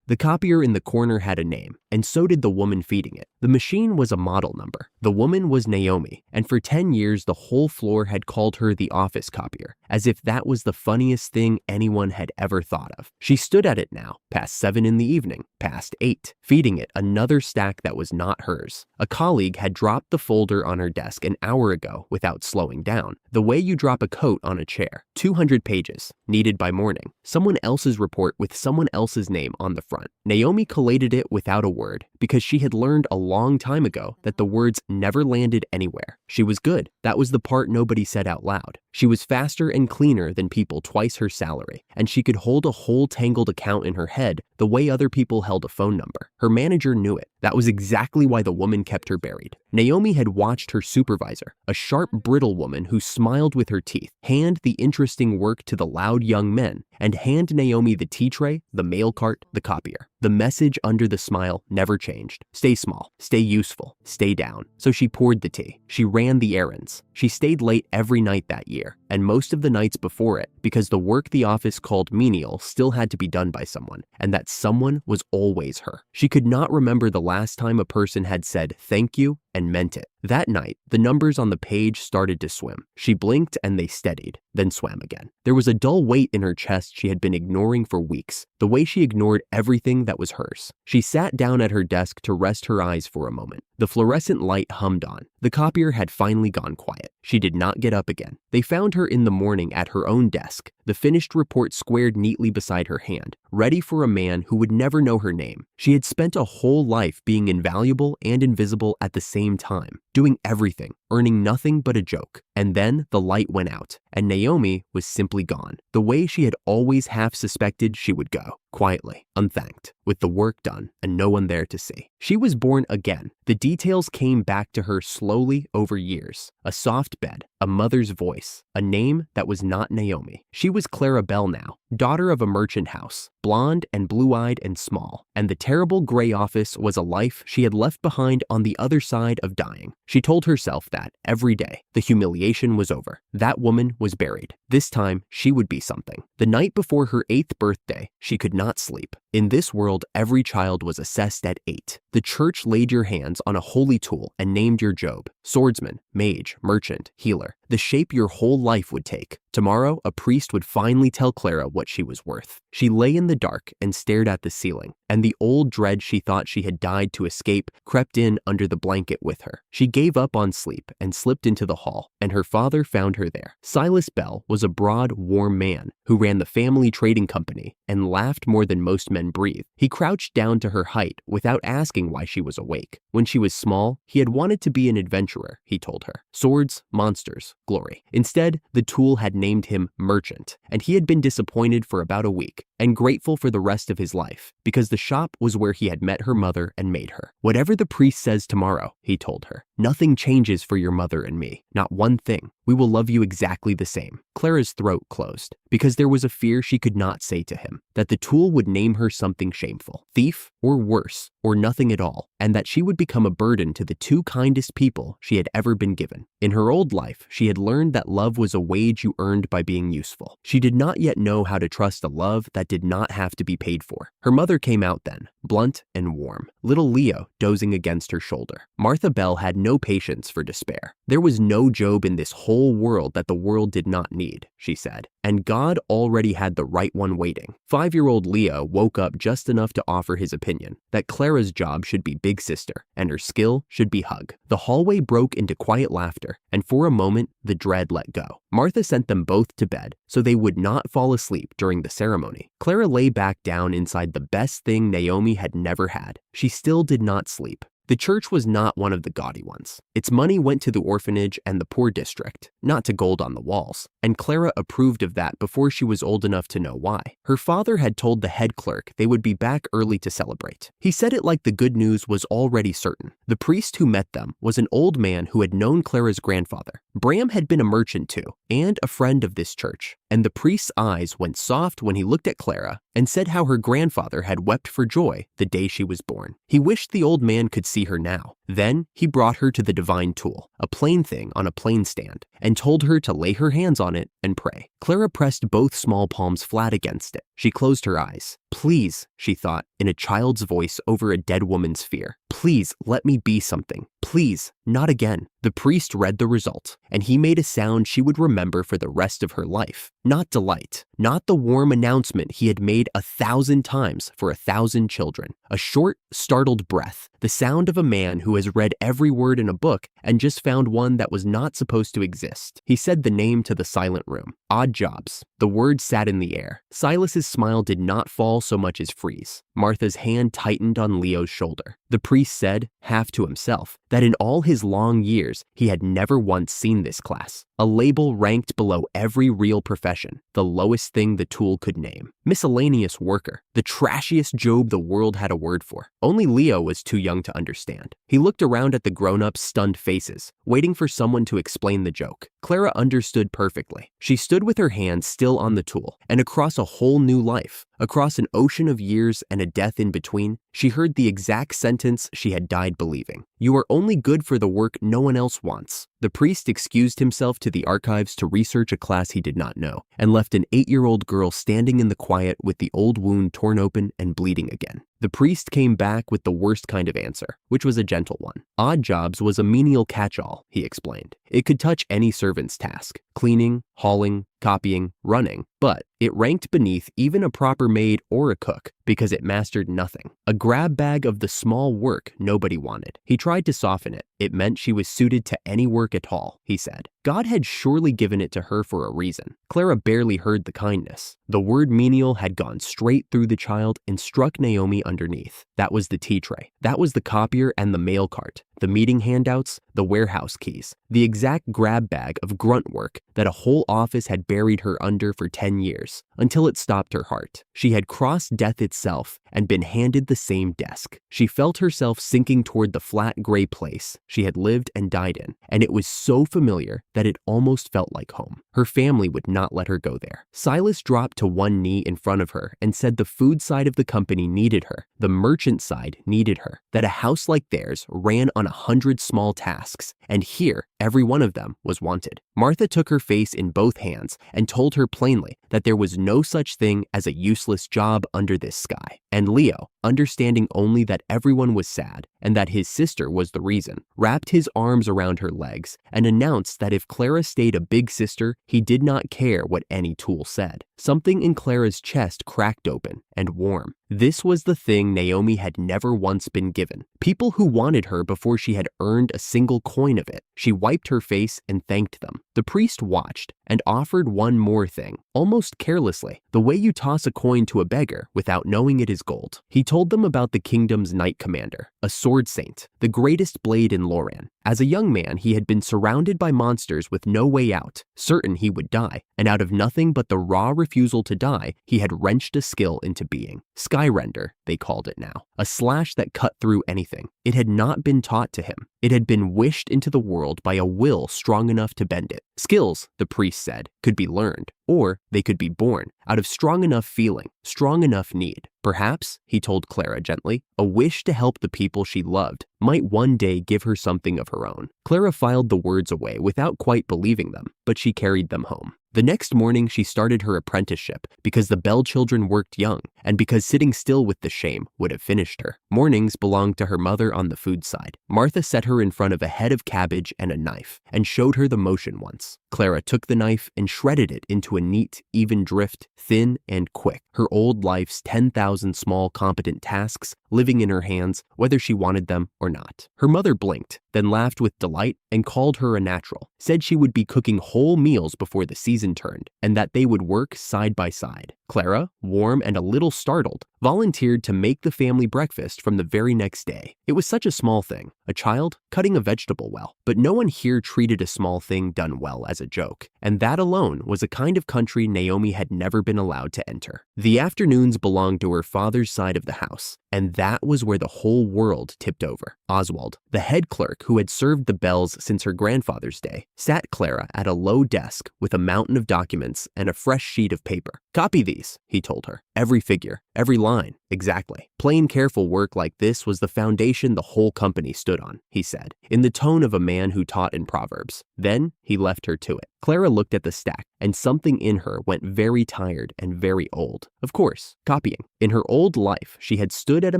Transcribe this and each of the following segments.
The copier in the corner had a name, and so did the woman feeding it. The machine was a model number. The woman was Naomi, and for 10 years the whole floor had called her the office copier, as if that was the funniest thing anyone had ever thought of. She stood at it now, past 7 in the evening, past 8, feeding it another stack that was not hers. A colleague had dropped the folder on her desk an hour ago without slowing down, the way you drop a coat on a chair. 200 pages, needed by morning. Someone else's report with someone else's name on the front. Naomi collated it without a word, because she had learned a long time ago that the words never landed anywhere. She was good. That was the part nobody said out loud. She was faster and cleaner than people twice her salary, and she could hold a whole tangled account in her head the way other people held a phone number. Her manager knew it. That was exactly why the woman kept her buried. Naomi had watched her supervisor, a sharp, brittle woman who smiled with her teeth, hand the interesting work to the loud young men, and hand Naomi the tea tray, the mail cart, the copier. The message under the smile never changed. Stay small, stay useful, stay down. So she poured the tea. She ran the errands. She stayed late every night that year, and most of the nights before it, because the work the office called menial still had to be done by someone, and that someone was always her. She could not remember the last time a person had said thank you and meant it. That night, the numbers on the page started to swim. She blinked and they steadied, then swam again. There was a dull weight in her chest she had been ignoring for weeks, the way she ignored everything that was hers. She sat down at her desk to rest her eyes for a moment. The fluorescent light hummed on. The copier had finally gone quiet. She did not get up again. They found her in the morning at her own desk, the finished report squared neatly beside her hand, ready for a man who would never know her name. She had spent a whole life being invaluable and invisible at the same time, doing everything, earning nothing but a joke. And then the light went out, and Naomi was simply gone, the way she had always half suspected she would go, quietly, unthanked, with the work done and no one there to see. She was born again. The details came back to her slowly over years. A soft bed, a mother's voice, a name that was not Naomi. She was Clara Bell now, daughter of a merchant house, blonde and blue-eyed and small, and the terrible gray office was a life she had left behind on the other side of dying. She told herself that every day. The humiliation was over. That woman was buried. This time, she would be something. The night before her 8th birthday, she could not sleep. In this world, every child was assessed at 8. The church laid your hands on a holy tool and named your job: swordsman, mage, merchant, healer, the shape your whole life would take. Tomorrow, a priest would finally tell Clara what she was worth. She lay in the dark and stared at the ceiling, and the old dread she thought she had died to escape crept in under the blanket with her. She gave up on sleep and slipped into the hall, and her father found her there. Silas Bell was a broad, warm man who ran the family trading company and laughed more than most men breathe. He crouched down to her height without asking why she was awake. When she was small, he had wanted to be an adventurer, he told her. Swords, monsters, glory. Instead, the tool had named him Merchant, and he had been disappointed for about a week and grateful for the rest of his life, because the shop was where he had met her mother and made her. Whatever the priest says tomorrow, he told her, nothing changes for your mother and me, not one thing. We will love you exactly the same. Clara's throat closed, because there was a fear she could not say to him, that the tool would name her something shameful, thief, or worse, or nothing at all, and that she would become a burden to the 2 kindest people she had ever been given. In her old life, she had learned that love was a wage you earned by being useful. She did not yet know how to trust a love that did not have to be paid for. Her mother came out then, blunt and warm, little Leo dozing against her shoulder. Martha Bell had no patience for despair. There was no Job in this whole world that the world did not need, she said, and God already had the right one waiting. 5-year-old Leo woke up just enough to offer his opinion, that Clara's job should be big sister, and her skill should be hug. The hallway broke into quiet laughter, and for a moment, the dread let go. Martha sent them both to bed, so they would not fall asleep during the ceremony. Clara lay back down inside the best thing Naomi had never had. She still did not sleep. The church was not one of the gaudy ones. Its money went to the orphanage and the poor district, not to gold on the walls, and Clara approved of that before she was old enough to know why. Her father had told the head clerk they would be back early to celebrate. He said it like the good news was already certain. The priest who met them was an old man who had known Clara's grandfather. Bram had been a merchant too, and a friend of this church, and the priest's eyes went soft when he looked at Clara and said how her grandfather had wept for joy the day she was born. He wished the old man could see her now. Then he brought her to the divine tool, a plain thing on a plain stand, and told her to lay her hands on it and pray. Clara pressed both small palms flat against it. She closed her eyes. Please, she thought, in a child's voice over a dead woman's fear. Please let me be something. Please, not again. The priest read the result, and he made a sound she would remember for the rest of her life. Not delight, not the warm announcement he had made 1,000 times for 1,000 children. A short, startled breath, the sound of a man who has read every word in a book and just found one that was not supposed to exist. He said the name to the silent room. Odd jobs. The word sat in the air. Silas's smile did not fall so much as freeze. Martha's hand tightened on Leo's shoulder. The priest said, half to himself, that in all his long years, he had never once seen this class. A label ranked below every real profession, the lowest thing the tool could name. Miscellaneous worker, the trashiest job the world had a word for. Only Leo was too young to understand. He looked around at the grown-ups' stunned faces, waiting for someone to explain the joke. Clara understood perfectly. She stood with her hand still on the tool, and across a whole new life, across an ocean of years and a death in between, she heard the exact sentence she had died believing. You are only good for the work no one else wants. The priest excused himself to the archives to research a class he did not know, and left an 8-year-old girl standing in the quiet with the old wound torn open and bleeding again. The priest came back with the worst kind of answer, which was a gentle one. Odd jobs was a menial catch-all, he explained. It could touch any servant's task, cleaning, hauling, copying, running, but it ranked beneath even a proper maid or a cook because it mastered nothing. A grab bag of the small work nobody wanted. He tried to soften it. It meant she was suited to any work at all, he said. God had surely given it to her for a reason. Clara barely heard the kindness. The word menial had gone straight through the child and struck Naomi underneath. That was the tea tray. That was the copier and the mail cart. The meeting handouts, the warehouse keys, the exact grab bag of grunt work that a whole office had buried her under for 10 years, until it stopped her heart. She had crossed death itself and been handed the same desk. She felt herself sinking toward the flat gray place she had lived and died in, and it was so familiar that it almost felt like home. Her family would not let her go there. Silas dropped to one knee in front of her and said the food side of the company needed her, the merchant side needed her, that a house like theirs ran on 100 small tasks, and here, every one of them was wanted. Martha took her face in both hands and told her plainly that there was no such thing as a useless job under this sky. And Leo, understanding only that everyone was sad and that his sister was the reason, wrapped his arms around her legs and announced that if Clara stayed a big sister, he did not care what any tool said. Something in Clara's chest cracked open and warm. This was the thing Naomi had never once been given. People who wanted her before she had earned a single coin of it. She wiped her face and thanked them. The priest watched and offered one more thing, almost carelessly, the way you toss a coin to a beggar without knowing it is gold. He told them about the kingdom's knight commander, a sword saint, the greatest blade in Loran. As a young man, he had been surrounded by monsters with no way out, certain he would die, and out of nothing but the raw refusal to die, he had wrenched a skill into being. Skyrender, they called it now, a slash that cut through anything. It had not been taught to him. It had been wished into the world by a will strong enough to bend it. Skills, the priest said, could be learned, or they could be born out of strong enough feeling, strong enough need. Perhaps, he told Clara gently, a wish to help the people she loved might one day give her something of her own. Clara filed the words away without quite believing them, but she carried them home. The next morning, she started her apprenticeship because the Bell children worked young and because sitting still with the shame would have finished her. Mornings belonged to her mother on the food side. Martha set her in front of a head of cabbage and a knife and showed her the motion once. Clara took the knife and shredded it into a neat, even drift, thin and quick. Her old life's 10,000 small, competent tasks living in her hands, whether she wanted them or not. Her mother blinked, then laughed with delight and called her a natural, said she would be cooking whole meals before the season turned, and that they would work side by side. Clara, warm and a little startled, volunteered to make the family breakfast from the very next day. It was such a small thing, a child cutting a vegetable well, but no one here treated a small thing done well as a joke, and that alone was a kind of country Naomi had never been allowed to enter. The afternoons belonged to her father's side of the house, and that was where the whole world tipped over. Oswald, the head clerk who had served the Bells since her grandfather's day, sat Clara at a low desk with a mountain of documents and a fresh sheet of paper. Copy these, he told her. Every figure, every line, Exactly. Plain careful work like this was the foundation the whole company stood on, he said, in the tone of a man who taught in Proverbs. Then he left her to it. Clara looked at the stack, and something in her went very tired and very old. Of course, copying. In her old life, she had stood at a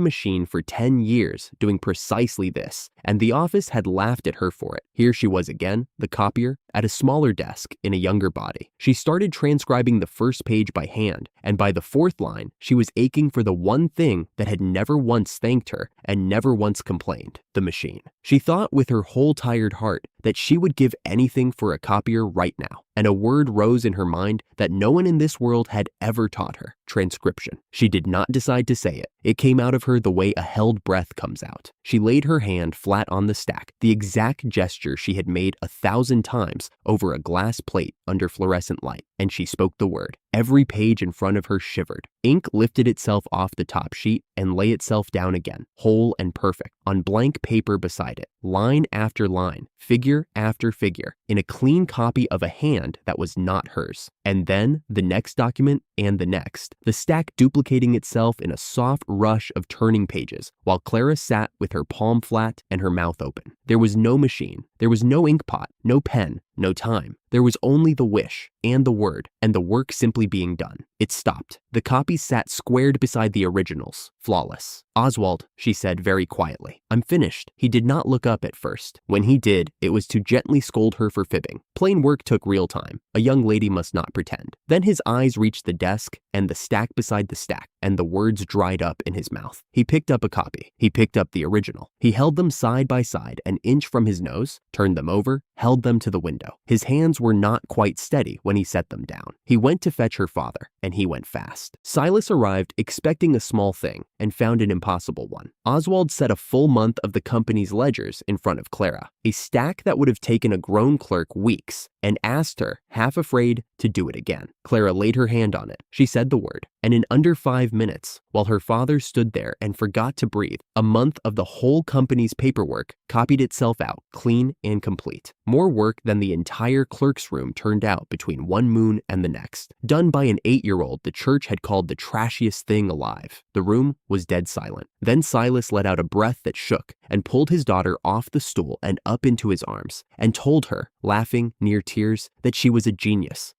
machine for 10 years doing precisely this, and the office had laughed at her for it. Here she was again, the copier, at a smaller desk in a younger body. She started transcribing the first page by hand, and by the fourth line, she was aching for the one thing that had never once thanked her and never once complained, the machine. She thought with her whole tired heart that she would give anything for a copier right now, and a word rose in her mind that no one in this world had ever taught her: transcription. She did not decide to say it. It came out of her the way a held breath comes out. She laid her hand flat on the stack, the exact gesture she had made 1,000 times over a glass plate under fluorescent light, and she spoke the word. Every page in front of her shivered. Ink lifted itself off the top sheet and lay itself down again, whole and perfect, on blank paper beside it, line after line, figure after figure, in a clean copy of a hand that was not hers. And then the next document and the next, the stack duplicating itself in a soft rush of turning pages, while Clara sat with her palm flat and her mouth open. There was no machine. There was no ink pot, no pen, no time. There was only the wish and the word, and the work simply being done. It stopped. The copies sat squared beside the originals, flawless. "Oswald," she said very quietly, "I'm finished." He did not look up at first. When he did, it was to gently scold her for fibbing. Plain work took real time. A young lady must not pretend. Then his eyes reached the desk and the stack beside the stack, and the words dried up in his mouth. He picked up a copy. He picked up the original. He held them side by side, an inch from his nose, turned them over, held them to the window. His hands were not quite steady when he set them down. He went to fetch her father, and he went fast. Silas arrived expecting a small thing and found an impossible one. Oswald set a full month of the company's ledgers in front of Clara, a stack that would have taken a grown clerk weeks, and asked her, half afraid, to do it again. Clara laid her hand on it. She said the word, and in under 5 minutes, while her father stood there and forgot to breathe, a month of the whole company's paperwork copied itself out, clean and complete. More work than the entire clerk's room turned out between one moon and the next. Done by an 8-year-old the church had called the trashiest thing alive. The room was dead silent. Then Silas let out a breath that shook and pulled his daughter off the stool and up into his arms and told her, laughing near tears, that she was a genius,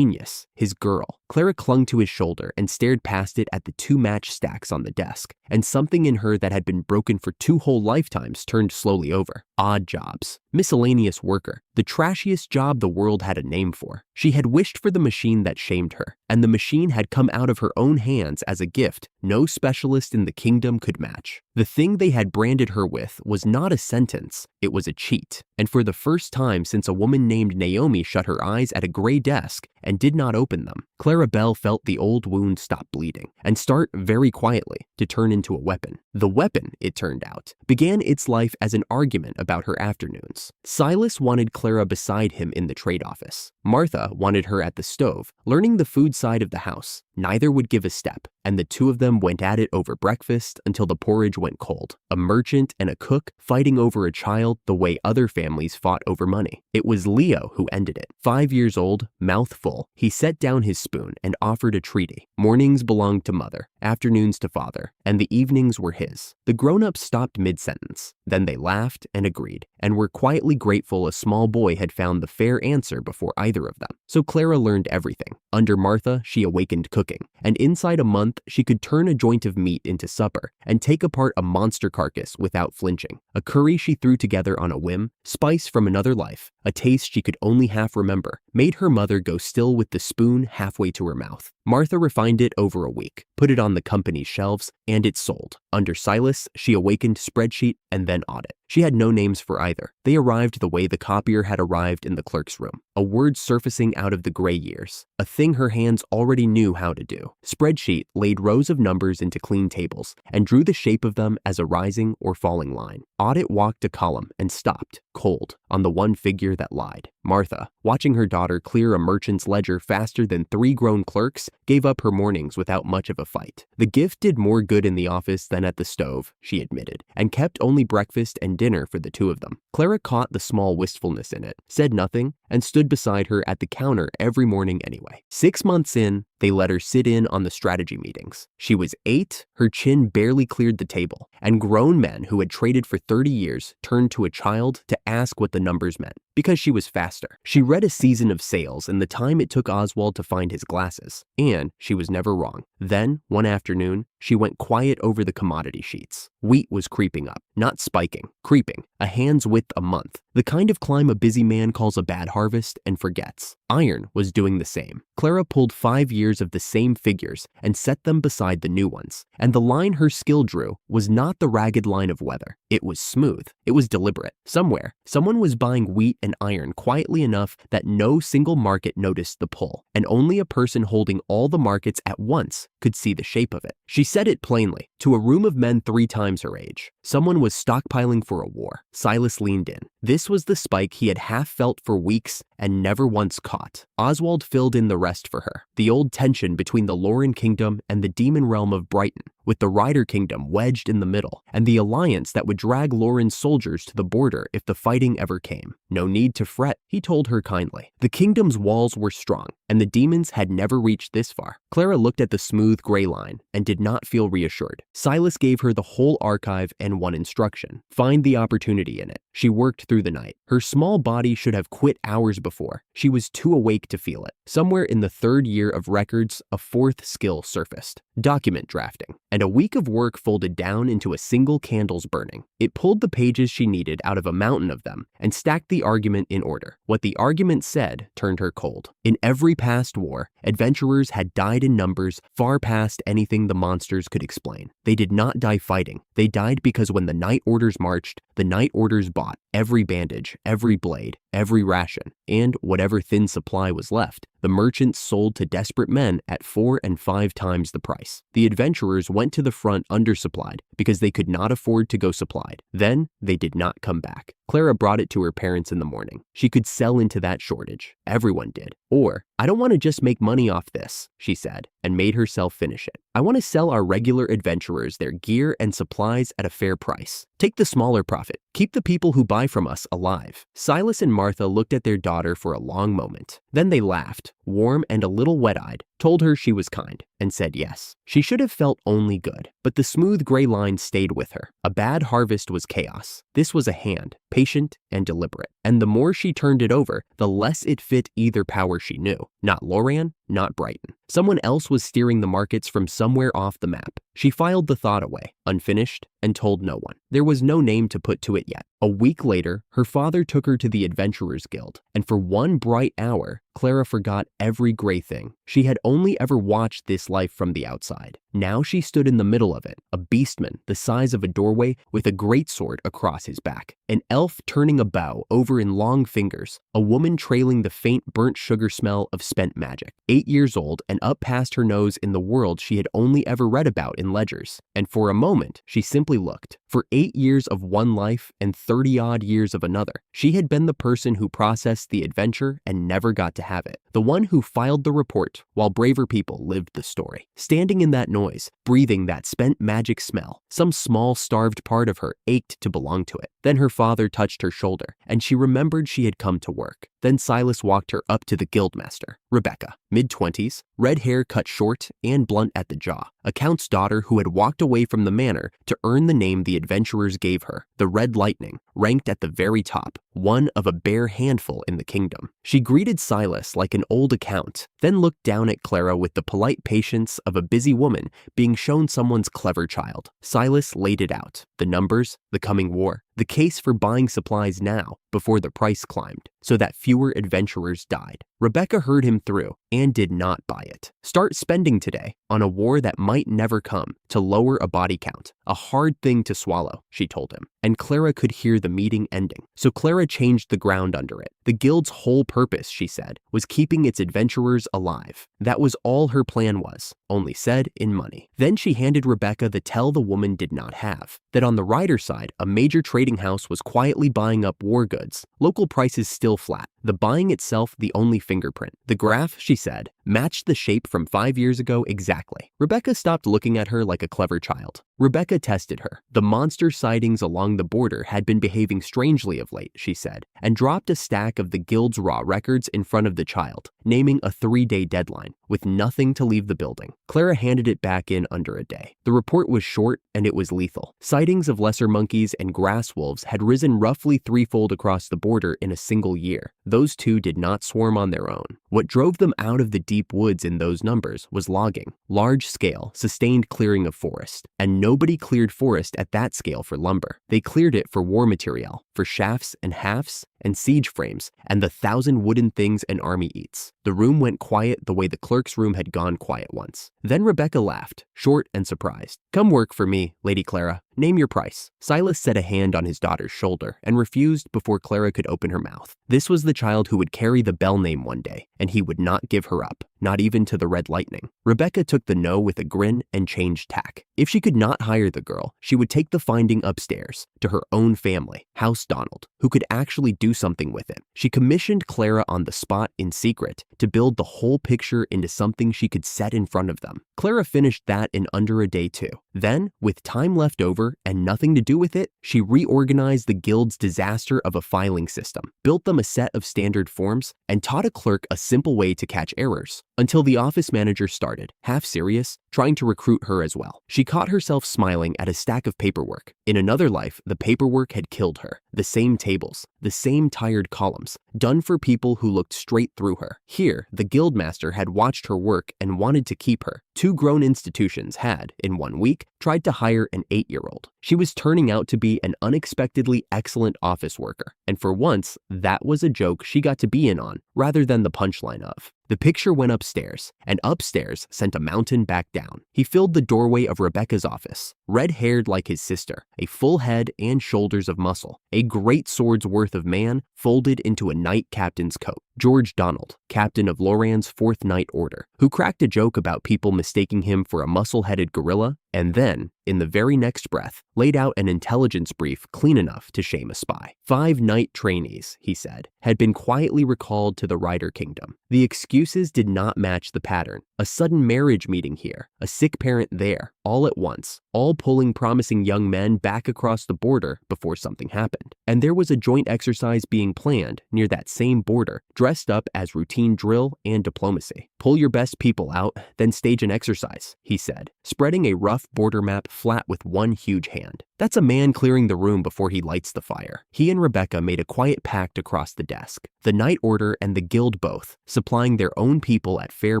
his girl. Clara clung to his shoulder and stared past it at the 2 match stacks on the desk, and something in her that had been broken for 2 whole lifetimes turned slowly over. Odd jobs. Miscellaneous worker. The trashiest job the world had a name for. She had wished for the machine that shamed her, and the machine had come out of her own hands as a gift no specialist in the kingdom could match. The thing they had branded her with was not a sentence, it was a cheat. And for the first time since a woman named Naomi shut her eyes at a gray desk and did not open them, Clara Bell felt the old wound stop bleeding and start very quietly to turn into a weapon. The weapon, it turned out, began its life as an argument about her afternoons. Silas wanted Clara beside him in the trade office. Martha wanted her at the stove, learning the food side of the house. Neither would give a step, and the 2 of them went at it over breakfast until the porridge went cold. A merchant and a cook fighting over a child the way other families fought over money. It was Leo who ended it. 5 years old, mouth full, he set down his spoon and offered a treaty. Mornings belonged to mother, afternoons to father, and the evenings were his. The grown-ups stopped mid-sentence. Then they laughed and agreed, and were quietly grateful a small boy had found the fair answer before either of them. So Clara learned everything. Under Martha, she awakened cooking, and inside a month, she could turn a joint of meat into supper and take apart a monster carcass without flinching. A curry she threw together on a whim, spice from another life, a taste she could only half remember, made her mother go still with the spoon halfway to her mouth. Martha refined it over a week, put it on the company's shelves, and it sold. Under Silas, she awakened spreadsheet and then audit. She had no names for either. They arrived the way the copier had arrived in the clerk's room, a word surfacing out of the gray years, a thing her hands already knew how to do. Spreadsheet laid rows of numbers into clean tables and drew the shape of them as a rising or falling line. Audit walked a column and stopped, cold, on the one figure that lied. Martha, watching her daughter clear a merchant's ledger faster than 3 grown clerks, gave up her mornings without much of a fight. The gift did more good in the office than at the stove, she admitted, and kept only breakfast and dinner for the 2 of them. Clara caught the small wistfulness in it, said nothing, and stood beside her at the counter every morning anyway. 6 months in, they let her sit in on the strategy meetings. She was 8, her chin barely cleared the table, and grown men who had traded for 30 years turned to a child to ask what the numbers meant, because she was faster. She read a season of sales in the time it took Oswald to find his glasses, and she was never wrong. Then, one afternoon, she went quiet over the commodity sheets. Wheat was creeping up, not spiking, creeping, a hand's width a month, the kind of climb a busy man calls a bad harvest and forgets. Iron was doing the same. Clara pulled 5 years of the same figures and set them beside the new ones, and the line her skill drew was not the ragged line of weather. It was smooth. It was deliberate. Somewhere, someone was buying wheat and iron quietly enough that no single market noticed the pull, and only a person holding all the markets at once could see the shape of it. She said it plainly, to a room of men 3 times her age. Someone was stockpiling for a war. Silas leaned in. This was the spike he had half felt for weeks and never once caught. Oswald filled in the rest for her. The old tension between the Lauren kingdom and the demon realm of Brighton, with the Ryder kingdom wedged in the middle, and the alliance that would drag Lauren's soldiers to the border if the fighting ever came. No need to fret, he told her kindly. The kingdom's walls were strong, and the demons had never reached this far. Clara looked at the smooth gray line and did not feel reassured. Silas gave her the whole archive and one instruction: find the opportunity in it. She worked through the night. Her small body should have quit hours before. She was too awake to feel it. Somewhere in the 3rd year of records, a 4th skill surfaced: document drafting. And a week of work folded down into a single candle's burning. It pulled the pages she needed out of a mountain of them and stacked the argument in order. What the argument said turned her cold. In every past war, adventurers had died in numbers far past anything the monsters could explain. They did not die fighting. They died because when the night orders marched, the night orders bought every bandage, every blade, every ration, and whatever thin supply was left, the merchants sold to desperate men at 4 and 5 times the price. The adventurers went to the front undersupplied because they could not afford to go supplied. Then they did not come back. Clara brought it to her parents in the morning. She could sell into that shortage. Everyone did. Or, I don't want to just make money off this, she said, and made herself finish it. I want to sell our regular adventurers their gear and supplies at a fair price. Take the smaller profit. Keep the people who buy from us alive. Silas and Martha looked at their daughter for a long moment. Then they laughed, warm and a little wet-eyed, told her she was kind, and said yes. She should have felt only good, but the smooth gray line stayed with her. A bad harvest was chaos. This was a hand, patient and deliberate. And the more she turned it over, the less it fit either power she knew. Not Loran, not Brighton. Someone else was steering the markets from somewhere off the map. She filed the thought away, unfinished, and told no one. There was no name to put to it yet. A week later, her father took her to the Adventurers Guild, and for one bright hour, Clara forgot every gray thing. She had only ever watched this life from the outside. Now she stood in the middle of it, a beastman the size of a doorway with a greatsword across his back, an elf turning a bow over in long fingers, a woman trailing the faint burnt sugar smell of spent magic, 8 years old and up past her nose in the world she had only ever read about in ledgers. And for a moment, she simply looked. For 8 years of one life and 30-odd years of another, she had been the person who processed the adventure and never got to have it, the one who filed the report while braver people lived the story. Standing in that noise, breathing that spent magic smell, some small starved part of her ached to belong to it. Then her father touched her shoulder, and she remembered she had come to work. Then Silas walked her up to the guildmaster, Rebecca, mid-20s, red hair cut short and blunt at the jaw, a count's daughter who had walked away from the manor to earn the name the adventurers gave her, the Red Lightning, ranked at the very top, one of a bare handful in the kingdom. She greeted Silas like an old account, then looked down at Clara with the polite patience of a busy woman being shown someone's clever child. Silas laid it out, the numbers, the coming war, the case for buying supplies now before the price climbed, so that fewer adventurers died. Rebecca heard him through and did not buy it. Start spending today on a war that might never come to lower a body count. A hard thing to swallow, she told him, and Clara could hear the meeting ending. So Clara changed the ground under it. The guild's whole purpose, she said, was keeping its adventurers alive. That was all her plan was, only said in money. Then she handed Rebecca the tell the woman did not have, that on the Ryder side, a major trading house was quietly buying up war goods, local prices still flat, the buying itself the only fingerprint. The graph, she said, matched the shape from 5 years ago exactly. Rebecca stopped looking at her like a clever child. Rebecca tested her. The monster sightings along the border had been behaving strangely of late, she said, and dropped a stack of the guild's raw records in front of the child, naming a 3-day deadline, with nothing to leave the building. Clara handed it back in under a day. The report was short and it was lethal. Sightings of lesser monkeys and grass wolves had risen roughly threefold across the border in a single year. Those two did not swarm on their own. What drove them out of the deep woods in those numbers was logging, large-scale, sustained clearing of forest. And nobody cleared forest at that scale for lumber. They cleared it for war material, for shafts and hafts and siege frames, and the 1,000 wooden things an army eats. The room went quiet the way the clerk's room had gone quiet once. Then Rebecca laughed, short and surprised. "Come work for me, Lady Clara. Name your price." Silas set a hand on his daughter's shoulder and refused before Clara could open her mouth. This was the child who would carry the bell name one day, and he would not give her up, not even to the Red Lightning. Rebecca took the no with a grin and changed tack. If she could not hire the girl, she would take the finding upstairs to her own family, House Donald, who could actually do something with it. She commissioned Clara on the spot in secret to build the whole picture into something she could set in front of them. Clara finished that in under a day too. Then, with time left over and nothing to do with it, she reorganized the guild's disaster of a filing system, built them a set of standard forms, and taught a clerk a simple way to catch errors, until the office manager started, half serious, trying to recruit her as well. She caught herself smiling at a stack of paperwork. In another life, the paperwork had killed her. The same tables, the same tired columns, done for people who looked straight through her. Here, the guildmaster had watched her work and wanted to keep her. 2 grown institutions had, in 1 week, tried to hire an 8-year-old. She was turning out to be an unexpectedly excellent office worker, and for once, that was a joke she got to be in on, rather than the punchline of. The picture went upstairs, and upstairs sent a mountain back down. He filled the doorway of Rebecca's office, red-haired like his sister, a full head and shoulders of muscle, a great sword's worth of man folded into a knight captain's coat. George Donald, captain of Loran's 4th Knight Order, who cracked a joke about people mistaking him for a muscle-headed gorilla, and then, in the very next breath, laid out an intelligence brief clean enough to shame a spy. 5 knight trainees, he said, had been quietly recalled to the Rider Kingdom. The excuses did not match the pattern. A sudden marriage meeting here, a sick parent there, all at once, all pulling promising young men back across the border before something happened. And there was a joint exercise being planned near that same border, dressed up as routine drill and diplomacy. "Pull your best people out, then stage an exercise," he said, spreading a rough border map flat with one huge hand. "That's a man clearing the room before he lights the fire." He and Rebecca made a quiet pact across the desk, the Knight Order and the Guild both, supplying their own people at fair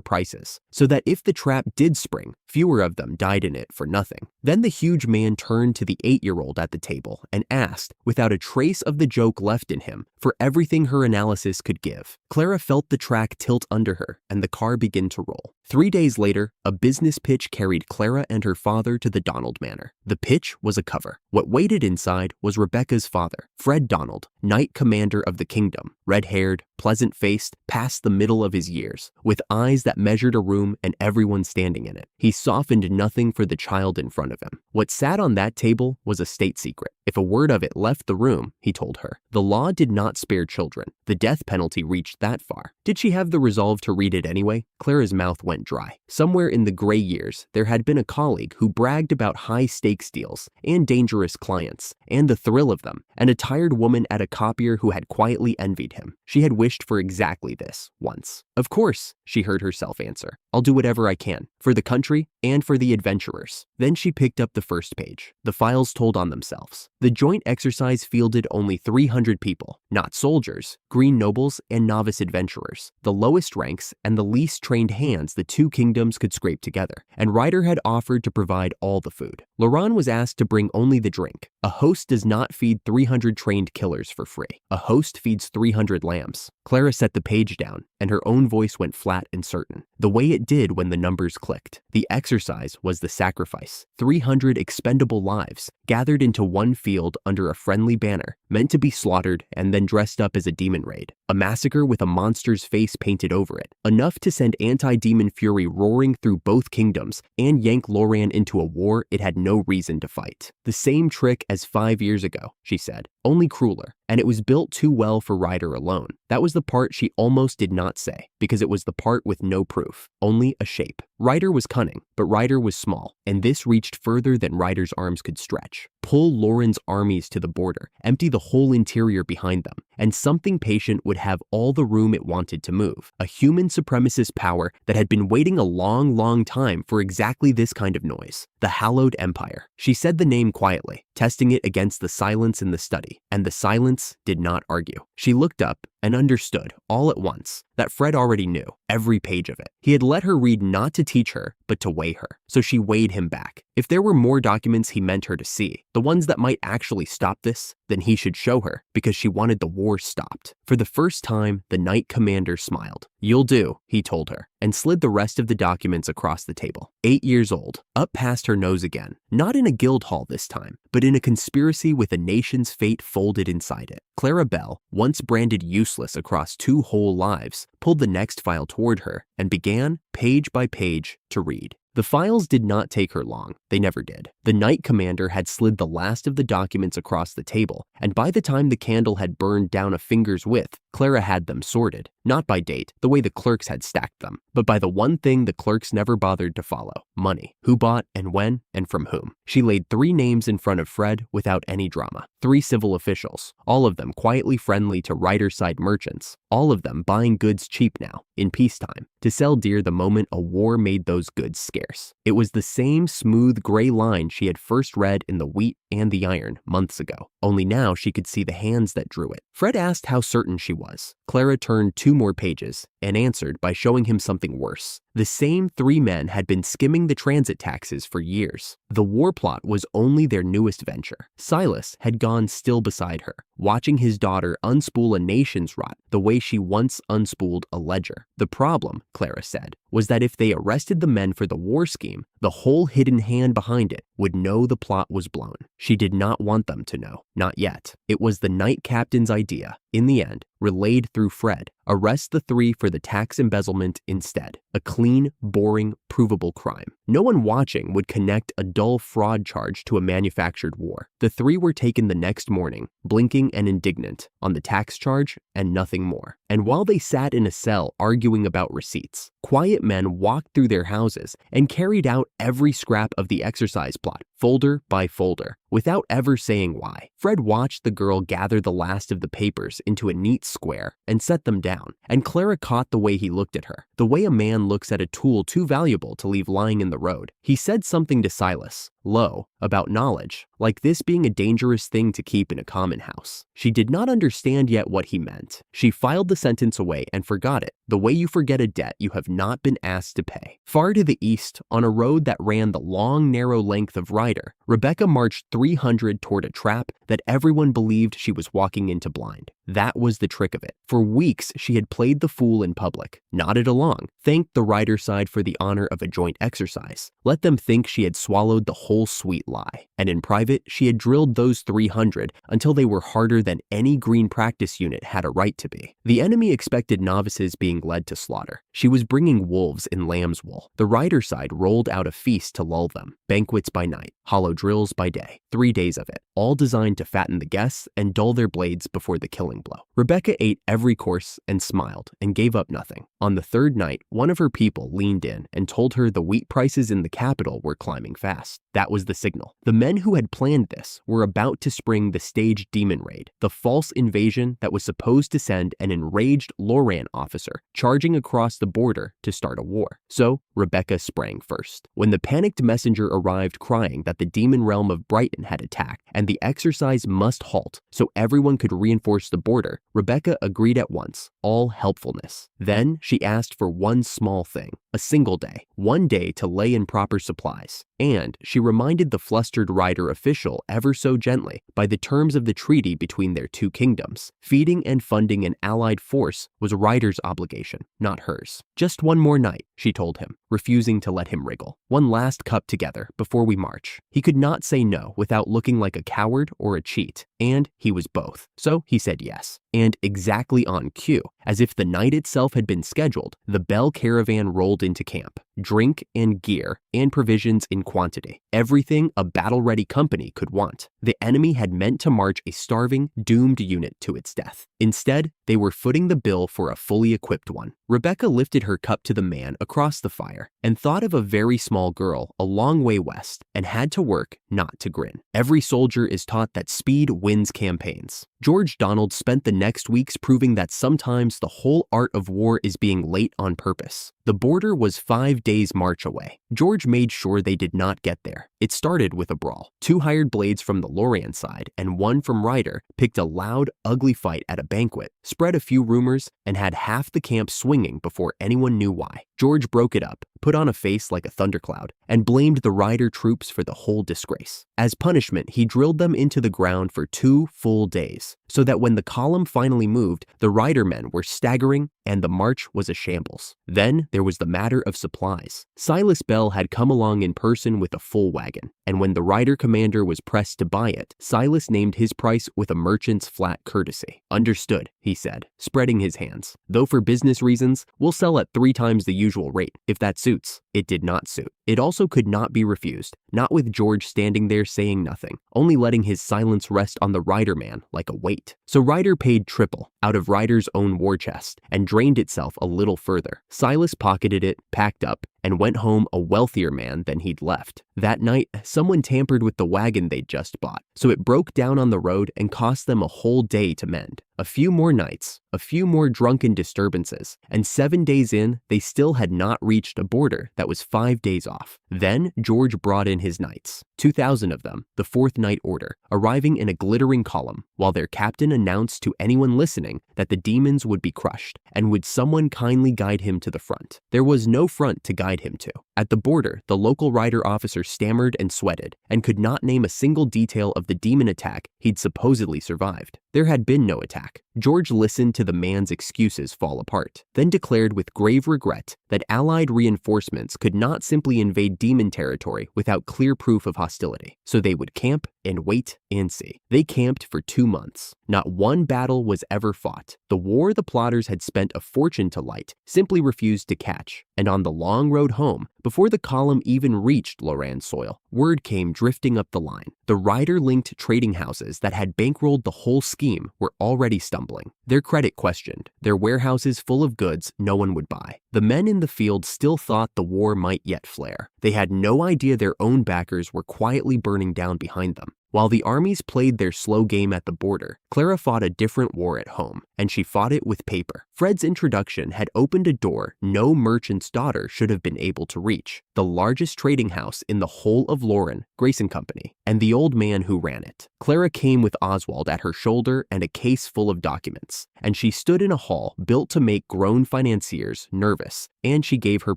prices, so that if the trap did spring, fewer of them died in it for nothing. Then the huge man turned to the 8-year-old at the table and asked, without a trace of the joke left in him, for everything her analysis could give. Clara felt the track tilt under her, and the car begin to roll. 3 days later, a business pitch carried Clara and her father to the Donald Manor. The pitch was a cover. What waited inside was Rebecca's father, Fred Donald, Knight Commander of the Kingdom, red-haired, pleasant-faced, past the middle of his years, with eyes that measured a room and everyone standing in it. He softened nothing for the child in front of him. What sat on that table was a state secret. If a word of it left the room, he told her, the law did not spare children. The death penalty reached that far. Did she have the resolve to read it anyway? Clara's mouth went dry. Somewhere in the gray years, there had been a colleague who bragged about high-stakes deals and dangerous clients, and the thrill of them, and a tired woman at a copier who had quietly envied him. She had wished for exactly this, once. "Of course," she heard herself answer. "I'll do whatever I can, for the country and for the adventurers." Then she picked up the first page. The files told on themselves. The joint exercise fielded only 300 people, not soldiers, green nobles, and novice adventurers, the lowest ranks and the least trained hands the two kingdoms could scrape together, and Ryder had offered to provide all the food. Loran was asked to bring only the drink. A host does not feed 300 trained killers for free. A host feeds 300 lambs. Clara set the page down, and her own voice went flat and certain, the way it did when the numbers clicked. The exercise was the sacrifice. 300 expendable lives, gathered into one field under a friendly banner, meant to be slaughtered and then dressed up as a demon raid. A massacre with a monster's face painted over it, enough to send anti-demon fury roaring through both kingdoms and yank Loran into a war it had no reason to fight. The same trick as 5 years ago, she said, only crueler, and it was built too well for Ryder alone. That was the part she almost did not say, because it was the part with no proof, only a shape. Ryder was cunning, but Ryder was small, and this reached further than Ryder's arms could stretch. Pull Loran's armies to the border, empty the whole interior behind them, and something patient would have all the room it wanted to move. A human supremacist power that had been waiting a long, long time for exactly this kind of noise. The Hallowed Empire. She said the name quietly, testing it against the silence in the study, and the silence did not argue. She looked up and understood all at once that Fred already knew every page of it. He had let her read not to teach her, but to weigh her. So she weighed him back. If there were more documents he meant her to see, the ones that might actually stop this, then he should show her, because she wanted the war stopped. For the first time, the Knight Commander smiled. "You'll do," he told her, and slid the rest of the documents across the table. 8 years old, up past her nose again. Not in a guild hall this time, but in a conspiracy with a nation's fate folded inside it. Clara Bell, once branded useless across 2 whole lives, pulled the next file toward her and began, page by page, to read. The files did not take her long. They never did. The Knight Commander had slid the last of the documents across the table, and by the time the candle had burned down a finger's width, Clara had them sorted, not by date, the way the clerks had stacked them, but by the one thing the clerks never bothered to follow: money. Who bought and when and from whom. She laid 3 names in front of Fred without any drama. 3 civil officials, all of them quietly friendly to Ryder-side merchants, all of them buying goods cheap now, in peacetime, to sell dear the moment a war made those goods scarce. It was the same smooth gray line she had first read in The Wheat and the Iron months ago, only now she could see the hands that drew it. Fred asked how certain she was. Clara turned 2 more pages and answered by showing him something worse. The same 3 men had been skimming the transit taxes for years. The war plot was only their newest venture. Silas had gone still beside her, watching his daughter unspool a nation's rot the way she once unspooled a ledger. The problem, Clara said, was that if they arrested the men for the war scheme, the whole hidden hand behind it would know the plot was blown. She did not want them to know. Not yet. It was the Knight Captain's idea, in the end, relayed through Fred. Arrest the 3 for the tax embezzlement instead. A clean, boring, provable crime. No one watching would connect a dull fraud charge to a manufactured war. The 3 were taken the next morning, blinking and indignant, on the tax charge and nothing more. And while they sat in a cell arguing about receipts, quiet men walked through their houses and carried out every scrap of the exercise plot, folder by folder, without ever saying why. Fred watched the girl gather the last of the papers into a neat square and set them down, and Clara caught the way he looked at her, the way a man looks at a tool too valuable to leave lying in the road. He said something to Silas, low, about knowledge, like this being a dangerous thing to keep in a common house. She did not understand yet what he meant. She filed the sentence away and forgot it, the way you forget a debt you have not been asked to pay. Far to the east, on a road that ran the long, narrow length of Ryder, Rebecca marched 300 toward a trap that everyone believed she was walking into blind. That was the trick of it. For weeks, she had played the fool in public, nodded along, thanked the Ryder side for the honor of a joint exercise, let them think she had swallowed the whole sweet lie. And in private, she had drilled those 300 until they were harder than any green practice unit had a right to be. The enemy expected novices being led to slaughter. She was bringing wolves in lamb's wool. The Ryder side rolled out a feast to lull them, banquets by night, hollow drills by day, 3 days of it, all designed to fatten the guests and dull their blades before the killing blow. Rebecca ate every course and smiled and gave up nothing. On the 3rd night, one of her people leaned in and told her the wheat prices in the capital were climbing fast. That was the signal. The men who had planned this were about to spring the staged demon raid, the false invasion that was supposed to send an enraged Loran officer charging across the border to start a war. So Rebecca sprang first. When the panicked messenger arrived crying that the demon realm of Brighton had attacked and the exercise must halt so everyone could reinforce the border, Rebecca agreed at once, all helpfulness. Then she asked for one small thing, a single day, one day to lay in proper supplies. And she reminded the flustered Ryder official ever so gently by the terms of the treaty between their 2 kingdoms. Feeding and funding an allied force was Ryder's obligation, not hers. Just one more night, she told him. refusing to let him wriggle. "One last cup together before we march." He could not say no without looking like a coward or a cheat, and he was both. So he said yes. And exactly on cue, as if the night itself had been scheduled, the Bell caravan rolled into camp. Drink and gear and provisions in quantity. Everything a battle-ready company could want. The enemy had meant to march a starving, doomed unit to its death. Instead, they were footing the bill for a fully equipped one. Rebecca lifted her cup to the man across the fire and thought of a very small girl a long way west and had to work, not to grin. Every soldier is taught that speed wins campaigns. George Donald spent the next weeks proving that sometimes the whole art of war is being late on purpose. The border was 5 days' march away. George made sure they did not get there. It started with a brawl. 2 hired blades from the Lorraine side and 1 from Ryder picked a loud, ugly fight at a banquet, spread a few rumors, and had half the camp swinging before anyone knew why. George broke it up, put on a face like a thundercloud, and blamed the Ryder troops for the whole disgrace. As punishment, he drilled them into the ground for 2 full days, so that when the column finally moved, the Ryder men were staggering and the march was a shambles. Then there was the matter of supplies. Silas Bell had come along in person with a full wagon, and when the Ryder commander was pressed to buy it, Silas named his price with a merchant's flat courtesy. "Understood," he said, spreading his hands. "Though for business reasons, we'll sell at 3 times the usual rate, if that suits." It did not suit. It also could not be refused, not with George standing there saying nothing, only letting his silence rest on the Ryder man like a weight. So Ryder paid triple out of Ryder's own war chest and drained itself a little further. Silas pocketed it, packed up, and went home a wealthier man than he'd left. That night, someone tampered with the wagon they'd just bought, so it broke down on the road and cost them a whole day to mend. A few more nights, a few more drunken disturbances, and 7 days in, they still had not reached a border that was 5 days off. Then George brought in his knights, 2,000 of them, the 4th Night Order, arriving in a glittering column, while their captain announced to anyone listening that the demons would be crushed, and would someone kindly guide him to the front. There was no front to guide him to. At the border, the local Ryder officer stammered and sweated, and could not name a single detail of the demon attack he'd supposedly survived. There had been no attack. George listened to the man's excuses fall apart, then declared with grave regret that Allied reinforcements could not simply invade demon territory without clear proof of hostility, so they would camp and wait and see. They camped for 2 months. Not one battle was ever fought. The war the plotters had spent a fortune to light simply refused to catch, and on the long road home, before the column even reached Lorraine soil, word came drifting up the line. The Ryder-linked trading houses that had bankrolled the whole scheme were already stumbling, their credit questioned, their warehouses full of goods no one would buy. The men in the field still thought the war might yet flare. They had no idea their own backers were quietly burning down behind them. While the armies played their slow game at the border, Clara fought a different war at home, and she fought it with paper. Fred's introduction had opened a door no merchant's daughter should have been able to reach. The largest trading house in the whole of Lauren, Grayson Company, and the old man who ran it. Clara came with Oswald at her shoulder and a case full of documents, and she stood in a hall built to make grown financiers nervous, and she gave her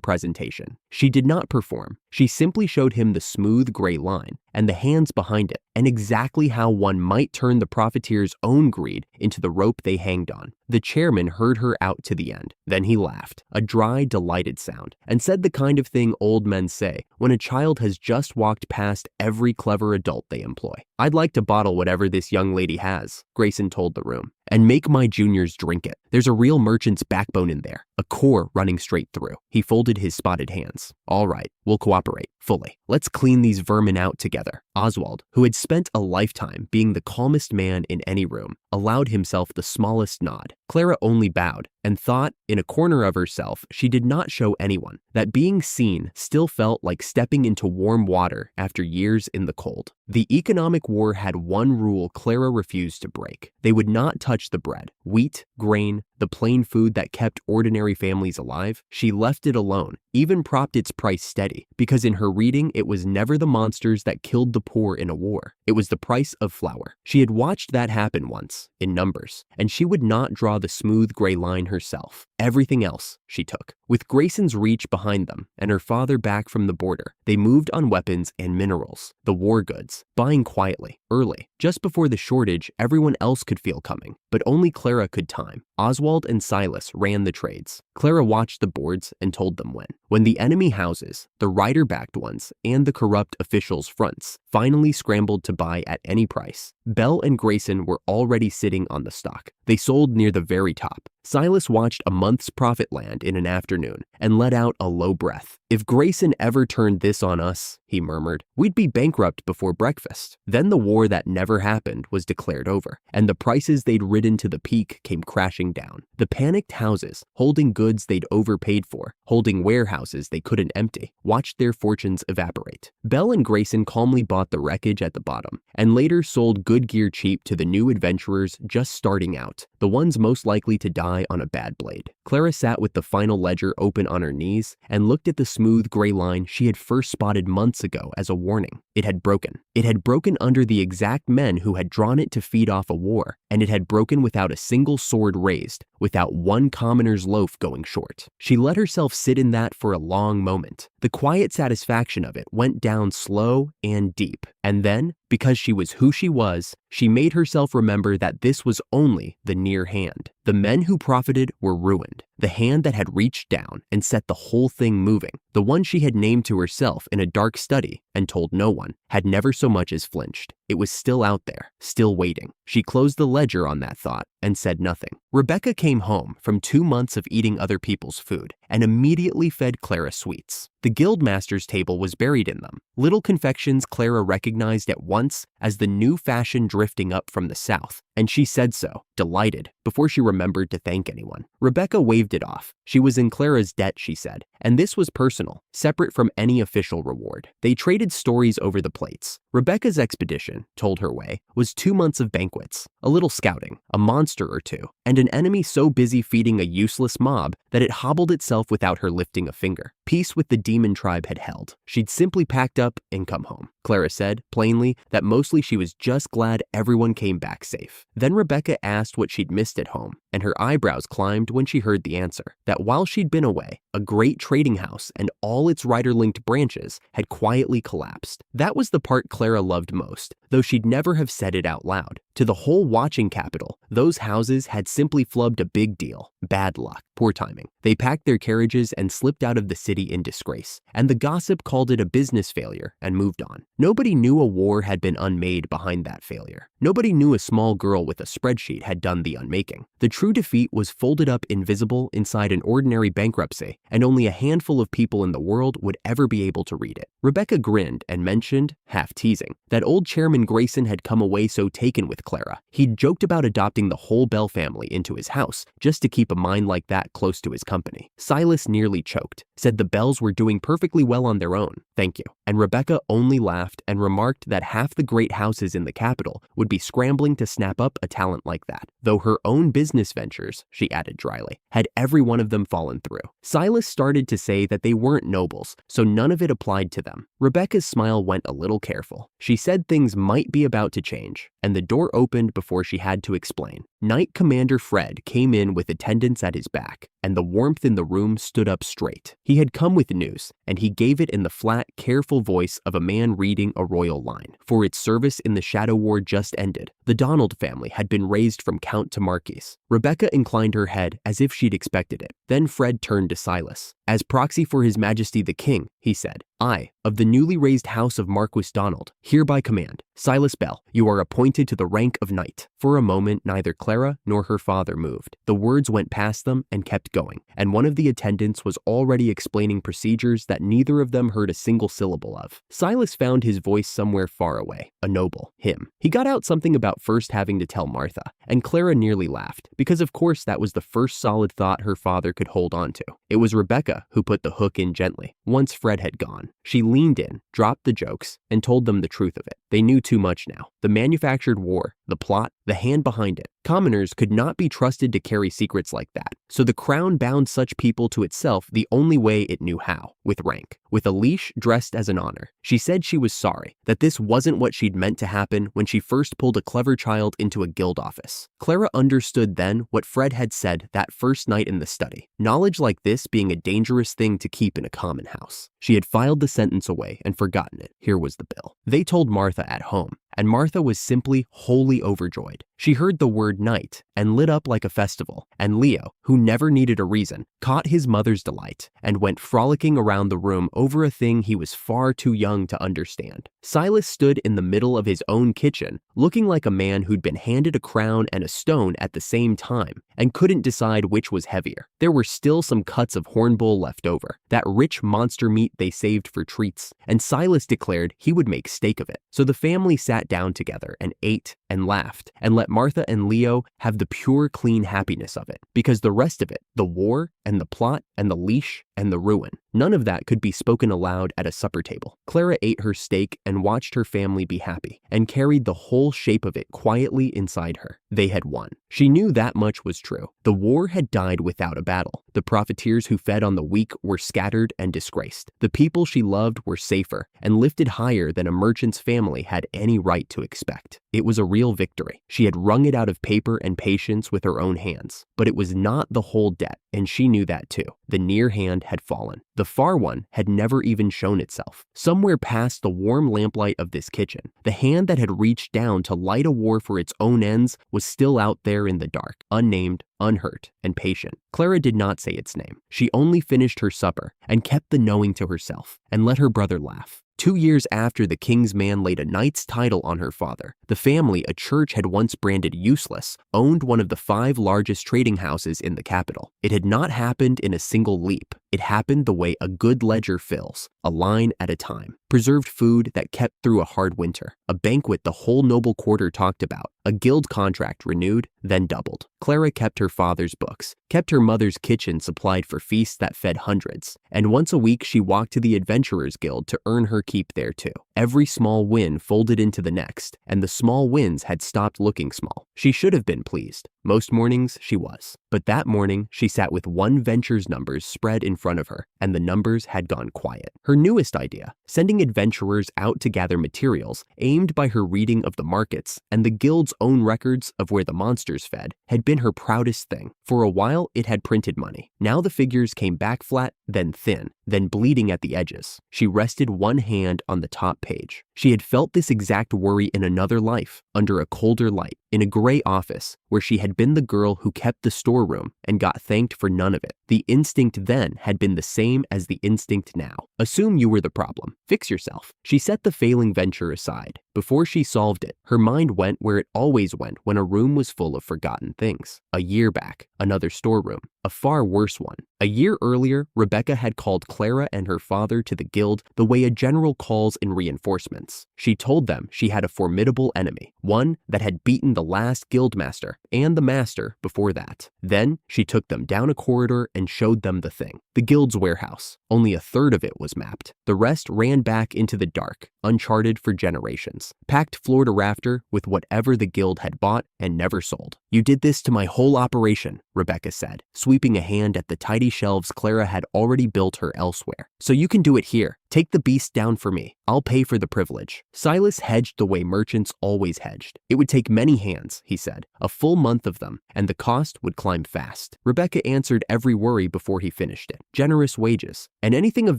presentation. She did not perform. She simply showed him the smooth gray line and the hands behind it, and exactly how one might turn the profiteer's own greed into the rope they hanged on. The chairman heard her out to the end. Then he laughed, a dry, delighted sound, and said the kind of thing old men say when a child has just walked past every clever adult they employ. "I'd like to bottle whatever this young lady has," Grayson told the room, "and make my juniors drink it. There's a real merchant's backbone in there, a core running straight through." He folded his spotted hands. "All right, we'll cooperate, fully. Let's clean these vermin out together." Oswald, who had spent a lifetime being the calmest man in any room, allowed himself the smallest nod. Clara only bowed and thought, in a corner of herself, she did not show anyone, that being seen still felt like stepping into warm water after years in the cold. The economic war had one rule Clara refused to break. They would not touch the bread, wheat, grain, the plain food that kept ordinary families alive. She left it alone, even propped its price steady, because in her reading it was never the monsters that killed the poor in a war. It was the price of flour. She had watched that happen once, in numbers, and she would not draw the smooth gray line herself. Everything else she took. With Grayson's reach behind them and her father back from the border, they moved on weapons and minerals, the war goods, buying quietly, early, Just before the shortage, everyone else could feel coming, but only Clara could time. Oswald and Silas ran the trades. Clara watched the boards and told them when. When the enemy houses, the rider-backed ones, and the corrupt officials' fronts finally scrambled to buy at any price, Bell and Grayson were already sitting on the stock. They sold near the very top. Silas watched a month's profit land in an afternoon and let out a low breath. If Grayson ever turned this on us, he murmured, we'd be bankrupt before breakfast. Then the war that never happened was declared over, and the prices they'd ridden to the peak came crashing down. The panicked houses, holding goods they'd overpaid for, holding warehouses they couldn't empty, watched their fortunes evaporate. Bell and Grayson calmly bought the wreckage at the bottom, and later sold good gear cheap to the new adventurers just starting out, the ones most likely to die on a bad blade. Clara sat with the final ledger open on her knees and looked at the smooth gray line she had first spotted months ago as a warning. It had broken. It had broken under the exact men who had drawn it to feed off a war, and it had broken without a single sword raised, without one commoner's loaf going short. She let herself sit in that for a long moment. The quiet satisfaction of it went down slow and deep, and then, because she was who she was, she made herself remember that this was only the near hand. The men who profited were ruined. The hand that had reached down and set the whole thing moving, the one she had named to herself in a dark study and told no one, had never so much as flinched. It was still out there, still waiting. She closed the ledger on that thought and said nothing. Rebecca came home from 2 months of eating other people's food and immediately fed Clara sweets. The guildmaster's table was buried in them, little confections Clara recognized at once as the new fashion drifting up from the south, and she said so, delighted, before she remembered to thank anyone. Rebecca waved it off. She was in Clara's debt, she said, and this was personal, separate from any official reward. They traded stories over the plates. Rebecca's expedition, told her way, was 2 months of banquets, a little scouting, a monster or two, and an enemy so busy feeding a useless mob that it hobbled itself without her lifting a finger. Peace with the demon tribe had held. She'd simply packed up and come home. Clara said, plainly, that mostly she was just glad everyone came back safe. Then Rebecca asked what she'd missed at home, and her eyebrows climbed when she heard the answer, that while she'd been away, a great trading house and all its rider-linked branches had quietly collapsed. That was the part Clara loved most, though she'd never have said it out loud. To the whole watching capital, those houses had simply flubbed a big deal. Bad luck, poor timing. They packed their carriages and slipped out of the city in disgrace, and the gossip called it a business failure and moved on. Nobody knew a war had been unmade behind that failure. Nobody knew a small girl with a spreadsheet had done the unmaking. The true defeat was folded up invisible inside an ordinary bankruptcy, and only a handful of people in the world would ever be able to read it. Rebecca grinned and mentioned, half teasing, that old Chairman Grayson had come away so taken with Clara. He'd joked about adopting the whole Bell family into his house just to keep a mind like that close to his company. Silas nearly choked, said the Bells were doing perfectly well on their own, thank you. And Rebecca only laughed and remarked that half the great houses in the capital would be scrambling to snap up a talent like that, though her own business ventures, she added dryly, had every one of them fallen through. Silas started to say that they weren't nobles, so none of it applied to them. Rebecca's smile went a little careful. She said things might be about to change, and the door opened before she had to explain. Knight Commander Fred came in with attendants at his back, and the warmth in the room stood up straight. He had come with news, and he gave it in the flat, careful voice of a man reading a royal line. For its service in the Shadow War just ended, the Donald family had been raised from Count to Marquis. Rebecca inclined her head as if she'd expected it. Then Fred turned to Silas. As proxy for His Majesty the King, he said, I, of the newly raised house of Marquis Donald, hereby command, Silas Bell, you are appointed to the rank of knight. For a moment, neither Clara nor her father moved. The words went past them and kept going, and one of the attendants was already explaining procedures that neither of them heard a single syllable of. Silas found his voice somewhere far away, a noble, him. He got out something about first having to tell Martha, and Clara nearly laughed, because of course that was the first solid thought her father could hold on to. It was Rebecca who put the hook in gently, once Fred had gone. She leaned in, dropped the jokes, and told them the truth of it. They knew too much now. The manufactured war, the plot, the hand behind it. Commoners could not be trusted to carry secrets like that, so the crown bound such people to itself the only way it knew how, with rank, with a leash dressed as an honor. She said she was sorry, that this wasn't what she'd meant to happen when she first pulled a clever child into a guild office. Clara understood then what Fred had said that first night in the study, knowledge like this being a dangerous thing to keep in a common house. She had filed the sentence away and forgotten it. Here was the bill. They told Martha at home. and Martha was simply wholly overjoyed. She heard the word night and lit up like a festival, and Leo, who never needed a reason, caught his mother's delight and went frolicking around the room over a thing he was far too young to understand. Silas stood in the middle of his own kitchen, looking like a man who'd been handed a crown and a stone at the same time and couldn't decide which was heavier. There were still some cuts of hornbull left over, that rich monster meat they saved for treats, and Silas declared he would make steak of it. So the family sat down together and ate and laughed and let Martha and Leo have the pure, clean happiness of it, because the rest of it, the war and the plot and the leash and the ruin, none of that could be spoken aloud at a supper table. Clara ate her steak and watched her family be happy and carried the whole shape of it quietly inside her. They had won. She knew that much was true. The war had died without a battle. The profiteers who fed on the weak were scattered and disgraced. The people she loved were safer and lifted higher than a merchant's family had any right to expect. It was a real victory. She had wrung it out of paper and patience with her own hands, but it was not the whole debt, and she knew that too. The near hand had fallen. The far one had never even shown itself. Somewhere past the warm lamplight of this kitchen, the hand that had reached down to light a war for its own ends was still out there in the dark, unnamed, unhurt, and patient. Clara did not say its name. She only finished her supper and kept the knowing to herself and let her brother laugh. 2 years after the king's man laid a knight's title on her father, the family a church had once branded useless owned one of the 5 largest trading houses in the capital. It had not happened in a single leap. It happened the way a good ledger fills, a line at a time. Preserved food that kept through a hard winter. A banquet the whole noble quarter talked about. A guild contract renewed, then doubled. Clara kept her father's books, kept her mother's kitchen supplied for feasts that fed hundreds, and once a week she walked to the Adventurers Guild to earn her keep there too. Every small win folded into the next, and the small wins had stopped looking small. She should have been pleased. Most mornings she was. But that morning she sat with one venture's numbers spread in front of her, and the numbers had gone quiet. Her newest idea, sending adventurers out to gather materials, aimed by her reading of the markets and the guild's own records of where the monsters fed, had been her proudest thing. For a while it had printed money. Now the figures came back flat, then thin, then bleeding at the edges. She rested one hand on the top page. She had felt this exact worry in another life, under a colder light, in a gray office, where she had been the girl who kept the storeroom and got thanked for none of it. The instinct then had been the same as the instinct now. Assume you were the problem. Fix yourself. She set the failing venture aside. Before she solved it, her mind went where it always went when a room was full of forgotten things. A year back, another storeroom. A far worse one. A year earlier, Rebecca had called Clara and her father to the guild the way a general calls in reinforcements. She told them she had a formidable enemy, one that had beaten the last guildmaster and the master before that. Then she took them down a corridor and showed them the thing, the guild's warehouse. Only a third of it was mapped. The rest ran back into the dark, uncharted for generations, packed floor to rafter with whatever the guild had bought and never sold. "You did this to my whole operation," Rebecca said, sweeping a hand at the tidy shelves Clara had already built her elsewhere. "So you can do it here. Take the beast down for me. I'll pay for the privilege." Silas hedged the way merchants always hedged. It would take many hands, he said, a full month of them, and the cost would climb fast. Rebecca answered every worry before he finished it. Generous wages. And anything of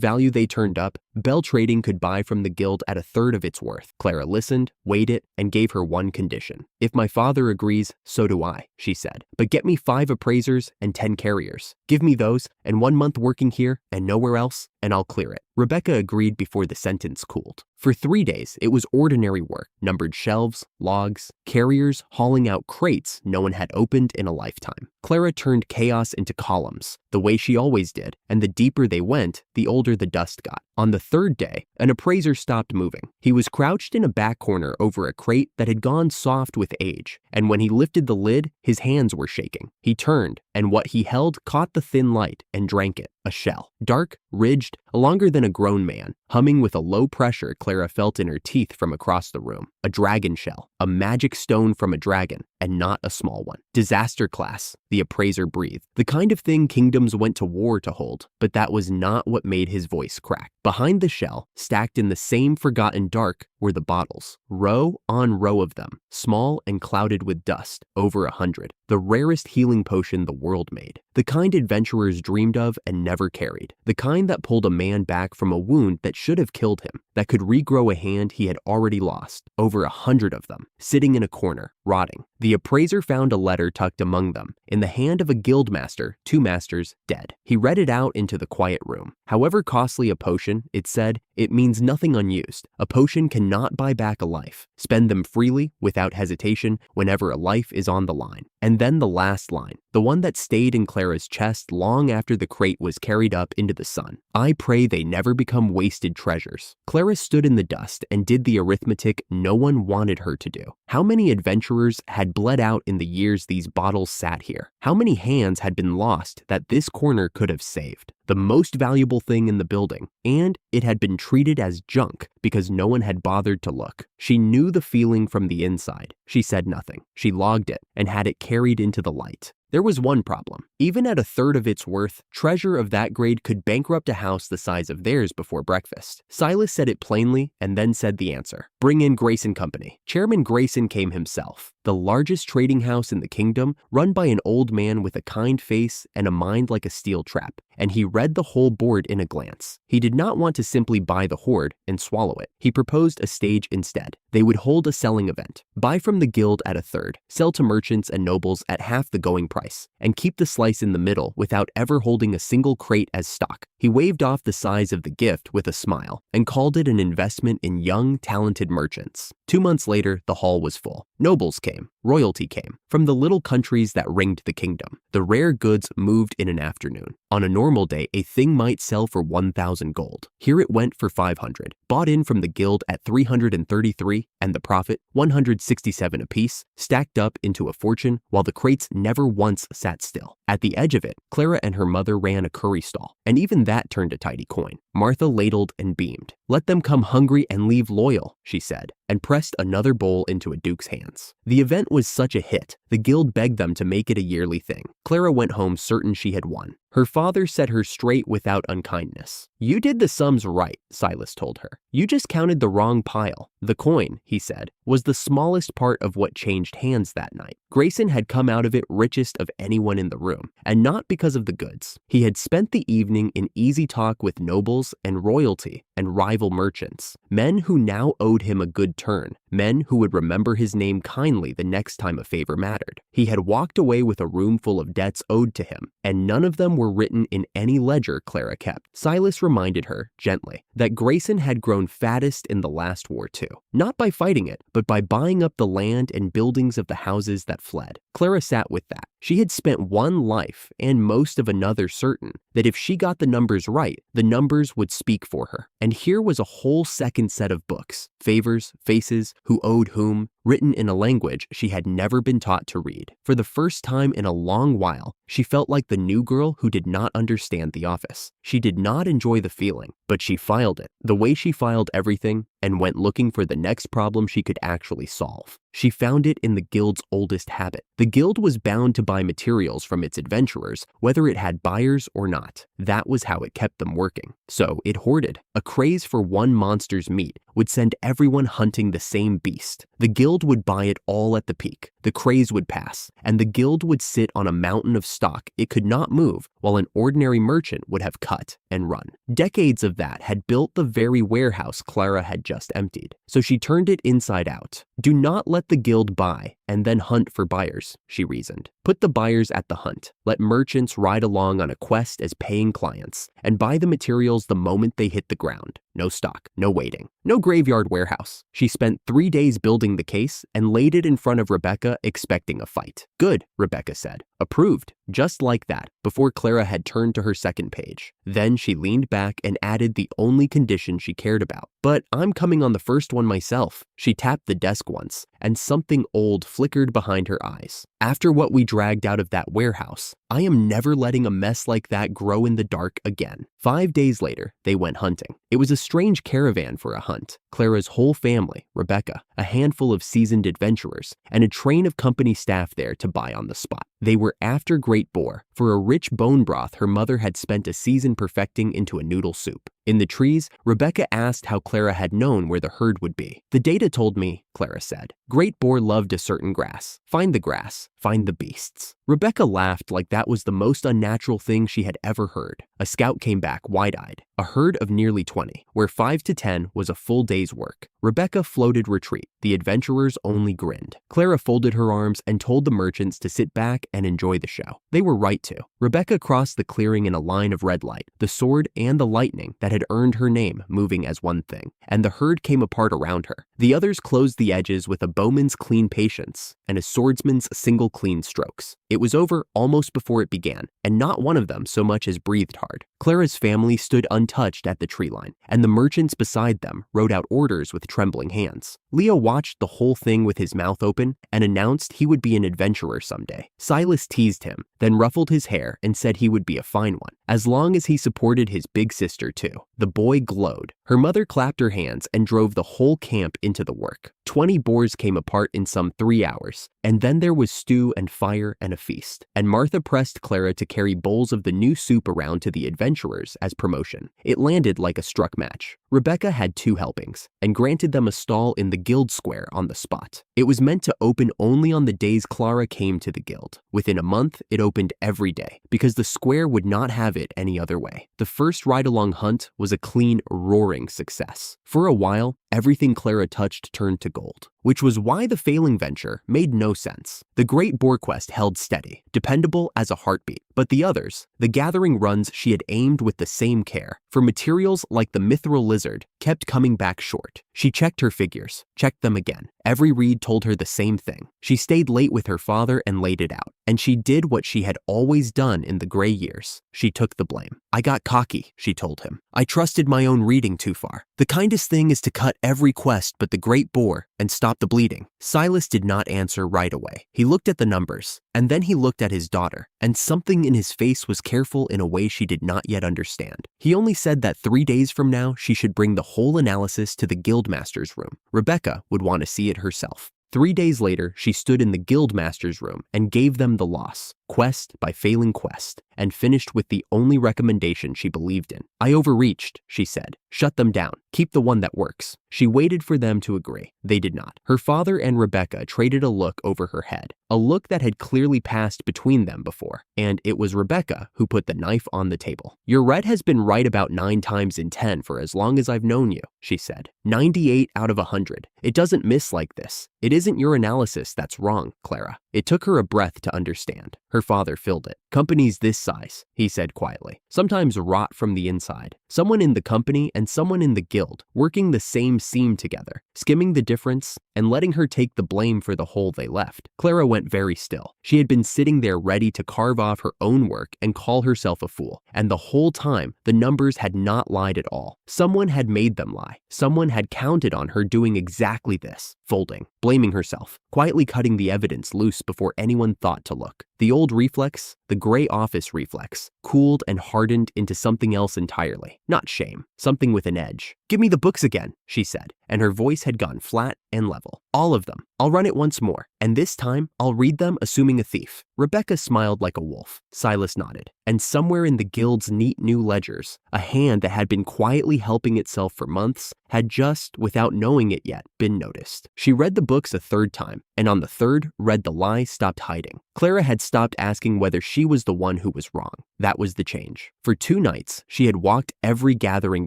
value they turned up, Bell Trading could buy from the guild at a third of its worth. Clara listened, weighed it, and gave her one condition. "If my father agrees, so do I," she said. "But get me 5 appraisers and 10 carriers. Give me those, and 1 month working here and nowhere else, and I'll clear it." Rebecca agreed before the sentence cooled. For 3 days, it was ordinary work, numbered shelves, logs, carriers hauling out crates no one had opened in a lifetime. Clara turned chaos into columns, the way she always did, and the deeper they went, the older the dust got. On the 3rd day, an appraiser stopped moving. He was crouched in a back corner over a crate that had gone soft with age, and when he lifted the lid, his hands were shaking. He turned, and what he held caught the thin light and drank it. A shell. Dark, ridged, longer than a grown man, humming with a low pressure Clara felt in her teeth from across the room. A dragon shell. A magic stone from a dragon, and not a small one. Disaster class, the appraiser breathed. The kind of thing kingdoms went to war to hold, but that was not what made his voice crack. Behind the shell, stacked in the same forgotten dark, were the bottles. Row on row of them, small and clouded with dust, over 100. The rarest healing potion the world made. The kind adventurers dreamed of and never carried. The kind that pulled a man back from a wound that should have killed him, that could regrow a hand he had already lost. Over 100 of them, sitting in a corner, rotting. The appraiser found a letter tucked among them, in the hand of a guild master, 2 masters, dead. He read it out into the quiet room. However costly a potion, it said, it means nothing unused. A potion cannot buy back a life. Spend them freely, without hesitation, whenever a life is on the line. And then the last line, the one that stayed in Clara's chest long after the crate was carried up into the sun. I pray they never become wasted treasures. Clara stood in the dust and did the arithmetic no one wanted her to do. How many adventurers had bled out in the years these bottles sat here? How many hands had been lost that this corner could have saved? The most valuable thing in the building, and it had been treated as junk because no one had bothered to look. She knew the feeling from the inside. She said nothing. She logged it and had it carried into the light. There was one problem. Even at 1/3 of its worth, treasure of that grade could bankrupt a house the size of theirs before breakfast. Silas said it plainly and then said the answer. Bring in Grayson Company. Chairman Grayson came himself. The largest trading house in the kingdom, run by an old man with a kind face and a mind like a steel trap. And he read the whole board in a glance. He did not want to simply buy the hoard and swallow it. He proposed a stage instead. They would hold a selling event. Buy from the guild at 1/3, sell to merchants and nobles at half the going price, and keep the slice in the middle without ever holding a single crate as stock. He waved off the size of the gift with a smile and called it an investment in young, talented merchants. 2 months later, the hall was full. Nobles came. Royalty came. From the little countries that ringed the kingdom. The rare goods moved in an afternoon. On a normal day, a thing might sell for 1,000 gold. Here it went for 500. Bought in from the guild at 333, and the profit, 167 apiece, stacked up into a fortune while the crates never once sat still. At the edge of it, Clara and her mother ran a curry stall, and even that turned a tidy coin. Martha ladled and beamed. Let them come hungry and leave loyal, she said, and pressed another bowl into a duke's hands. The event was such a hit, the guild begged them to make it a yearly thing. Clara went home certain she had won. Her father set her straight without unkindness. You did the sums right, Silas told her. You just counted the wrong pile. The coin, he said, was the smallest part of what changed hands that night. Grayson had come out of it richest of anyone in the room, and not because of the goods. He had spent the evening in easy talk with nobles and royalty and rival merchants, men who now owed him a good turn, men who would remember his name kindly the next time a favor mattered. He had walked away with a room full of debts owed to him, and none of them were written in any ledger Clara kept. Silas reminded her, gently, that Grayson had grown fattest in the last war too, not by fighting it, but by buying up the land and buildings of the houses that fled. Clara sat with that. She had spent one life and most of another certain that if she got the numbers right, the numbers would speak for her. And here was a whole second set of books, favors, faces, who owed whom, written in a language she had never been taught to read. For the first time in a long while, she felt like the new girl who did not understand the office. She did not enjoy the feeling, but she filed it, the way she filed everything, and went looking for the next problem she could actually solve. She found it in the guild's oldest habit. The guild was bound to buy materials from its adventurers, whether it had buyers or not. That was how it kept them working. So it hoarded. A craze for one monster's meat would send everyone hunting the same beast. The guild would buy it all at the peak. The craze would pass, and the guild would sit on a mountain of stock it could not move, while an ordinary merchant would have cut and run. Decades of that had built the very warehouse Clara had just emptied, so she turned it inside out. Do not let the guild buy and then hunt for buyers, she reasoned. Put the buyers at the hunt. Let merchants ride along on a quest as paying clients, and buy the materials the moment they hit the ground. No stock, no waiting, no graveyard warehouse. She spent 3 days building the case and laid it in front of Rebecca, expecting a fight. Good, Rebecca said. Approved. Just like that, before Clara had turned to her second page. Then she leaned back and added the only condition she cared about. But I'm coming on the first one myself. She tapped the desk once, and something old flickered behind her eyes. After what we dragged out of that warehouse, I am never letting a mess like that grow in the dark again. 5 days later, they went hunting. It was a strange caravan for a hunt. Clara's whole family, Rebecca, a handful of seasoned adventurers, and a train of company staff there to buy on the spot. They were after great boar, for a rich bone broth her mother had spent a season perfecting into a noodle soup. In the trees, Rebecca asked how Clara had known where the herd would be. "The data told me," Clara said. "Great boar loved a certain grass. Find the grass, find the beasts." Rebecca laughed like that was the most unnatural thing she had ever heard. A scout came back wide-eyed. A herd of nearly 20, where 5 to 10 was a full day's work. Rebecca floated retreat. The adventurers only grinned. Clara folded her arms and told the merchants to sit back and enjoy the show. They were right to. Rebecca crossed the clearing in a line of red light, the sword and the lightning that had earned her name moving as one thing, and the herd came apart around her. The others closed the edges with a bowman's clean patience and a swordsman's single clean strokes. It was over almost before it began, and not one of them so much as breathed hard. Clara's family stood untouched at the tree line, and the merchants beside them wrote out orders with trembling hands. Leo watched the whole thing with his mouth open and announced he would be an adventurer someday. Silas teased him, then ruffled his hair and said he would be a fine one, as long as he supported his big sister too. The boy glowed. Her mother clapped her hands and drove the whole camp into the work. 20 boars came apart in some 3 hours, and then there was stew and fire and a feast. And Martha pressed Clara to carry bowls of the new soup around to the adventurers as promotion. It landed like a struck match. Rebecca had 2 helpings and granted them a stall in the guild square on the spot. It was meant to open only on the days Clara came to the guild. Within a month, it opened every day because the square would not have it any other way. The first ride-along hunt was a clean, roaring success. For a while, everything Clara touched turned to gold, which was why the failing venture made no sense. The Great Boar Quest held steady, dependable as a heartbeat, but the others, the gathering runs she had aimed with the same care, for materials like the mithril lizard, kept coming back short. She checked her figures, checked them again. Every read told her the same thing. She stayed late with her father and laid it out, and she did what she had always done in the gray years. She took the blame. "I got cocky," she told him. "I trusted my own reading too far. The kindest thing is to cut every quest but the Great Boar and stop the bleeding." Silas did not answer right away. He looked at the numbers, and then he looked at his daughter, and something in his face was careful in a way she did not yet understand. He only said that 3 days from now she should bring the whole analysis to the guildmaster's room. Rebecca would want to see it herself. 3 days later, she stood in the guildmaster's room and gave them the loss, quest by failing quest, and finished with the only recommendation she believed in. "I overreached," she said. "Shut them down. Keep the one that works." She waited for them to agree. They did not. Her father and Rebecca traded a look over her head, a look that had clearly passed between them before, and it was Rebecca who put the knife on the table. "Your red has been right about 9 times in 10 for as long as I've known you," she said. 98 out of 100. It doesn't miss like this. It isn't your analysis that's wrong, Clara. It took her a breath to understand. Her father filled it. "Companies this size," he said quietly, "sometimes rot from the inside. Someone in the company and someone in the guild, working the same seam together, skimming the difference and letting her take the blame for the hole they left." Clara went very still. She had been sitting there ready to carve off her own work and call herself a fool. And the whole time, the numbers had not lied at all. Someone had made them lie. Someone had counted on her doing exactly this, folding, blaming herself, quietly cutting the evidence loose before anyone thought to look. The old reflex, the gray office reflex, cooled and hardened into something else entirely. Not shame, something with an edge. "Give me the books again," she said, and her voice had gone flat and level. "All of them. I'll run it once more, and this time I'll read them assuming a thief." Rebecca smiled like a wolf. Silas nodded, and somewhere in the guild's neat new ledgers, a hand that had been quietly helping itself for months had just, without knowing it yet, been noticed. She read the books a 3rd time, and on the 3rd, read the lie stopped hiding. Clara had stopped asking whether she was the one who was wrong. That was the change. For 2 nights, she had walked every gathering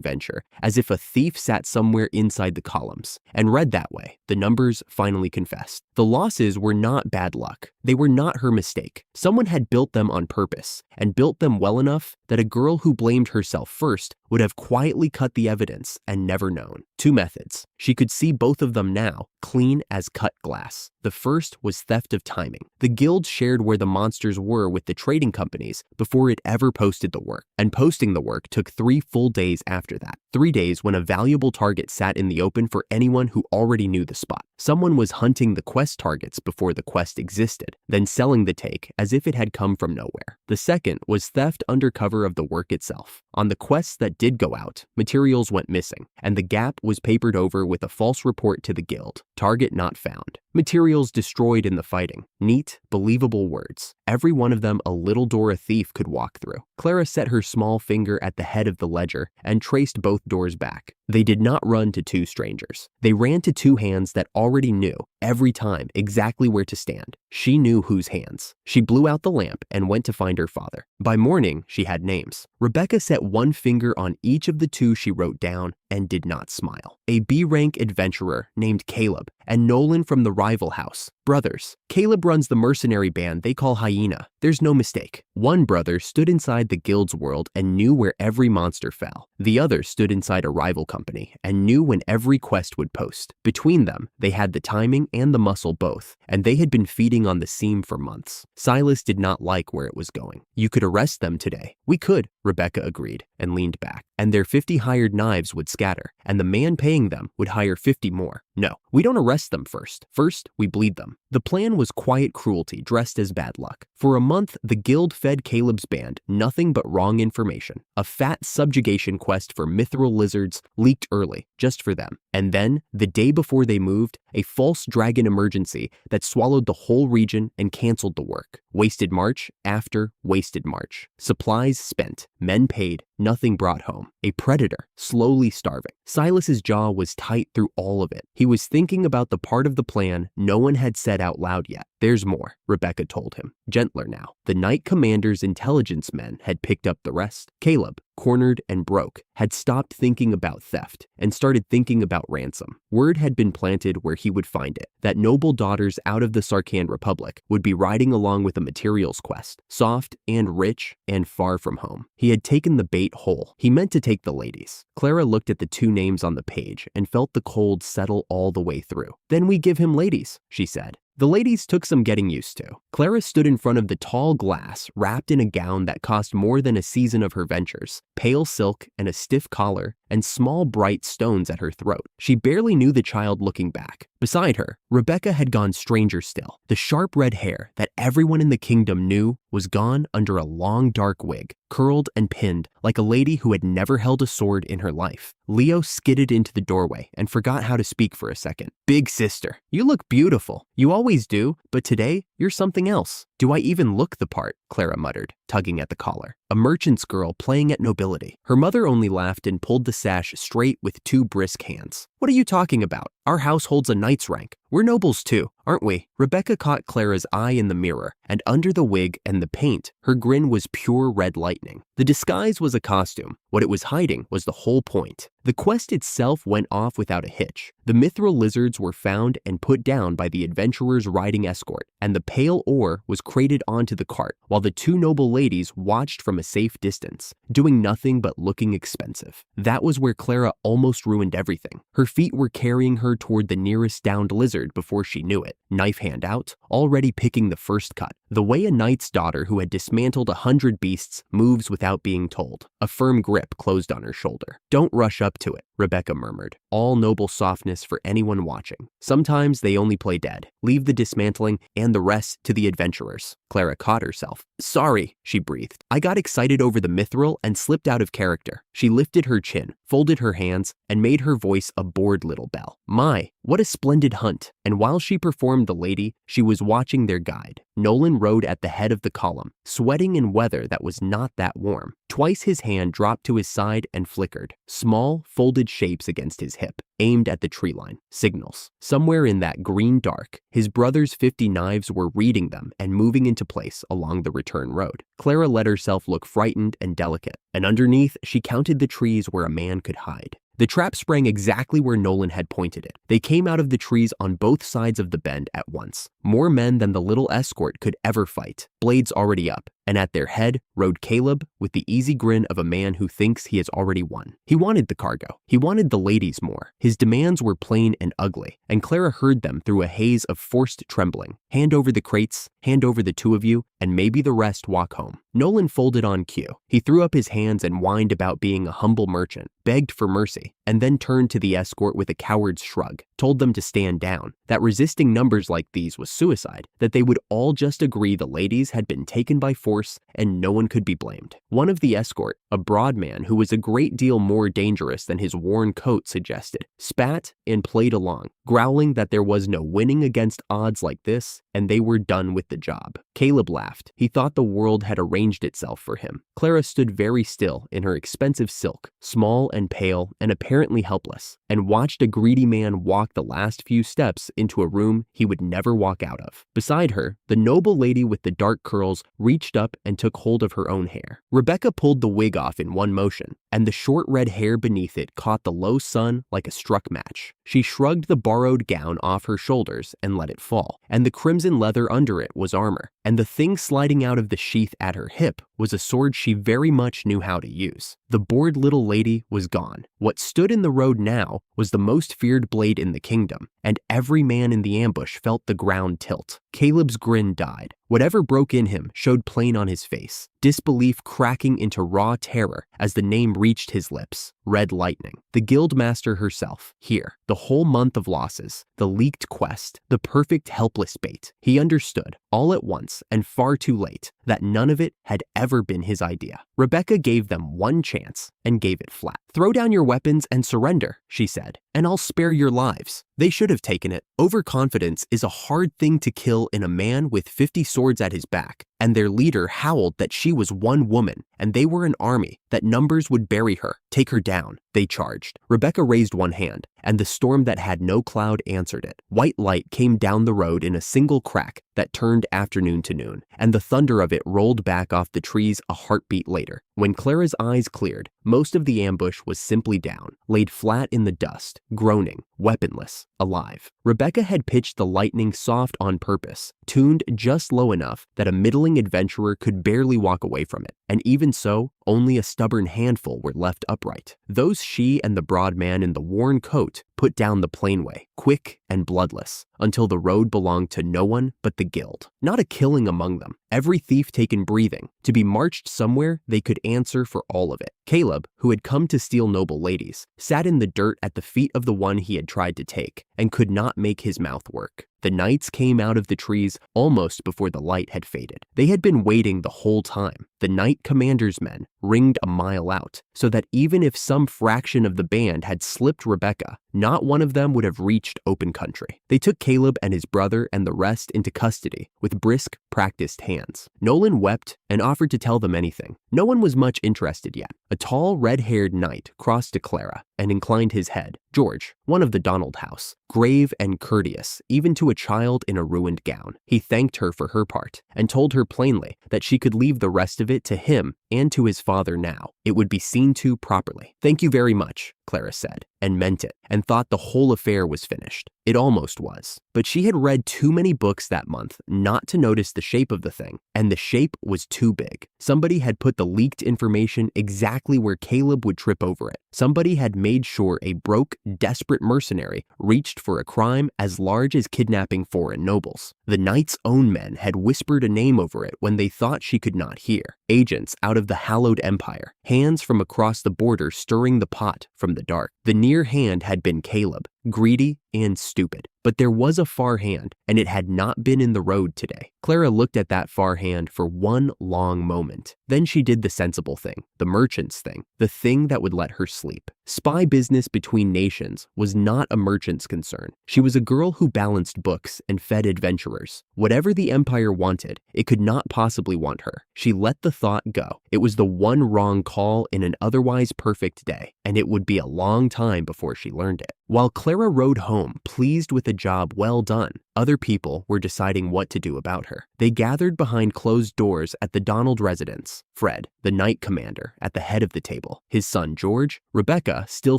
venture as if a thief sat somewhere inside the columns, and read that way. The numbers finally confessed. The losses were not bad luck. They were not her mistake. Someone had built them on purpose, and built them well enough that a girl who blamed herself first would have quietly cut the evidence and never known. 2 methods. She could see both of them now, clean as cut glass. The first was theft of timing. The guild shared where the monsters were with the trading companies before it ever posted the work, and posting the work took 3 full days after that. 3 days when a valuable target sat in the open for anyone who already knew the spot. Someone was hunting the quest targets before the quest existed, then selling the take as if it had come from nowhere. The second was theft under cover of the work itself. On the quests that did go out, materials went missing, and the gap was papered over with a false report to the guild. Target not found. Materials destroyed in the fighting. Neat, believable words. Every one of them a little door a thief could walk through. Clara set her small finger at the head of the ledger and traced both doors back. They did not run to two strangers. They ran to two hands that already knew, every time, exactly where to stand. She knew whose hands. She blew out the lamp and went to find her father. By morning, she had names. Rebecca set one finger on each of the two she wrote down and did not smile. A B-rank adventurer named Caleb and Nolan from the rival house. Brothers. Caleb runs the mercenary band they call Hyena. There's no mistake. One brother stood inside the guild's world and knew where every monster fell. The other stood inside a rival company and knew when every quest would post. Between them, they had the timing and the muscle both, and they had been feeding on the seam for months. Silas did not like where it was going. You could arrest them today. We could, Rebecca agreed and leaned back. And their 50 hired knives would scatter, and the man paying them would hire 50 more. No, we don't arrest them first. First, we bleed them. The plan was quiet cruelty dressed as bad luck. For a month, the guild fed Caleb's band nothing but wrong information. A fat subjugation quest for mithril lizards leaked early, just for them. And then, the day before they moved, a false dragon emergency that swallowed the whole region and canceled the work. Wasted March after wasted March. Supplies spent, men paid, nothing brought home. A predator, slowly starving. Silas's jaw was tight through all of it. He was thinking about the part of the plan no one had said out loud yet. There's more, Rebecca told him, gentler now. The Knight Commander's intelligence men had picked up the rest. Caleb, cornered and broke, had stopped thinking about theft and started thinking about ransom. Word had been planted where he would find it, that noble daughters out of the Sarkhan Republic would be riding along with a materials quest, soft and rich and far from home. He had taken the bait whole. He meant to take the ladies. Clara looked at the two names on the page and felt the cold settle all the way through. Then we give him ladies, she said. The ladies took some getting used to. Clara stood in front of the tall glass, wrapped in a gown that cost more than a season of her ventures, pale silk and a stiff collar, and small bright stones at her throat. She barely knew the child looking back. Beside her, Rebecca had gone stranger still. The sharp red hair that everyone in the kingdom knew was gone under a long dark wig, curled and pinned like a lady who had never held a sword in her life. Leo skidded into the doorway and forgot how to speak for a second. Big sister, you look beautiful. You always do, but today you're something else. Do I even look the part? Clara muttered, tugging at the collar. A merchant's girl playing at nobility. Her mother only laughed and pulled the sash straight with two brisk hands. What are you talking about? Our house holds a knight's rank. We're nobles too, aren't we? Rebecca caught Clara's eye in the mirror, and under the wig and the paint, her grin was pure red lightning. The disguise was a costume. What it was hiding was the whole point. The quest itself went off without a hitch. The mithril lizards were found and put down by the adventurer's riding escort, and the pale ore was crated onto the cart, while the two noble ladies watched from a safe distance, doing nothing but looking expensive. That was where Clara almost ruined everything. Her feet were carrying her toward the nearest downed lizard before she knew it, knife hand out, already picking the first cut. The way a knight's daughter who had dismantled 100 beasts moves without being told. A firm grip closed on her shoulder. Don't rush up to it, Rebecca murmured, all noble softness for anyone watching. Sometimes they only play dead. Leave the dismantling and the rest to the adventurers. Clara caught herself. Sorry, she breathed. I got excited over the mithril and slipped out of character. She lifted her chin, folded her hands, and made her voice a bored little bell. My, what a splendid hunt. And while she performed the lady, she was watching their guide. Nolan rode at the head of the column, sweating in weather that was not that warm. Twice his hand dropped to his side and flickered. Small, folded shapes against his hip, aimed at the tree line. Signals. Somewhere in that green dark, his brother's 50 knives were reading them and moving into place along the return road. Clara let herself look frightened and delicate, and underneath, she counted the trees where a man could hide. The trap sprang exactly where Nolan had pointed it. They came out of the trees on both sides of the bend at once. More men than the little escort could ever fight, blades already up, and at their head rode Caleb with the easy grin of a man who thinks he has already won. He wanted the cargo. He wanted the ladies more. His demands were plain and ugly, and Clara heard them through a haze of forced trembling. Hand over the crates, hand over the two of you, and maybe the rest walk home. Nolan folded on cue. He threw up his hands and whined about being a humble merchant, begged for mercy, and then turned to the escort with a coward's shrug, told them to stand down, that resisting numbers like these was suicide, that they would all just agree the ladies had been taken by force and no one could be blamed. One of the escort, a broad man who was a great deal more dangerous than his worn coat suggested, spat and played along, growling that there was no winning against odds like this, and they were done with the job. Caleb laughed. He thought the world had arranged itself for him. Clara stood very still in her expensive silk, small and pale and apparently helpless, and watched a greedy man walk the last few steps into a room he would never walk out of. Beside her, the noble lady with the dark curls reached up and took hold of her own hair. Rebecca pulled the wig off in one motion, and the short red hair beneath it caught the low sun like a struck match. She shrugged the borrowed gown off her shoulders and let it fall, and the crimson leather under it was armor, and the thing sliding out of the sheath at her hip was a sword she very much knew how to use. The bored little lady was gone. What stood in the road now was the most feared blade in the kingdom, and every man in the ambush felt the ground tilt. Caleb's grin died. Whatever broke in him showed plain on his face, disbelief cracking into raw terror as the name reached his lips. Red Lightning. The guildmaster herself. Here. The whole month of losses. The leaked quest. The perfect helpless bait. He understood, all at once and far too late, that none of it had ever been his idea. Rebecca gave them one chance and gave it flat. "Throw down your weapons and surrender," she said, "and I'll spare your lives." They should have taken it. Overconfidence is a hard thing to kill in a man with 50 swords at his back, and their leader howled that she was one woman, and they were an army, that numbers would bury her, take her down. They charged. Rebecca raised one hand, and the storm that had no cloud answered it. White light came down the road in a single crack that turned afternoon to noon, and the thunder of it rolled back off the trees a heartbeat later. When Clara's eyes cleared, most of the ambush was simply down, laid flat in the dust, groaning, weaponless, alive. Rebecca had pitched the lightning soft on purpose, tuned just low enough that a middling adventurer could barely walk away from it, and even so, only a stubborn handful were left upright. Those she and the broad man in the worn coat put down the plain way, quick and bloodless, until the road belonged to no one but the guild. Not a killing among them, every thief taken breathing, to be marched somewhere they could answer for all of it. Caleb, who had come to steal noble ladies, sat in the dirt at the feet of the one he had tried to take, and could not make his mouth work. The knights came out of the trees almost before the light had faded. They had been waiting the whole time. The knight commander's men ringed a mile out, so that even if some fraction of the band had slipped Rebecca, not one of them would have reached open country. They took Caleb and his brother and the rest into custody with brisk, practiced hands. Nolan wept and offered to tell them anything. No one was much interested yet. A tall, red-haired knight crossed to Clara and inclined his head. George, one of the Donald house, grave and courteous, even to a child in a ruined gown. He thanked her for her part and told her plainly that she could leave the rest of it to him and to his father now. It would be seen to properly. "Thank you very much," Clara said, and meant it, and thought the whole affair was finished. It almost was. But she had read too many books that month not to notice the shape of the thing, and the shape was too big. Somebody had put the leaked information exactly where Caleb would trip over it. Somebody had made sure a broke, desperate mercenary reached for a crime as large as kidnapping foreign nobles. The knight's own men had whispered a name over it when they thought she could not hear. Agents out of the hallowed empire, hands from across the border stirring the pot from the dark. The near hand had been Caleb, greedy and stupid. But there was a far hand, and it had not been in the road today. Clara looked at that far hand for one long moment. Then she did the sensible thing, the merchant's thing, the thing that would let her sleep. Spy business between nations was not a merchant's concern. She was a girl who balanced books and fed adventurers. Whatever the empire wanted, it could not possibly want her. She let the thought go. It was the one wrong call in an otherwise perfect day, and it would be a long time before she learned it. While Clara rode home, pleased with a job well done, other people were deciding what to do about her. They gathered behind closed doors at the Donald residence. Fred, the knight commander, at the head of the table. His son George, Rebecca, still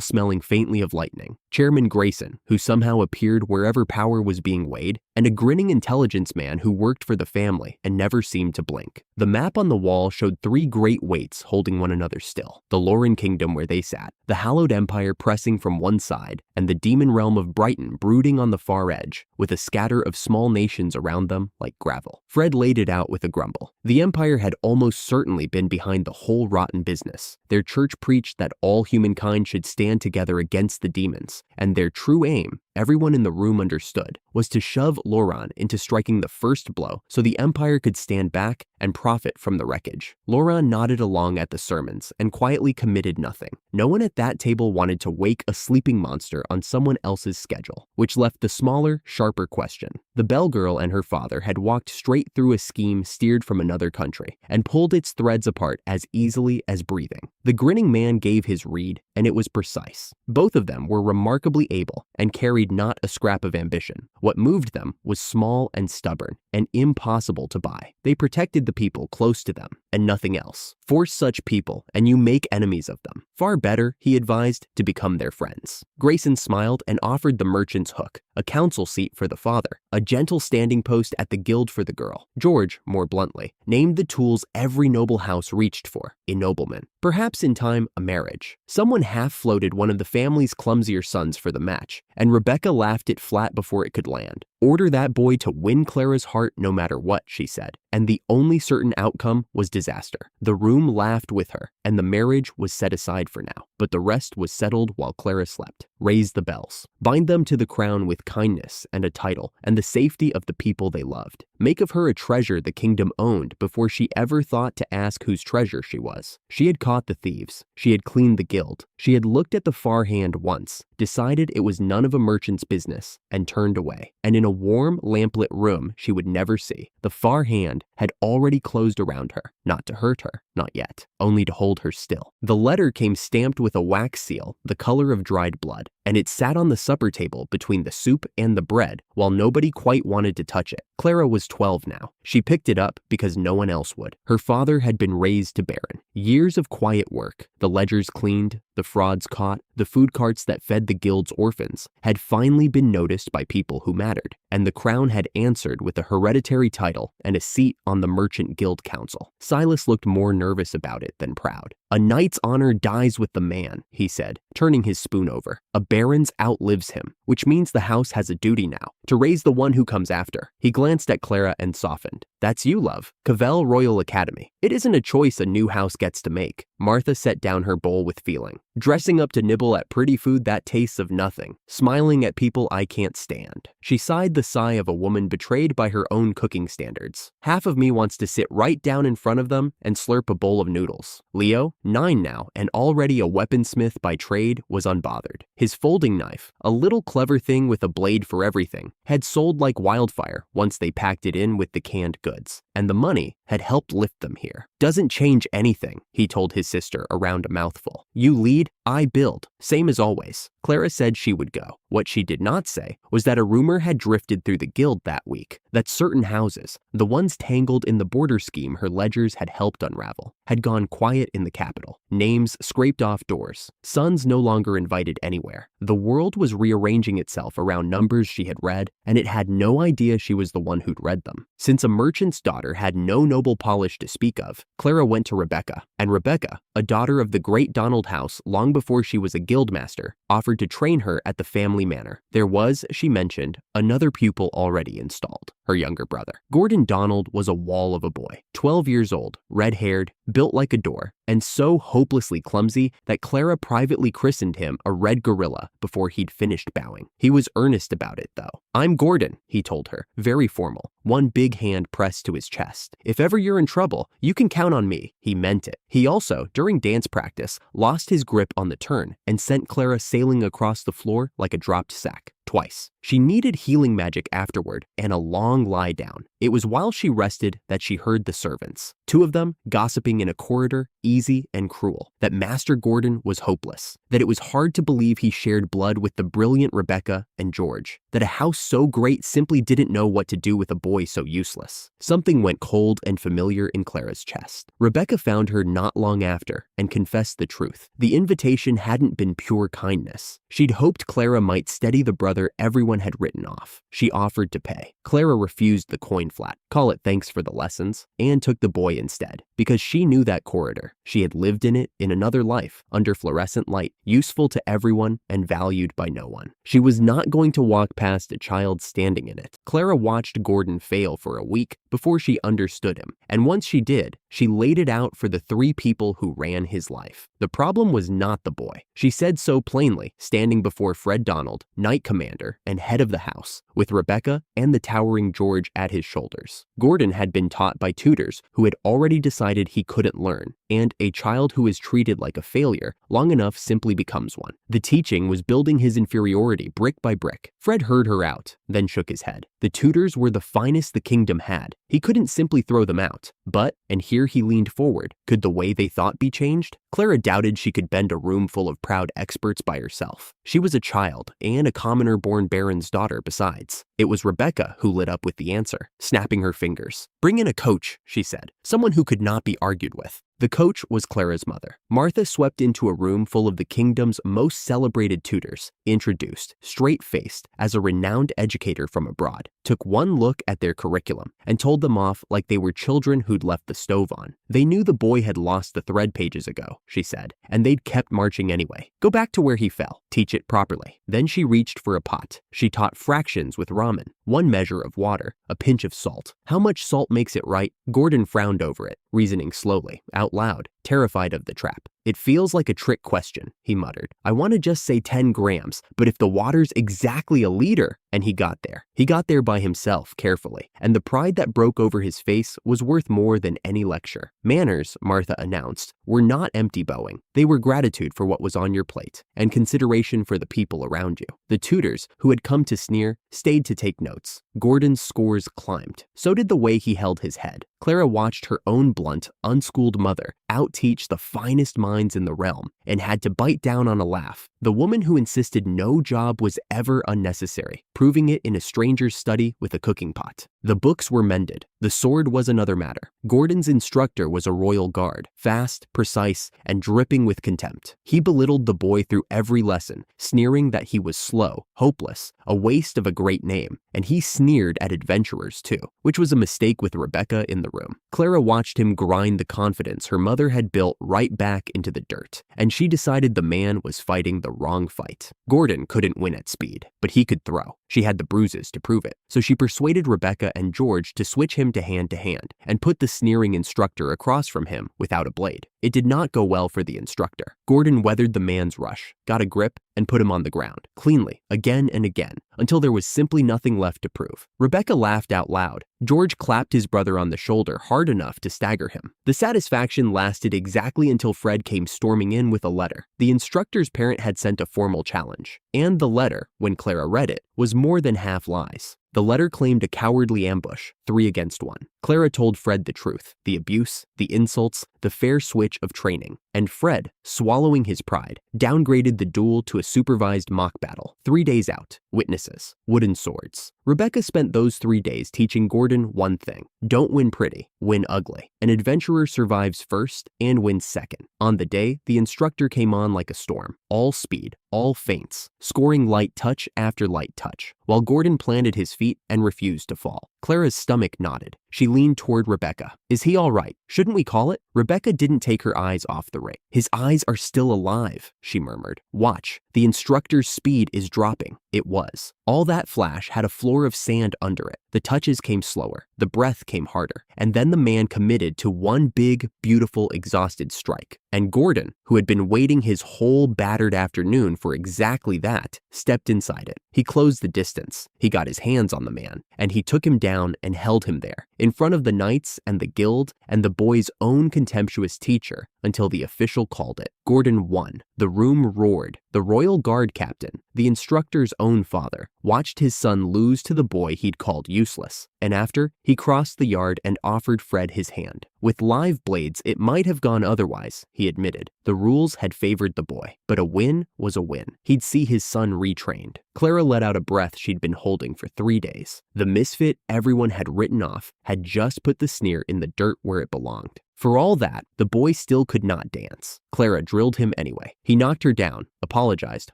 smelling faintly of lightning. Chairman Grayson, who somehow appeared wherever power was being weighed, and a grinning intelligence man who worked for the family and never seemed to blink. The map on the wall showed 3 great weights holding one another still. The Lauren kingdom where they sat, the hallowed empire pressing from one side, and the demon realm of Brighton brooding on the far edge, with a scatter of small nations around them like gravel. Fred laid it out with a grumble. The empire had almost certainly been behind the whole rotten business. Their church preached that all humankind should stand together against the demons, and their true aim, everyone in the room understood, was to shove Loran into striking the first blow so the empire could stand back and profit from the wreckage. Loran nodded along at the sermons and quietly committed nothing. No one at that table wanted to wake a sleeping monster on someone else's schedule, which left the smaller, sharper question. The bell girl and her father had walked straight through a scheme steered from another country and pulled its threads apart as easily as breathing. The grinning man gave his read, and it was precise. Both of them were remarkably able and carried not a scrap of ambition. What moved them was small and stubborn and impossible to buy. They protected the people close to them and nothing else. Force such people and you make enemies of them. Far better, he advised, to become their friends. Grayson smiled and offered the merchant's hook, a council seat for the father, a gentle standing post at the guild for the girl. George, more bluntly, named the tools every noble house reached for: ennoblement. Perhaps in time, a marriage. Someone half floated one of the family's clumsier sons for the match, and Rebecca laughed it flat before it could land. Order that boy to win Clara's heart no matter what, she said, and the only certain outcome was disaster. The room laughed with her, and the marriage was set aside for now, but the rest was settled while Clara slept. Raise the bells. Bind them to the crown with kindness and a title and the safety of the people they loved. Make of her a treasure the kingdom owned before she ever thought to ask whose treasure she was. She had caught the thieves. She had cleaned the guild. She had looked at the far hand once, decided it was none of a merchant's business, and turned away. And in a warm, lamplit room she would never see, the far hand had already closed around her, not to hurt her, not yet, only to hold her still. The letter came stamped with a wax seal the color of dried blood, and it sat on the supper table between the soup and the bread while nobody quite wanted to touch it. Clara was 12 now. She picked it up because no one else would. Her father had been raised to baron. Years of quiet work, the ledgers cleaned, the frauds caught, the food carts that fed the guild's orphans, had finally been noticed by people who mattered, and the crown had answered with a hereditary title and a seat on the Merchant Guild Council. Silas looked more nervous about it than proud. A knight's honor dies with the man, he said, turning his spoon over. A baron's outlives him, which means the house has a duty now, to raise the one who comes after. He glanced at Clara and softened. That's you, love. Cavell Royal Academy. It isn't a choice a new house gets to make. Martha set down her bowl with feeling. Dressing up to nibble at pretty food that tastes of nothing. Smiling at people I can't stand. She sighed the sigh of a woman betrayed by her own cooking standards. Half of me wants to sit right down in front of them and slurp a bowl of noodles. Leo, 9 now and already a weaponsmith by trade, was unbothered. His folding knife, a little clever thing with a blade for everything, had sold like wildfire once they packed it in with the canned goods, and the money had helped lift them here. Doesn't change anything, he told his sister around a mouthful. You lead, I build, same as always. Clara said she would go. What she did not say was that a rumor had drifted through the guild that week that certain houses, the ones tangled in the border scheme her ledgers had helped unravel, had gone quiet in the capital. Names scraped off doors. Sons no longer invited anywhere. The world was rearranging itself around numbers she had read, and it had no idea she was the one who'd read them. Since a merchant's daughter had no noble polish to speak of, Clara went to Rebecca, and Rebecca, a daughter of the great Donald House long before she was a guildmaster, offered to train her at the family manor. There was, she mentioned, another pupil already installed, her younger brother. Gordon Donald was a wall of a boy, 12 years old, red-haired, built like a door, and so hopelessly clumsy that Clara privately christened him a red gorilla before he'd finished bowing. He was earnest about it, though. I'm Gordon, he told her, very formal, one big hand pressed to his chest. If ever you're in trouble, you can count on me. He meant it. He also, during dance practice, lost his grip on the turn and sent Clara sailing across the floor like a dropped sack. Twice. She needed healing magic afterward and a long lie down. It was while she rested that she heard the servants, 2 of them gossiping in a corridor, easy and cruel, that Master Gordon was hopeless, that it was hard to believe he shared blood with the brilliant Rebecca and George, that a house so great simply didn't know what to do with a boy so useless. Something went cold and familiar in Clara's chest. Rebecca found her not long after and confessed the truth. The invitation hadn't been pure kindness. She'd hoped Clara might steady the brother everyone had written off. She offered to pay. Clara refused the coin flat, call it thanks for the lessons, and took the boy instead, because she knew that corridor. She had lived in it in another life, under fluorescent light, useful to everyone and valued by no one. She was not going to walk past a child standing in it. Clara watched Gordon fail for a week before she understood him, and once she did, she laid it out for the 3 people who ran his life. The problem was not the boy. She said so plainly, standing before Fred Donald, Knight Commander and head of the house, with Rebecca and the towering George at his shoulders. Gordon had been taught by tutors who had already decided he couldn't learn, and a child who is treated like a failure long enough simply becomes one. The teaching was building his inferiority brick by brick. Fred heard her out, then shook his head. The tutors were the finest the kingdom had. He couldn't simply throw them out. But, and here he leaned forward, could the way they thought be changed? Clara doubted she could bend a room full of proud experts by herself. She was a child, and a commoner-born baron's daughter besides. It was Rebecca who lit up with the answer, snapping her fingers. "Bring in a coach," she said, "someone who could not be argued with." The coach was Clara's mother. Martha swept into a room full of the kingdom's most celebrated tutors, introduced, straight-faced, as a renowned educator from abroad, took one look at their curriculum, and told them off like they were children who'd left the stove on. They knew the boy had lost the thread pages ago, she said, and they'd kept marching anyway. Go back to where he fell, teach it properly. Then she reached for a pot. She taught fractions with ramen, 1 measure of water, a pinch of salt. How much salt makes it right? Gordon frowned over it, reasoning slowly, out loud, terrified of the trap. "It feels like a trick question," he muttered. "I want to just say 10 grams, but if the water's exactly a liter," and he got there. He got there by himself, carefully, and the pride that broke over his face was worth more than any lecture. Manners, Martha announced, were not empty bowing. They were gratitude for what was on your plate, and consideration for the people around you. The tutors, who had come to sneer, stayed to take notes. Gordon's scores climbed. So did the way he held his head. Clara watched her own blunt, unschooled mother out-teach the finest minds in the realm, and had to bite down on a laugh. The woman who insisted no job was ever unnecessary, proving it in a stranger's study with a cooking pot. The books were mended. The sword was another matter. Gordon's instructor was a royal guard, fast, precise, and dripping with contempt. He belittled the boy through every lesson, sneering that he was slow, hopeless, a waste of a great name, and he sneered at adventurers too, which was a mistake with Rebecca in the room. Clara watched him grind the confidence her mother had built right back into the dirt, and she decided the man was fighting the wrong fight. Gordon couldn't win at speed, but he could throw. She had the bruises to prove it, so she persuaded Rebecca and George to switch him to hand, and put the sneering instructor across from him without a blade. It did not go well for the instructor. Gordon weathered the man's rush, got a grip, and put him on the ground, cleanly, again and again, until there was simply nothing left to prove. Rebecca laughed out loud. George clapped his brother on the shoulder hard enough to stagger him. The satisfaction lasted exactly until Fred came storming in with a letter. The instructor's parent had sent a formal challenge, and the letter, when Clara read it, was more than half lies. The letter claimed a cowardly ambush, 3 against 1. Clara told Fred the truth, the abuse, the insults, the fair switch of training, and Fred, swallowing his pride, downgraded the duel to a supervised mock battle. 3 days out, witnesses, wooden swords. Rebecca spent those 3 days teaching Gordon one thing: don't win pretty, win ugly. An adventurer survives first and wins second. On the day, the instructor came on like a storm, all speed, all feints, scoring light touch after light touch, while Gordon planted his feet and refused to fall. Clara's stomach knotted. She leaned toward Rebecca. "Is he all right? Shouldn't we call it?" Rebecca didn't take her eyes off the ring. "His eyes are still alive," she murmured. "Watch, the instructor's speed is dropping." It was. All that flash had a floor of sand under it. The touches came slower, the breath came harder, and then the man committed to one big, beautiful, exhausted strike. And Gordon, who had been waiting his whole battered afternoon for exactly that, stepped inside it. He closed the distance. He got his hands on the man, and he took him down and held him there, in front of the knights and the guild and the boy's own contemptuous teacher, until the official called it. Gordon won. The room roared. The royal guard captain, the instructor's own father, watched his son lose to the boy he'd called useless, and after, he crossed the yard and offered Fred his hand. With live blades, it might have gone otherwise, he admitted. The rules had favored the boy, but a win was a win. He'd see his son retrained. Clara let out a breath she'd been holding for 3 days. The misfit everyone had written off had just put the sneer in the dirt where it belonged. For all that, the boy still could not dance. Clara drilled him anyway. He knocked her down, apologized,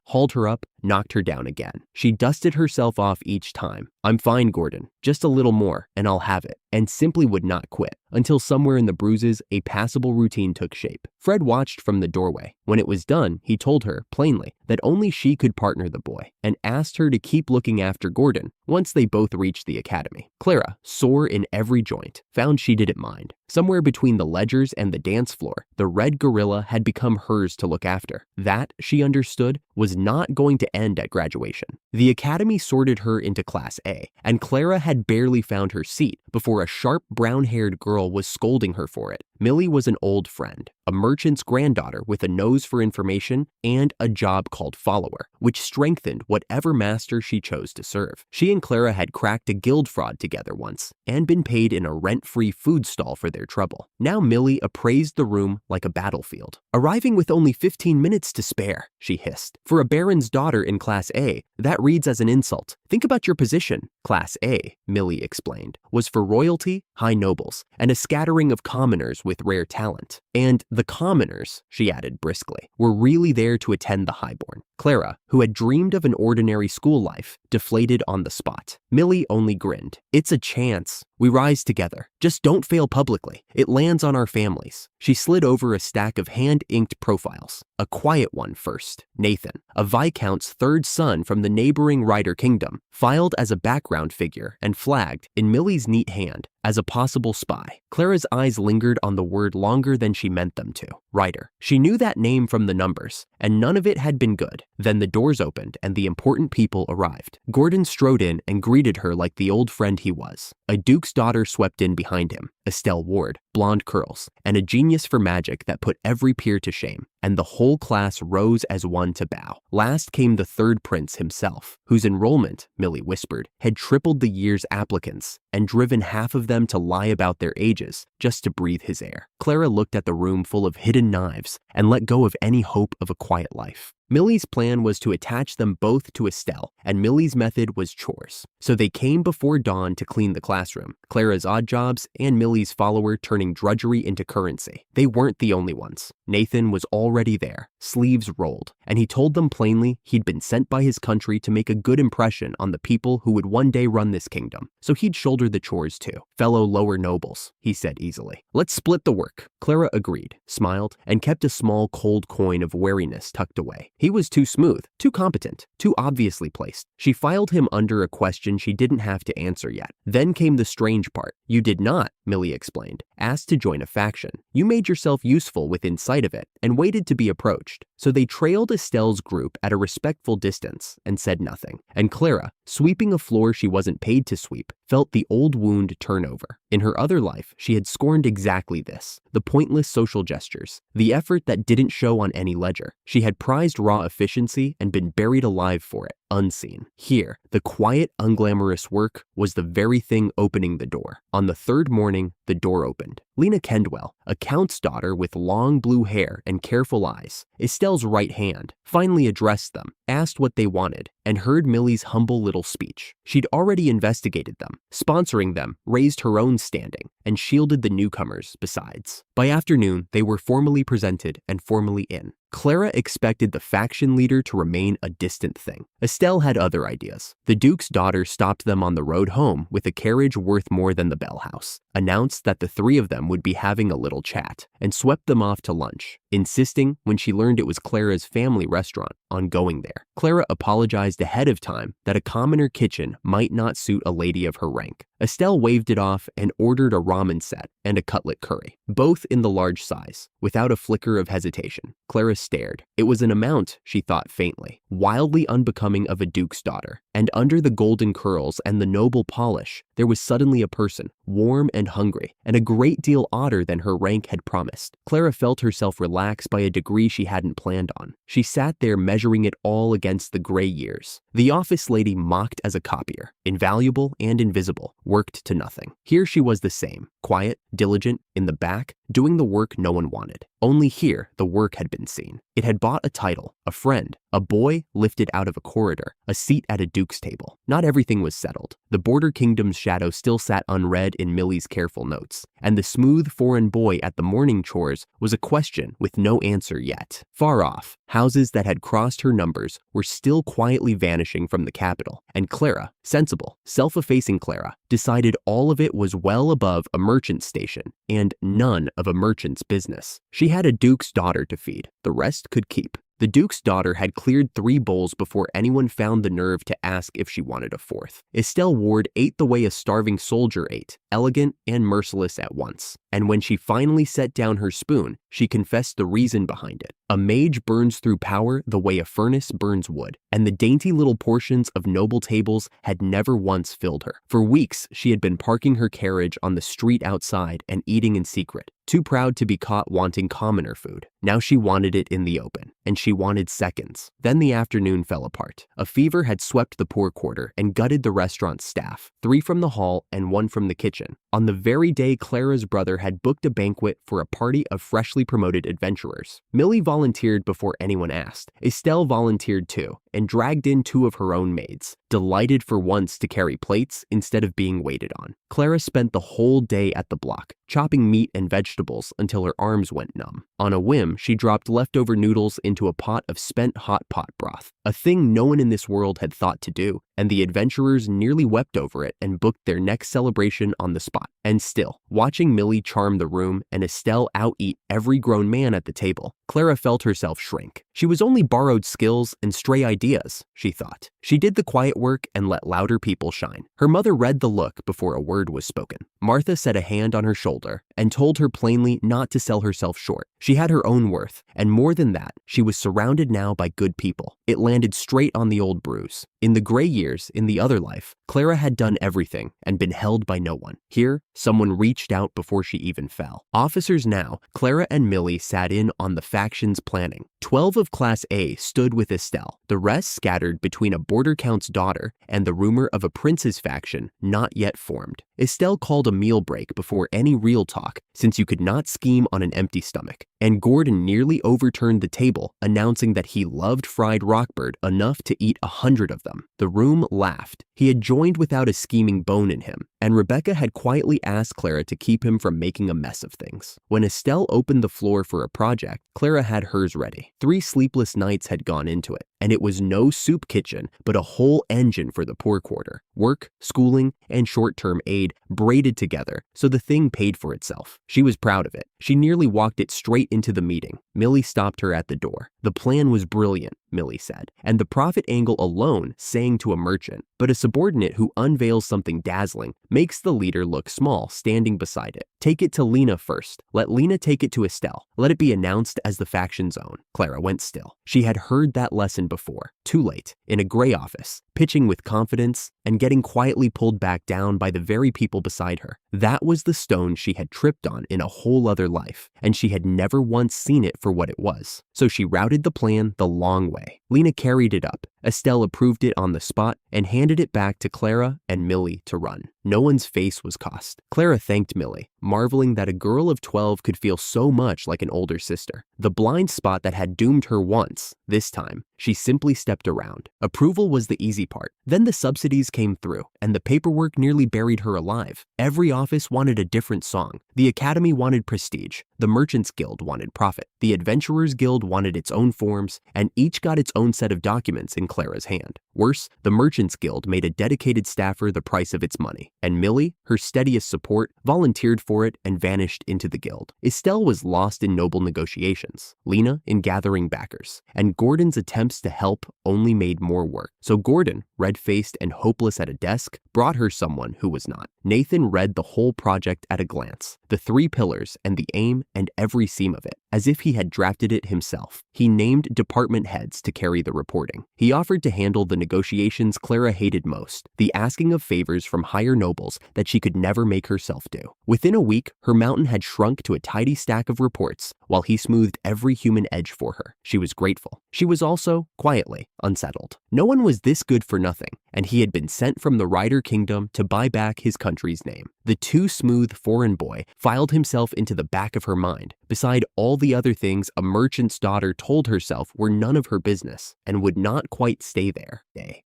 hauled her up, knocked her down again. She dusted herself off each time, "I'm fine, Gordon. Just a little more, and I'll have it," and simply would not quit, until somewhere in the bruises, a passable routine took shape. Fred watched from the doorway. When it was done, he told her, plainly, that only she could partner the boy, and asked her to keep looking after Gordon once they both reached the academy. Clara, sore in every joint, found she didn't mind. Somewhere between the ledgers and the dance floor, the red gorilla had become hers to look after. That, she understood, was not going to end at graduation. The academy sorted her into Class A, and Clara had barely found her seat before a sharp brown-haired girl was scolding her for it. Millie was an old friend, a merchant's granddaughter with a nose for information and a job called follower, which strengthened whatever master she chose to serve. She and Clara had cracked a guild fraud together once and been paid in a rent-free food stall for their trouble. Now Millie appraised the room like a battlefield. "Arriving with only 15 minutes to spare," she hissed. "For a baron's daughter in Class A, that reads as an insult. Think about your position." Class A, Millie explained, was for royalty, high nobles, and a scattering of commoners with rare talent. And the commoners, she added briskly, were really there to attend the highborn. Clara, who had dreamed of an ordinary school life, deflated on the spot. Millie only grinned. "It's a chance. We rise together. Just don't fail publicly. It lands on our families." She slid over a stack of hand-inked profiles. A quiet one first. Nathan, a viscount's third son from the neighboring Ryder Kingdom, filed as a background figure and flagged, in Millie's neat hand, as a possible spy. Clara's eyes lingered on the word longer than she meant them to. Ryder. She knew that name from the numbers, and none of it had been good. Then the doors opened and the important people arrived. Gordon strode in and greeted her like the old friend he was. A duke's daughter swept in behind him, Estelle Ward, blonde curls, and a genius for magic that put every peer to shame, and the whole class rose as one to bow. Last came the third prince himself, whose enrollment, Millie whispered, had tripled the year's applicants and driven half of them to lie about their ages just to breathe his air. Clara looked at the room full of hidden knives and let go of any hope of a quiet life. Millie's plan was to attach them both to Estelle, and Millie's method was chores. So they came before dawn to clean the classroom, Clara's odd jobs and Millie's follower turning drudgery into currency. They weren't the only ones. Nathan was already there, sleeves rolled, and he told them plainly he'd been sent by his country to make a good impression on the people who would one day run this kingdom, so he'd shoulder the chores too. "Fellow lower nobles," he said easily. "Let's split the work." Clara agreed, smiled, and kept a small cold coin of wariness tucked away. He was too smooth, too competent, too obviously placed. She filed him under a question she didn't have to answer yet. Then came the strange part. "You did not," Millie explained, "ask to join a faction. You made yourself useful within sight of it and waited to be approached." So they trailed Estelle's group at a respectful distance and said nothing. And Clara, sweeping a floor she wasn't paid to sweep, felt the old wound turn over. In her other life, she had scorned exactly this, the pointless social gestures, the effort that didn't show on any ledger. She had prized raw efficiency and been buried alive for it, unseen. Here, the quiet, unglamorous work was the very thing opening the door. On the third morning, the door opened. Lena Kendwell, a count's daughter with long blue hair and careful eyes, Estelle's right hand, finally addressed them, asked what they wanted, and heard Millie's humble little speech. She'd already investigated them, sponsoring them, raised her own standing, and shielded the newcomers besides. By afternoon, they were formally presented and formally in. Clara expected the faction leader to remain a distant thing. Estelle had other ideas. The Duke's daughter stopped them on the road home with a carriage worth more than the Bell House, announced that the three of them would be having a little chat, and swept them off to lunch, insisting, when she learned it was Clara's family restaurant, on going there. Clara apologized ahead of time that a commoner kitchen might not suit a lady of her rank. Estelle waved it off and ordered a ramen set and a cutlet curry, both in the large size, without a flicker of hesitation. Clara stared. It was an amount, she thought faintly, wildly unbecoming of a duke's daughter, and under the golden curls and the noble polish, there was suddenly a person, warm and hungry, and a great deal odder than her rank had promised. Clara felt herself relax by a degree she hadn't planned on. She sat there measuring it all against the gray years. The office lady mocked as a copier, invaluable and invisible, worked to nothing. Here she was the same, quiet, diligent, in the back, doing the work no one wanted. Only here, the work had been seen. It had bought a title, a friend, a boy lifted out of a corridor, a seat at a duke's table. Not everything was settled. The border kingdom's shadow still sat unread in Millie's careful notes, and the smooth foreign boy at the morning chores was a question with no answer yet. Far off, houses that had crossed her numbers were still quietly vanishing from the capital, and Clara, sensible, self-effacing Clara, decided all of it was well above a merchant's station and none of a merchant's business. She had a duke's daughter to feed. The rest could keep. The duke's daughter had cleared 3 bowls before anyone found the nerve to ask if she wanted a 4th. Estelle Ward ate the way a starving soldier ate, elegant and merciless at once. And when she finally set down her spoon, she confessed the reason behind it. A mage burns through power the way a furnace burns wood, and the dainty little portions of noble tables had never once filled her. For weeks, she had been parking her carriage on the street outside and eating in secret, too proud to be caught wanting commoner food. Now she wanted it in the open, and she wanted seconds. Then the afternoon fell apart. A fever had swept the poor quarter and gutted the restaurant's staff, 3 from the hall and 1 from the kitchen. On the very day Clara's brother had booked a banquet for a party of freshly promoted adventurers. Millie volunteered before anyone asked. Estelle volunteered too, and dragged in 2 of her own maids, delighted for once to carry plates instead of being waited on. Clara spent the whole day at the block, chopping meat and vegetables until her arms went numb. On a whim, she dropped leftover noodles into a pot of spent hot pot broth, a thing no one in this world had thought to do, and the adventurers nearly wept over it and booked their next celebration on the spot. And still, watching Millie charm the room and Estelle out-eat every grown man at the table, Clara felt herself shrink. She was only borrowed skills and stray ideas, she thought. She did the quiet work and let louder people shine. Her mother read the look before a word was spoken. Martha set a hand on her shoulder and told her plainly not to sell herself short. She had her own worth, and more than that, she was surrounded now by good people. It landed straight on the old bruise. In the gray years, in the other life, Clara had done everything and been held by no one. Here, someone reached out before she even fell. Officers now, Clara and Millie sat in on the faction's planning. 12 of Class A stood with Estelle. The rest scattered between a border count's daughter and the rumor of a prince's faction not yet formed. Estelle called a meal break before any real talk, since you could not scheme on an empty stomach. And Gordon nearly overturned the table, announcing that he loved fried rockbird enough to eat 100 of them. The room laughed. He had joined without a scheming bone in him, and Rebecca had quietly asked Clara to keep him from making a mess of things. When Estelle opened the floor for a project, Clara had hers ready. 3 sleepless nights had gone into it, and it was no soup kitchen, but a whole engine for the poor quarter. Work, schooling, and short-term aid braided together, so the thing paid for itself. She was proud of it. She nearly walked it straight into the meeting. Millie stopped her at the door. The plan was brilliant, Millie said, and the profit angle alone sang to a merchant, but a subordinate who unveils something dazzling makes the leader look small standing beside it. Take it to Lena first. Let Lena take it to Estelle. Let it be announced as the faction's own. Clara went still. She had heard that lesson before, too late, in a gray office, pitching with confidence and getting quietly pulled back down by the very people beside her. That was the stone she had tripped on in a whole other life, and she had never once seen it for what it was. So she routed the plan the long way. Lena carried it up. Estelle approved it on the spot and handed it back to Clara and Millie to run. No one's face was cost. Clara thanked Millie, marveling that a girl of 12 could feel so much like an older sister. The blind spot that had doomed her once, this time, she simply stepped around. Approval was the easy part. Then the subsidies came through, and the paperwork nearly buried her alive. Every office wanted a different song. The Academy wanted prestige. The Merchants Guild wanted profit. The Adventurers Guild wanted its own forms, and each got its own set of documents in Clara's hand. Worse, the Merchants Guild made a dedicated staffer the price of its money, and Millie, her steadiest support, volunteered for it and vanished into the guild. Estelle was lost in noble negotiations, Lena in gathering backers, and Gordon's attempts to help only made more work. So Gordon, red-faced and hopeless at a desk, brought her someone who was not. Nathan read the whole project at a glance, the 3 pillars and the aim and every seam of it, as if he had drafted it himself. He named department heads to carry the reporting. He offered to handle the negotiations Clara hated most, the asking of favors from higher nobles that she could never make herself do. Within a week, her mountain had shrunk to a tidy stack of reports, while he smoothed every human edge for her. She was grateful. She was also, quietly, unsettled. No one was this good for nothing, and he had been sent from the Ryder Kingdom to buy back his country's name. The too smooth foreign boy filed himself into the back of her mind, beside all the other things a merchant's daughter told herself were none of her business and would not quite stay there.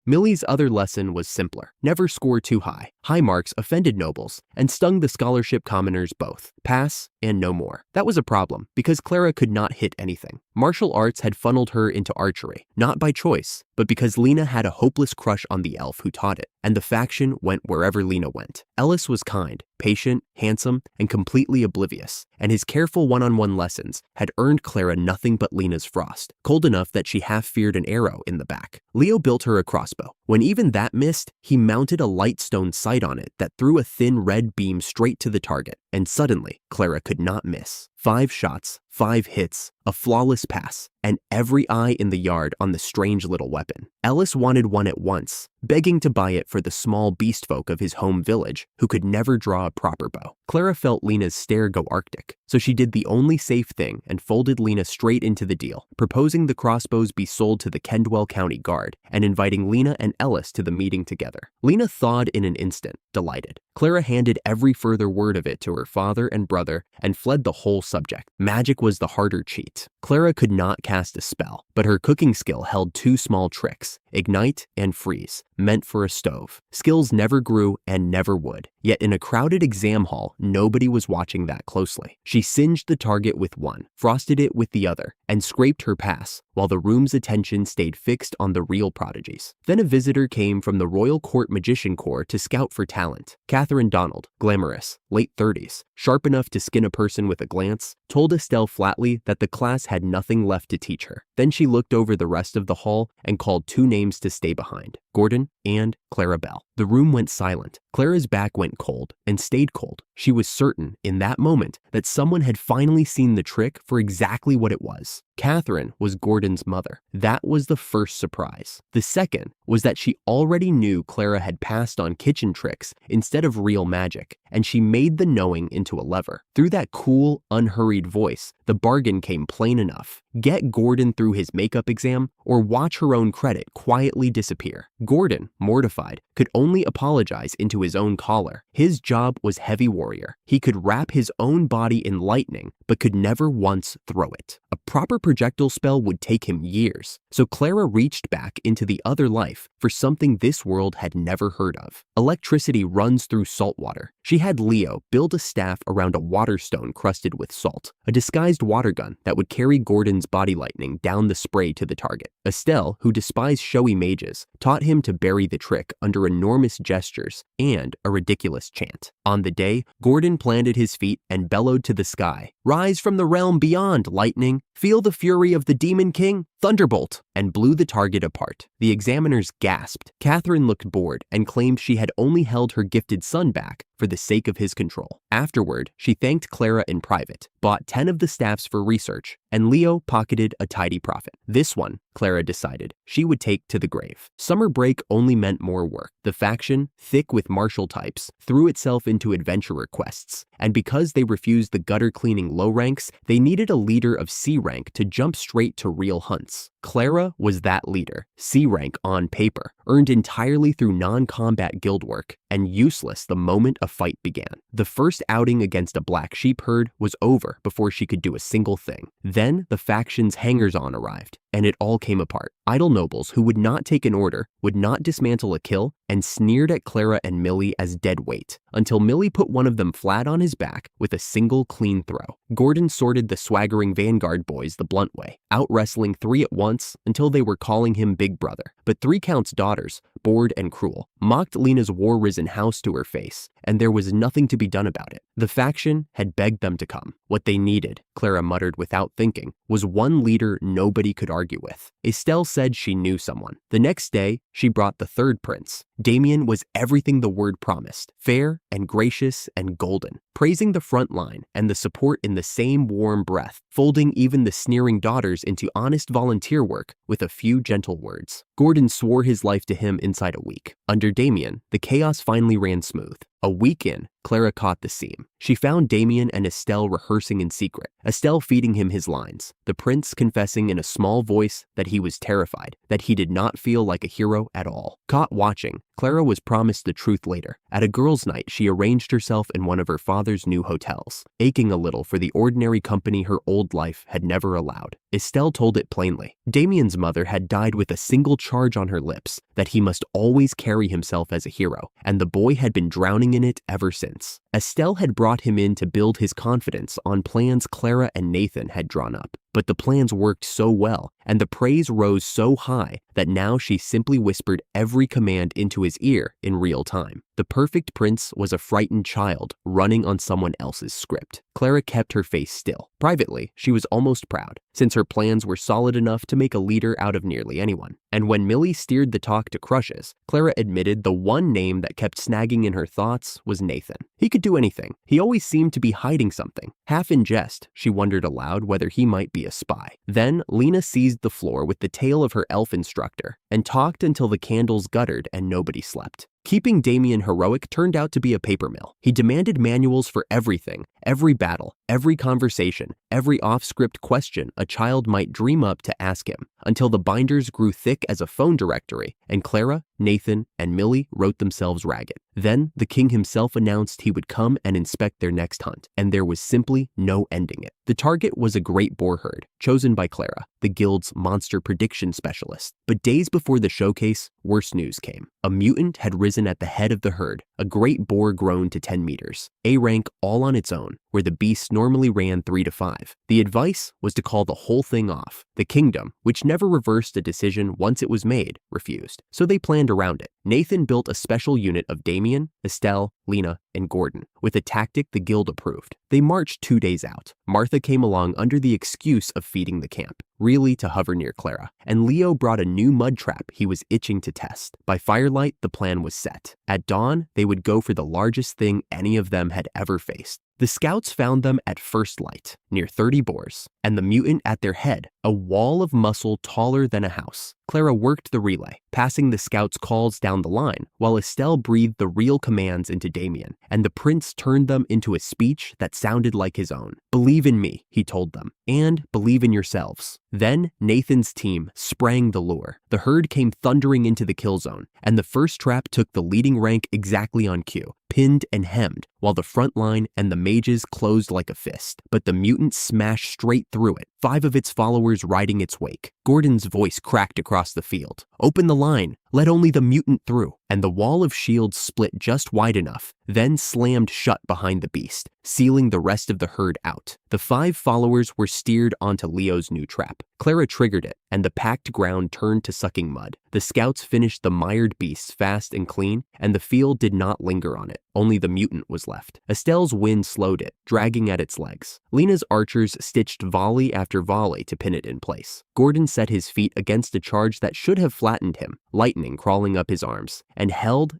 Millie's other lesson was simpler. Never score too high. High marks offended nobles and stung the scholarship commoners both. Pass and no more. That was a problem because Clara could not hit anything. Martial arts had funneled her into archery, not by choice, but because Lena had a hopeless crush on the elf who taught it, and the faction went wherever Lena went. Ellis was kind, patient, handsome, and completely oblivious, and his careful one-on-one lessons had earned Clara nothing but Lena's frost, cold enough that she half feared an arrow in the back. Leo built her a crossbow. When even that missed, he mounted a light stone sight on it that threw a thin red beam straight to the target, and suddenly, Clara could not miss. 5 shots, 5 hits, a flawless pass, and every eye in the yard on the strange little weapon. Ellis wanted one at once, begging to buy it for the small beast folk of his home village who could never draw a proper bow. Clara felt Lena's stare go arctic, so she did the only safe thing and folded Lena straight into the deal, proposing the crossbows be sold to the Kendwell County Guard and inviting Lena and Ellis to the meeting together. Lena thawed in an instant, delighted. Clara handed every further word of it to her father and brother and fled the whole subject. Magic was the harder cheat. Clara could not cast a spell, but her cooking skill held 2 small tricks: ignite and freeze, meant for a stove. Skills never grew and never would. Yet in a crowded exam hall, nobody was watching that closely. She singed the target with one, frosted it with the other, and scraped her pass, while the room's attention stayed fixed on the real prodigies. Then a visitor came from the Royal Court Magician Corps to scout for talent. Catherine Donald, glamorous, late 30s, sharp enough to skin a person with a glance, told Estelle flatly that the class had nothing left to teach her. Then she looked over the rest of the hall and called 2 names to stay behind: Gordon and Clara Bell. The room went silent. Clara's back went cold and stayed cold. She was certain in that moment that someone had finally seen the trick for exactly what it was. Catherine was Gordon's mother. That was the first surprise. The second was that she already knew Clara had passed on kitchen tricks instead of real magic, and she made the knowing into a lever. Through that cool, unhurried voice, the bargain came plain enough. Get Gordon through his makeup exam or watch her own credit quietly disappear. Gordon, mortified, could only apologize into his own collar. His job was heavy warrior. He could wrap his own body in lightning, but could never once throw it. A proper projectile spell would take him years, so Clara reached back into the other life for something this world had never heard of. Electricity runs through salt water. She had Leo build a staff around a water stone crusted with salt, a disguised water gun that would carry Gordon's body lightning down the spray to the target. Estelle, who despised showy mages, taught him to bury the trick under enormous gestures and a ridiculous chant. On the day, Gordon planted his feet and bellowed to the sky, "Rise from the realm beyond, lightning! Feel the fury of the demon king! Thunderbolt!" and blew the target apart. The examiners gasped. Catherine looked bored and claimed she had only held her gifted son back for the sake of his control. Afterward, she thanked Clara in private, bought 10 of the staffs for research, and Leo pocketed a tidy profit. This one, Clara decided, she would take to the grave. Summer break only meant more work. The faction, thick with martial types, threw itself into adventurer quests, and because they refused the gutter-cleaning low ranks, they needed a leader of C rank to jump straight to real hunts. Clara was that leader, C rank on paper, earned entirely through non-combat guild work, and useless the moment a fight began. The first outing against a black sheep herd was over before she could do a single thing. Then the faction's hangers-on arrived, and it all came apart. Idle nobles who would not take an order, would not dismantle a kill, and sneered at Clara and Millie as dead weight, until Millie put one of them flat on his back with a single clean throw. Gordon sorted the swaggering vanguard boys the blunt way, out-wrestling 3 at once until they were calling him Big Brother. But 3 Count's daughters, bored and cruel, mocked Lena's war-risen house to her face, and there was nothing to be done about it. The faction had begged them to come. What they needed, Clara muttered without thinking, was one leader nobody could argue with. Estelle said she knew someone. The next day, she brought the 3rd prince. Damien was everything the word promised, fair and gracious and golden, praising the front line and the support in the same warm breath, folding even the sneering daughters into honest volunteer work with a few gentle words. Gordon swore his life to him inside a week. Under Damien, the chaos finally ran smooth. A week in, Clara caught the seam. She found Damien and Estelle rehearsing in secret, Estelle feeding him his lines, the prince confessing in a small voice that he was terrified, that he did not feel like a hero at all. Caught watching, Clara was promised the truth later. At a girls' night, she arranged herself in one of her father's new hotels, aching a little for the ordinary company her old life had never allowed. Estelle told it plainly. Damien's mother had died with a single charge on her lips, that he must always carry himself as a hero, and the boy had been drowning in it ever since. Estelle had brought him in to build his confidence on plans Clara and Nathan had drawn up. But the plans worked so well, and the praise rose so high that now she simply whispered every command into his ear in real time. The perfect prince was a frightened child running on someone else's script. Clara kept her face still. Privately, she was almost proud, since her plans were solid enough to make a leader out of nearly anyone. And when Millie steered the talk to crushes, Clara admitted the one name that kept snagging in her thoughts was Nathan. He could do anything. He always seemed to be hiding something. Half in jest, she wondered aloud whether he might be a spy. Then, Lena seized the floor with the tail of her elf instructor and talked until the candles guttered and nobody slept. Keeping Damien heroic turned out to be a paper mill. He demanded manuals for everything, every battle, every conversation, every off-script question a child might dream up to ask him, until the binders grew thick as a phone directory, and Clara, Nathan, and Millie wrote themselves ragged. Then the king himself announced he would come and inspect their next hunt, and there was simply no ending it. The target was a great boar herd, chosen by Clara, the guild's monster prediction specialist. But days before the showcase, worse news came. A mutant had risen at the head of the herd, a great boar grown to 10 meters, A rank all on its own, where the beast normally ran 3 to 5. The advice was to call the whole thing off. The kingdom, which never reversed a decision once it was made, refused. So they planned around it. Nathan built a special unit of Damien, Estelle, Lena, and Gordon, with a tactic the guild approved. They marched 2 days out. Martha came along under the excuse of feeding the camp, really to hover near Clara, and Leo brought a new mud trap he was itching to test. By firelight, the plan was set. At dawn, they would go for the largest thing any of them had ever faced. The scouts found them at first light, near 30 boars, and the mutant at their head, a wall of muscle taller than a house. Clara worked the relay, passing the scouts' calls down the line, while Estelle breathed the real commands into Damien, and the prince turned them into a speech that sounded like his own. "Believe in me," he told them, "and believe in yourselves." Then Nathan's team sprang the lure. The herd came thundering into the kill zone, and the first trap took the leading rank exactly on cue, pinned and hemmed, while the front line and the mages closed like a fist. But the mutant smashed straight through it, 5 of its followers riding its wake. Gordon's voice cracked across the field. "Open the line, let only the mutant through." And the wall of shields split just wide enough, then slammed shut behind the beast, sealing the rest of the herd out. The 5 followers were steered onto Leo's new trap. Clara triggered it, and the packed ground turned to sucking mud. The scouts finished the mired beasts fast and clean, and the field did not linger on it. Only the mutant was left. Estelle's wind slowed it, dragging at its legs. Lena's archers stitched volley after volley to pin it in place. Gordon set his feet against a charge that should have flattened him, lightning crawling up his arms, and held,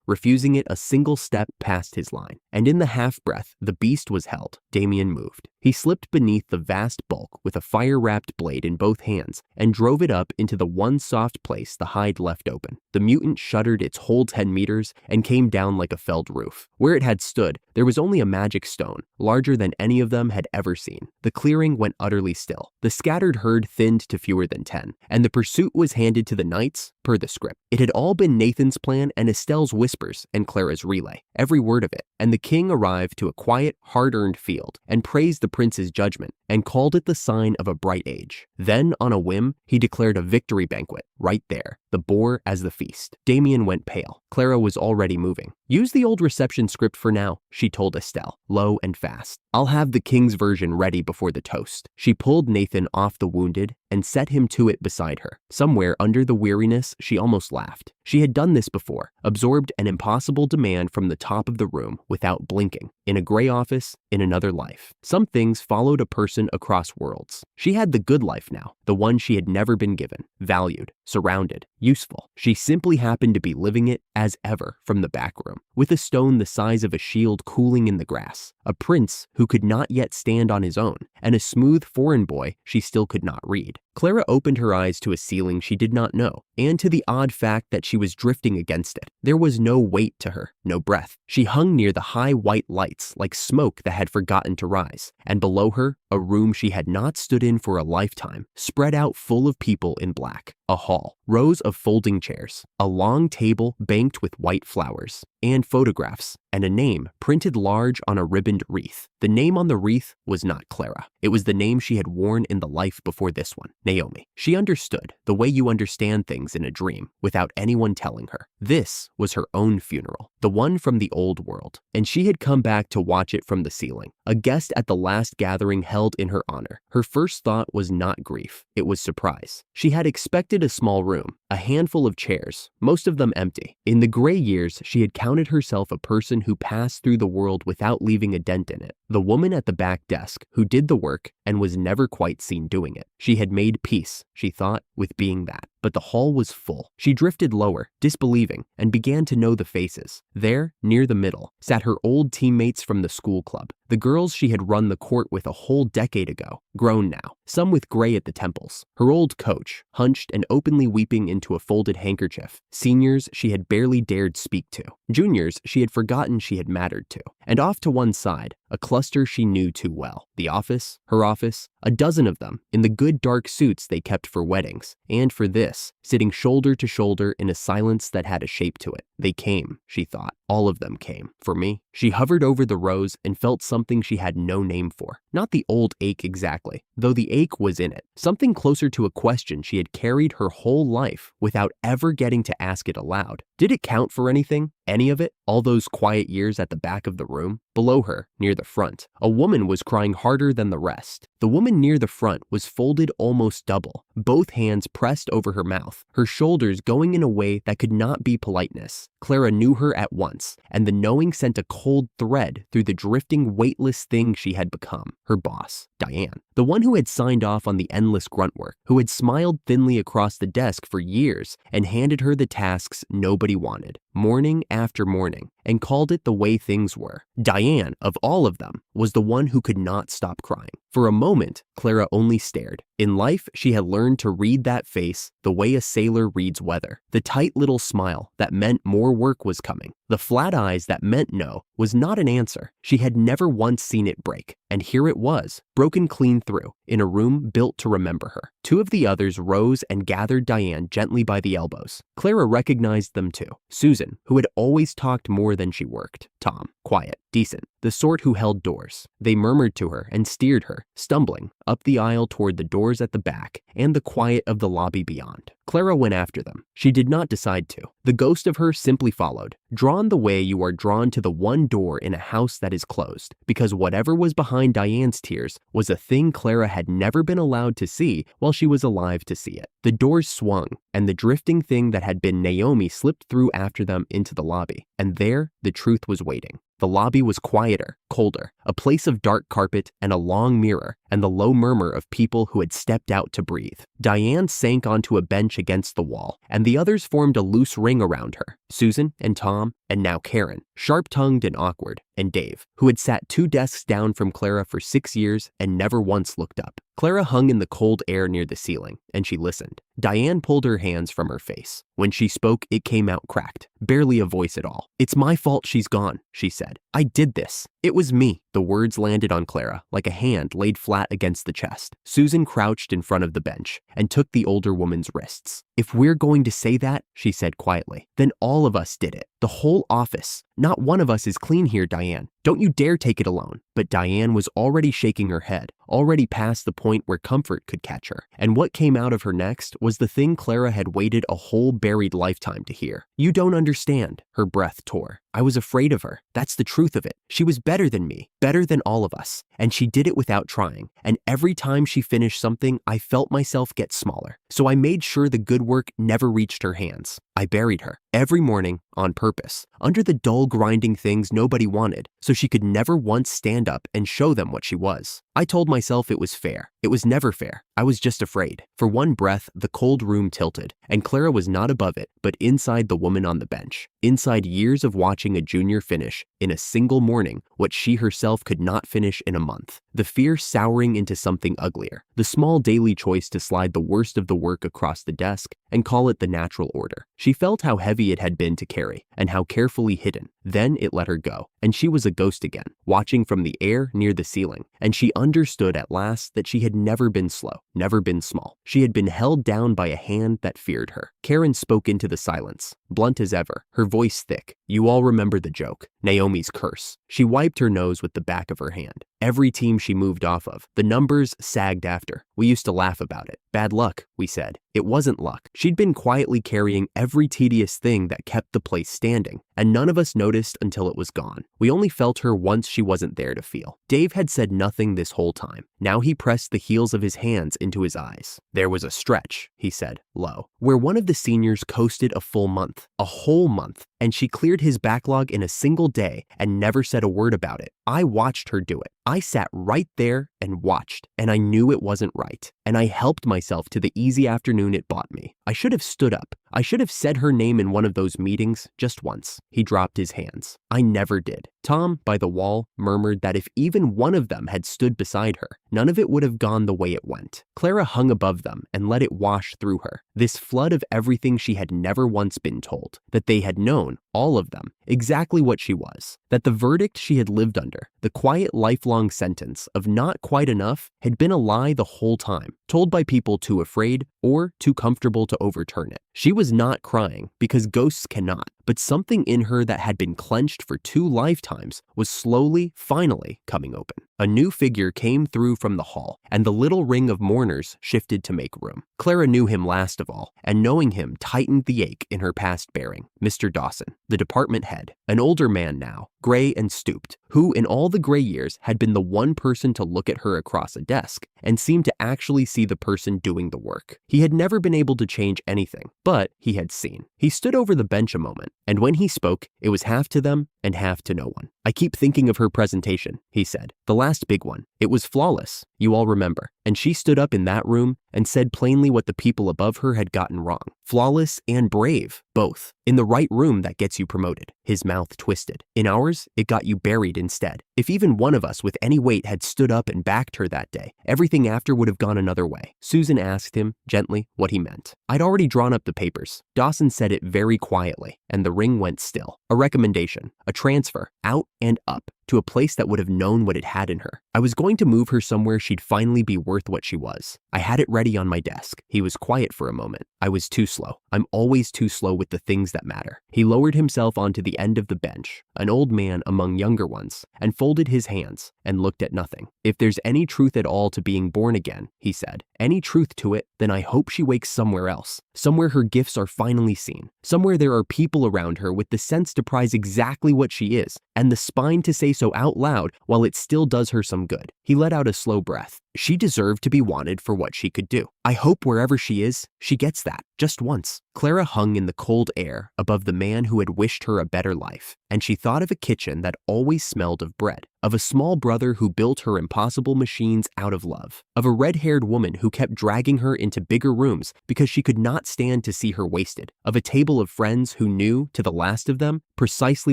refusing it a single step past his line. And in the half-breath, the beast was held. Damien moved. He slipped beneath the vast bulk with a fire-wrapped blade in both hands and drove it up into the one soft place the hide left open. The mutant shuddered its whole 10 meters and came down like a felled roof. Where it had stood, there was only a magic stone, larger than any of them had ever seen. The clearing went utterly still. The scattered herd thinned to fewer than 10, and the pursuit was handed to the knights per the script. It had all been Nathan's plan and Estelle's whispers and Clara's relay, every word of it. And the king arrived to a quiet, hard-earned field and praised the prince's judgment and called it the sign of a bright age. Then, on a whim, he declared a victory banquet right there, the boar as the feast. Damien went pale. Clara was already moving. "Use the old reception script for now," she told Estelle, low and fast. "I'll have the king's version ready before the toast." She pulled Nathan off the wounded and set him to it beside her. Somewhere under the weariness, she almost laughed. She had done this before, absorbed an impossible demand from the top of the room without blinking, in a gray office, in another life. Some things followed a person across worlds. She had the good life now, the one she had never been given, valued, surrounded, useful. She simply happened to be living it as ever from the back room, with a stone the size of a shield cooling in the grass, a prince who could not yet stand on his own, and a smooth foreign boy she still could not read. Clara opened her eyes to a ceiling she did not know, and to the odd fact that she was drifting against it. There was no weight to her, no breath. She hung near the high white lights like smoke that had forgotten to rise, and below her, a room she had not stood in for a lifetime, spread out full of people in black. A hall, rows of folding chairs, a long table banked with white flowers, and photographs, and a name printed large on a ribboned wreath. The name on the wreath was not Clara. It was the name she had worn in the life before this one, Naomi. She understood, the way you understand things in a dream, without anyone telling her. This was her own funeral, the one from the old world, and she had come back to watch it from the ceiling, a guest at the last gathering held in her honor. Her first thought was not grief, it was surprise. She had expected a small room, a handful of chairs, most of them empty. In the gray years, she had counted herself a person who passed through the world without leaving a dent in it. The woman at the back desk who did the work and was never quite seen doing it. She had made peace, she thought, with being that. But the hall was full. She drifted lower, disbelieving, and began to know the faces. There, near the middle, sat her old teammates from the school club, the girls she had run the court with a whole decade ago, grown now, some with gray at the temples. Her old coach, hunched and openly weeping into a folded handkerchief. Seniors she had barely dared speak to. Juniors she had forgotten she had mattered to. And off to one side, a cluster she knew too well. The office, her office, a dozen of them, in the good dark suits they kept for weddings. And for this, sitting shoulder to shoulder in a silence that had a shape to it. They came, she thought. All of them came. For me, she hovered over the rows and felt something she had no name for. Not the old ache exactly, though the ache was in it. Something closer to a question she had carried her whole life without ever getting to ask it aloud. Did it count for anything? Any of it? All those quiet years at the back of the room? Below her, near the front, a woman was crying harder than the rest. The woman near the front was folded almost double, both hands pressed over her mouth, her shoulders going in a way that could not be politeness. Clara knew her at once, and the knowing sent a cold thread through the drifting, weightless thing she had become, her boss, Diane. The one who had signed off on the endless grunt work, who had smiled thinly across the desk for years and handed her the tasks nobody wanted, morning after morning, and called it the way things were. Diane, of all of them, was the one who could not stop crying. For a moment, Clara only stared. In life, she had learned to read that face the way a sailor reads weather. The tight little smile that meant more work was coming. The flat eyes that meant no was not an answer. She had never once seen it break. And here it was, broken clean through, in a room built to remember her. Two of the others rose and gathered Diane gently by the elbows. Clara recognized them too. Susan, who had always talked more than she worked. Tom, quiet, decent, the sort who held doors. They murmured to her and steered her, stumbling, up the aisle toward the doors at the back and the quiet of the lobby beyond. Clara went after them. She did not decide to. The ghost of her simply followed, drawn the way you are drawn to the one door in a house that is closed, because whatever was behind Diane's tears was a thing Clara had never been allowed to see while she was alive to see it. The doors swung, and the drifting thing that had been Naomi slipped through after them into the lobby, and there the truth was waiting. The lobby was quieter, colder, a place of dark carpet and a long mirror and the low murmur of people who had stepped out to breathe. Diane sank onto a bench against the wall, and the others formed a loose ring around her. Susan and Tom, and now Karen, sharp-tongued and awkward, and Dave, who had sat 2 desks down from Clara for 6 years and never once looked up. Clara hung in the cold air near the ceiling, and she listened. Diane pulled her hands from her face. When she spoke, it came out cracked, barely a voice at all. "It's my fault she's gone," she said. "I did this. It was me." The words landed on Clara like a hand laid flat against the chest. Susan crouched in front of the bench and took the older woman's wrists. "If we're going to say that," she said quietly, "then all of us did it. The whole office. Not one of us is clean here, Diane. Don't you dare take it alone." But Diane was already shaking her head, already past the point where comfort could catch her. And what came out of her next was the thing Clara had waited a whole buried lifetime to hear. "You don't understand." Her breath tore. "I was afraid of her. That's the truth of it. She was better than me, better than all of us. And she did it without trying. And every time she finished something, I felt myself get smaller. So I made sure the good work never reached her hands. I buried her every morning on purpose, under the dull grinding things nobody wanted, so so she could never once stand up and show them what she was. I told myself it was fair. It was never fair. I was just afraid. For one breath, the cold room tilted, and Clara was not above it, but inside the woman on the bench. Inside years of watching a junior finish, in a single morning, what she herself could not finish in a month. The fear souring into something uglier. The small daily choice to slide the worst of the work across the desk and call it the natural order. She felt how heavy it had been to carry, and how carefully hidden. Then it let her go, and she was a ghost again, watching from the air near the ceiling. And she understood at last that she had never been slow, never been small. She had been held down by a hand that feared her. Karen spoke into the silence, blunt as ever, her voice thick. You all remember the joke, Naomi's curse. She wiped her nose with the back of her hand. Every team she moved off of, the numbers sagged after. We used to laugh about it. Bad luck, we said. It wasn't luck. She'd been quietly carrying every tedious thing that kept the place standing, and none of us noticed until it was gone. We only felt her once she wasn't there to feel. Dave had said nothing this whole time. Now he pressed the heels of his hands into his eyes. There was a stretch, he said, low, where one of the seniors coasted a full month, a whole month, and she cleared his backlog in a single day and never said a word about it. I watched her do it. I sat right there and watched, and I knew it wasn't right, and I helped myself to the easy afternoon it bought me. I should have stood up. I should have said her name in one of those meetings just once. He dropped his hands. I never did. Tom, by the wall, murmured that if even one of them had stood beside her, none of it would have gone the way it went. Clara hung above them and let it wash through her. This flood of everything she had never once been told, that they had known, all of them, exactly what she was, that the verdict she had lived under, the quiet lifelong sentence of not quite enough, had been a lie the whole time, told by people too afraid or too comfortable to overturn it. She was not crying, because ghosts cannot, but something in her that had been clenched for 2 lifetimes was slowly, finally coming open. A new figure came through from the hall, and the little ring of mourners shifted to make room. Clara knew him last of all, and knowing him tightened the ache in her past bearing. Mr. Dawson, the department head, an older man now, gray and stooped, who in all the gray years had been the one person to look at her across a desk and seemed to actually see the person doing the work. He had never been able to change anything, but he had seen. He stood over the bench a moment, and when he spoke, it was half to them and half to no one. I keep thinking of her presentation, he said, the last big one. It was flawless, you all remember, and she stood up in that room and said plainly what the people above her had gotten wrong. Flawless and brave, both. In the right room, that gets you promoted. His mouth twisted. In ours, it got you buried instead. If even one of us with any weight had stood up and backed her that day, everything after would have gone another way. Susan asked him, gently, what he meant. I'd already drawn up the papers. Dawson said it very quietly, and the ring went still. A recommendation, a transfer, out and up, to a place that would have known what it had in her. I was going to move her somewhere she'd finally be worth what she was. I had it ready on my desk. He was quiet for a moment. I was too slow. I'm always too slow with the things that matter. He lowered himself onto the end of the bench, an old man among younger ones, and folded his hands and looked at nothing. If there's any truth at all to being born again, he said, any truth to it, then I hope she wakes somewhere else, somewhere her gifts are finally seen, somewhere there are people around her with the sense to prize exactly what she is, and the spine to say so out loud while it still does her some good. He let out a slow breath. She deserved to be wanted for what she could do. I hope wherever she is, she gets that, just once. Clara hung in the cold air above the man who had wished her a better life, and she thought of a kitchen that always smelled of bread, of a small brother who built her impossible machines out of love, of a red-haired woman who kept dragging her into bigger rooms because she could not stand to see her wasted, of a table of friends who knew, to the last of them, precisely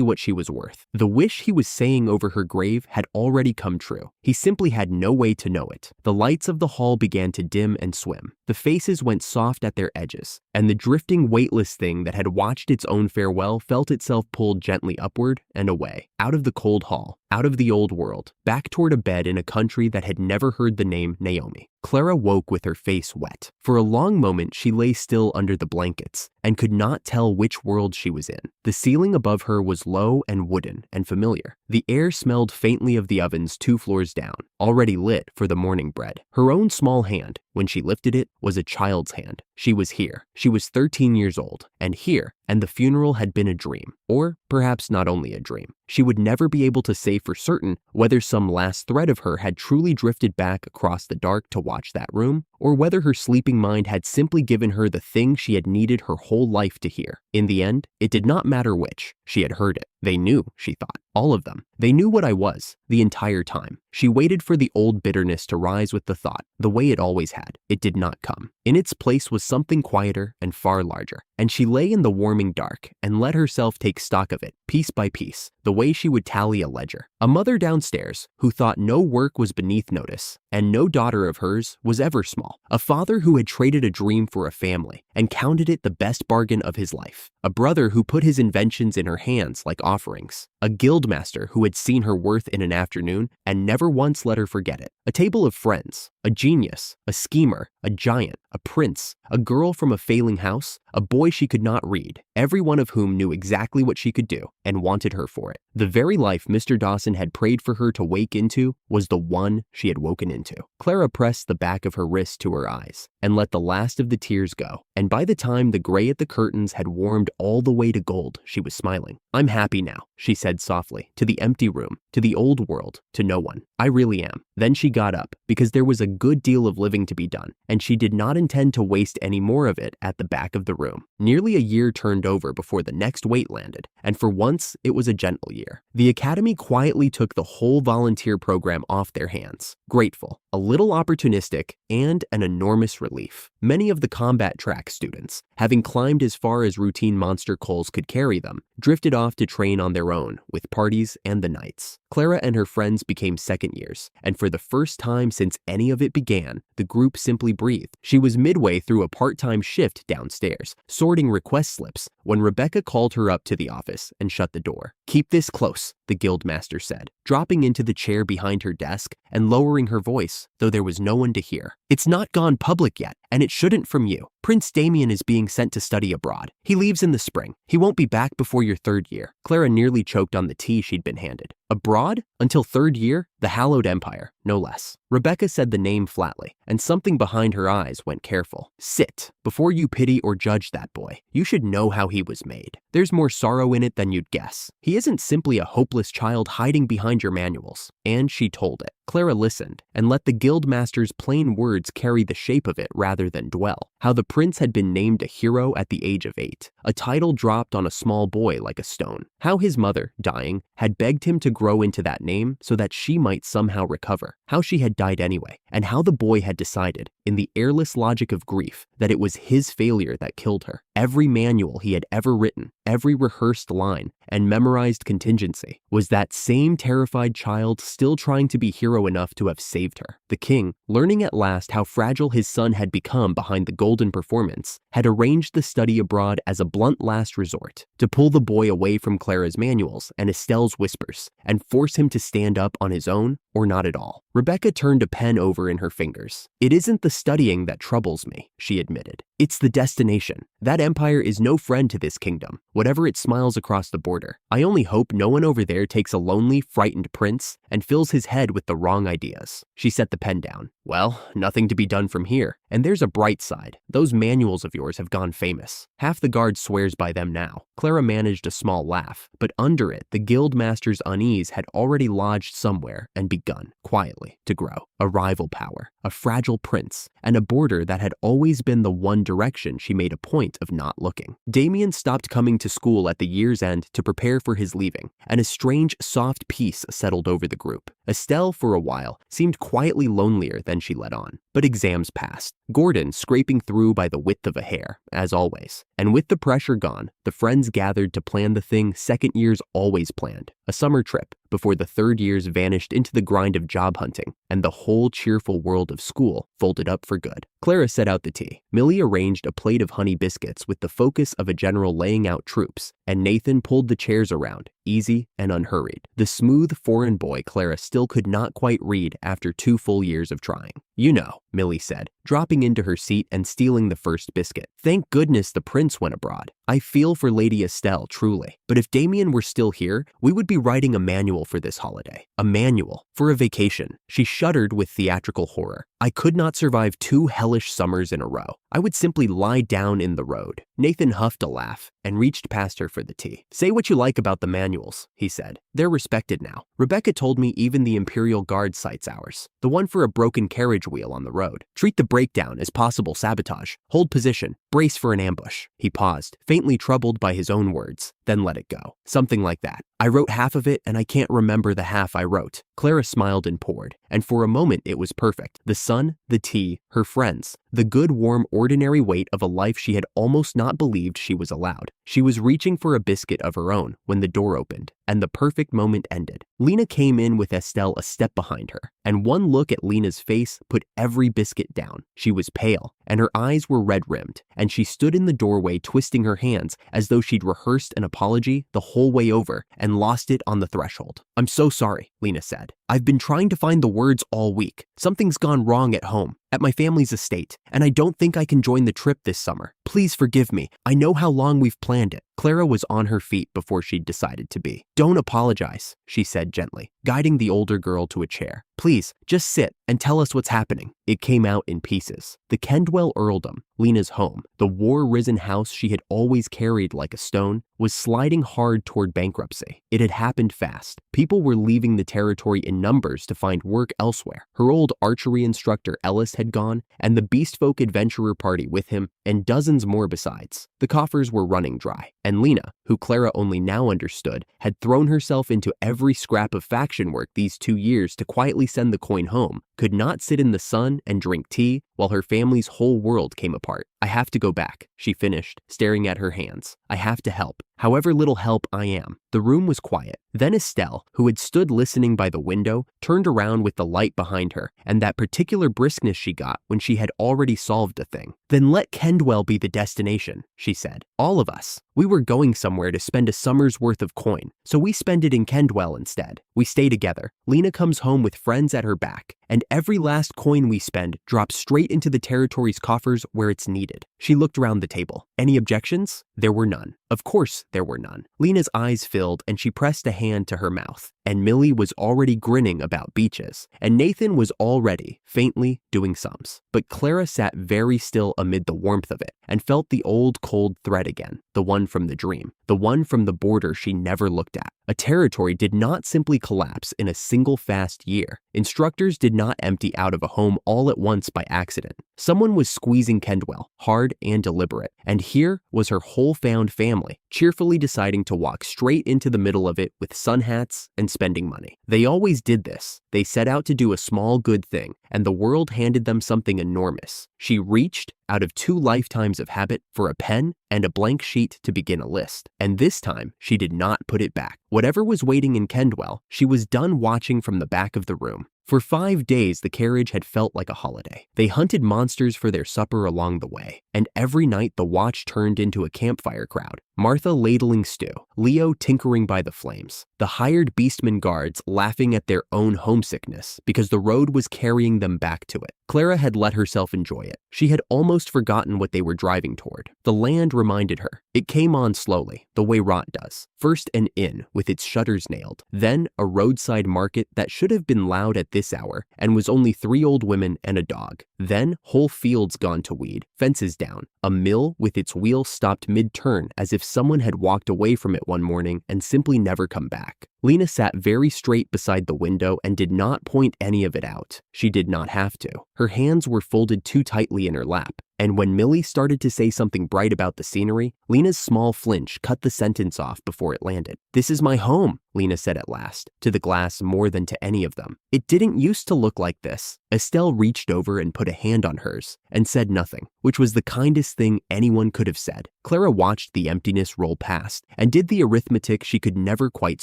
what she was worth. The wish he was saying over her grave had already come true. He simply had no way to know it. The lights of the hall began to dim and swim. The faces went soft at their edges, and the drifting, weightless thing that had watched its own farewell felt itself pulled gently upward and away, out of the cold hall, out of the old world, back toward a bed in a country that had never heard the name Naomi. Clara woke with her face wet. For a long moment, she lay still under the blankets and could not tell which world she was in. The ceiling above her was low and wooden and familiar. The air smelled faintly of the ovens 2 floors down, already lit for the morning bread. Her own small hand, when she lifted it, was a child's hand. She was here. She was 13 years old, and here, and the funeral had been a dream, or perhaps not only a dream. She would never be able to say for certain whether some last thread of her had truly drifted back across the dark to watch that room, or whether her sleeping mind had simply given her the thing she had needed her whole life to hear. In the end, it did not matter which. She had heard it. They knew, she thought. All of them. They knew what I was, the entire time. She waited for the old bitterness to rise with the thought, the way it always had. It did not come. In its place was something quieter and far larger, and she lay in the warming dark and let herself take stock of it, piece by piece, the way she would tally a ledger. A mother downstairs who thought no work was beneath notice, and no daughter of hers was ever small. A father who had traded a dream for a family and counted it the best bargain of his life. A brother who put his inventions in her hands like offerings. A guildmaster who had seen her worth in an afternoon and never once let her forget it. A table of friends. A genius, a schemer, a giant, a prince, a girl from a failing house, a boy she could not read, every one of whom knew exactly what she could do and wanted her for it. The very life Mr. Dawson had prayed for her to wake into was the one she had woken into. Clara pressed the back of her wrist to her eyes and let the last of the tears go, and by the time the gray at the curtains had warmed all the way to gold, she was smiling. "I'm happy now," she said softly, to the empty room, to the old world, to no one. "I really am." Then she got up, because there was a good deal of living to be done, and she did not intend to waste any more of it at the back of the room. Nearly a year turned over before the next weight landed, and for once, it was a gentle year. The academy quietly took the whole volunteer program off their hands, grateful, a little opportunistic, and an enormous relief. Many of the combat track students, having climbed as far as routine monster coals could carry them, drifted off to train on their own with parties and the nights. Clara and her friends became second years, and for the first time since any of it began, the group simply breathed. She was midway through a part-time shift downstairs, sorting request slips, when Rebecca called her up to the office and shut the door. "Keep this close," the guildmaster said, dropping into the chair behind her desk and lowering her voice, though there was no one to hear. "It's not gone public yet, and it shouldn't from you. Prince Damien is being sent to study abroad. He leaves in the spring. He won't be back before your third year." Clara nearly choked on the tea she'd been handed. Abroad? Until third year? The hallowed empire, no less. Rebecca said the name flatly, and something behind her eyes went careful. "Sit. Before you pity or judge that boy, you should know how he was made. There's more sorrow in it than you'd guess. He isn't simply a hopeless child hiding behind your manuals." And she told it. Clara listened and let the guildmaster's plain words carry the shape of it rather than dwell. How the prince had been named a hero at the age of 8, a title dropped on a small boy like a stone. How his mother, dying, had begged him to grow into that name so that she might somehow recover. How she had died anyway, and how the boy had decided, in the airless logic of grief, that it was his failure that killed her. Every manual he had ever written, every rehearsed line, and memorized contingency, was that same terrified child still trying to be hero enough to have saved her. The king, learning at last how fragile his son had become behind the golden performance, had arranged the study abroad as a blunt last resort, to pull the boy away from Clara's manuals and Estelle's whispers, and force him to stand up on his own or not at all. Rebecca turned a pen over in her fingers. "It isn't the studying that troubles me," she admitted. "It's the destination. That empire is no friend to this kingdom, whatever it smiles across the border. I only hope no one over there takes a lonely, frightened prince and fills his head with the wrong ideas." She set the pen down. "Well, nothing to be done from here. And there's a bright side. Those manuals of yours have gone famous. Half the guard swears by them now." Clara managed a small laugh, but under it, the guildmaster's unease had already lodged somewhere and begun, quietly, to grow. A rival power, a fragile prince, and a border that had always been the one direction she made a point of not looking. Damien stopped coming to school at the year's end to prepare for his leaving, and a strange, soft peace settled over the group. Estelle, for a while, seemed quietly lonelier than she let on. But exams passed. Gordon scraping through by the width of a hair, as always. And with the pressure gone, the friends gathered to plan the thing second years always planned, a summer trip, before the third years vanished into the grind of job hunting, and the whole cheerful world of school folded up for good. Clara set out the tea. Millie arranged a plate of honey biscuits with the focus of a general laying out troops, and Nathan pulled the chairs around, easy and unhurried. The smooth foreign boy Clara still could not quite read after 2 full years of trying. "You know," Millie said, dropping into her seat and stealing the first biscuit. "Thank goodness the prince went abroad. I feel for Lady Estelle, truly. But if Damien were still here, we would be writing a manual for this holiday. A manual For a vacation, she shuddered with theatrical horror. I could not survive 2 hellish summers in a row. I would simply lie down in the road. Nathan huffed a laugh and reached past her for the tea. Say what you like about the manuals, he said. They're respected now. Rebecca told me even the Imperial Guard cites ours. The one for a broken carriage wheel on the road. Treat the breakdown as possible sabotage. Hold position. Brace for an ambush. He paused, faintly troubled by his own words, then let it go. Something like that. I wrote half of it and I can't remember the half I wrote. Clara smiled and poured, and for a moment it was perfect. The sun, the tea, her friends, the good, warm, ordinary weight of a life she had almost not believed she was allowed. She was reaching for a biscuit of her own when the door opened, and the perfect moment ended. Lena came in with Estelle a step behind her, and one look at Lena's face put every biscuit down. She was pale, and her eyes were red-rimmed, and she stood in the doorway twisting her hands as though she'd rehearsed an apology the whole way over and lost it on the threshold. I'm so sorry, Lena said. I've been trying to find the words all week. Something's gone wrong at home, at my family's estate, and I don't think I can join the trip this summer. Please forgive me. I know how long we've planned it. Clara was on her feet before she'd decided to be. Don't apologize, she said gently, guiding the older girl to a chair. Please, just sit and tell us what's happening. It came out in pieces. The Kendwell earldom, Lena's home, the war-risen house she had always carried like a stone, was sliding hard toward bankruptcy. It had happened fast. People were leaving the territory in numbers to find work elsewhere. Her old archery instructor Ellis had gone, and the Beastfolk adventurer party with him, and dozens more besides. The coffers were running dry, and Lena, who Clara only now understood, had thrown herself into every scrap of faction work these 2 years to quietly send the coin home, could not sit in the sun and drink tea while her family's whole world came apart. I have to go back, she finished, staring at her hands. I have to help, however little help I am. The room was quiet. Then Estelle, who had stood listening by the window, turned around with the light behind her and that particular briskness she got when she had already solved a thing. Then let Kendwell be the destination, she said. All of us. We were going somewhere to spend a summer's worth of coin, so we spend it in Kendwell instead. We stay together. Lena comes home with friends at her back, and every last coin we spend drops straight into the territory's coffers where it's needed. She looked around the table. Any objections? There were none. Of course there were none. Lena's eyes filled and she pressed a hand to her mouth, and Millie was already grinning about beaches, and Nathan was already, faintly, doing sums. But Clara sat very still amid the warmth of it and felt the old cold thread again, the one from the dream, the one from the border she never looked at. A territory did not simply collapse in a single fast year. Instructors did not empty out of a home all at once by accident. Someone was squeezing Kendwell, hard and deliberate, and here was her whole found family, cheerfully deciding to walk straight into the middle of it with sun hats and spending money. They always did this. They set out to do a small good thing, and the world handed them something enormous. She reached out of 2 lifetimes of habit for a pen and a blank sheet to begin a list. And this time, she did not put it back. Whatever was waiting in Kendwell, she was done watching from the back of the room. For 5 days, the carriage had felt like a holiday. They hunted monsters for their supper along the way, and every night the watch turned into a campfire crowd. Martha ladling stew, Leo tinkering by the flames, the hired beastman guards laughing at their own homesickness because the road was carrying them back to it. Clara had let herself enjoy it. She had almost forgotten what they were driving toward. The land reminded her. It came on slowly, the way rot does. First an inn with its shutters nailed, then a roadside market that should have been loud at this hour and was only 3 old women and a dog. Then whole fields gone to weed, fences down, a mill with its wheel stopped mid-turn as if someone had walked away from it one morning and simply never come back. Lena sat very straight beside the window and did not point any of it out. She did not have to. Her hands were folded too tightly in her lap, and when Millie started to say something bright about the scenery, Lena's small flinch cut the sentence off before it landed. "This is my home," Lena said at last, to the glass more than to any of them. "It didn't used to look like this." Estelle reached over and put a hand on hers and said nothing, which was the kindest thing anyone could have said. Clara watched the emptiness roll past and did the arithmetic she could never quite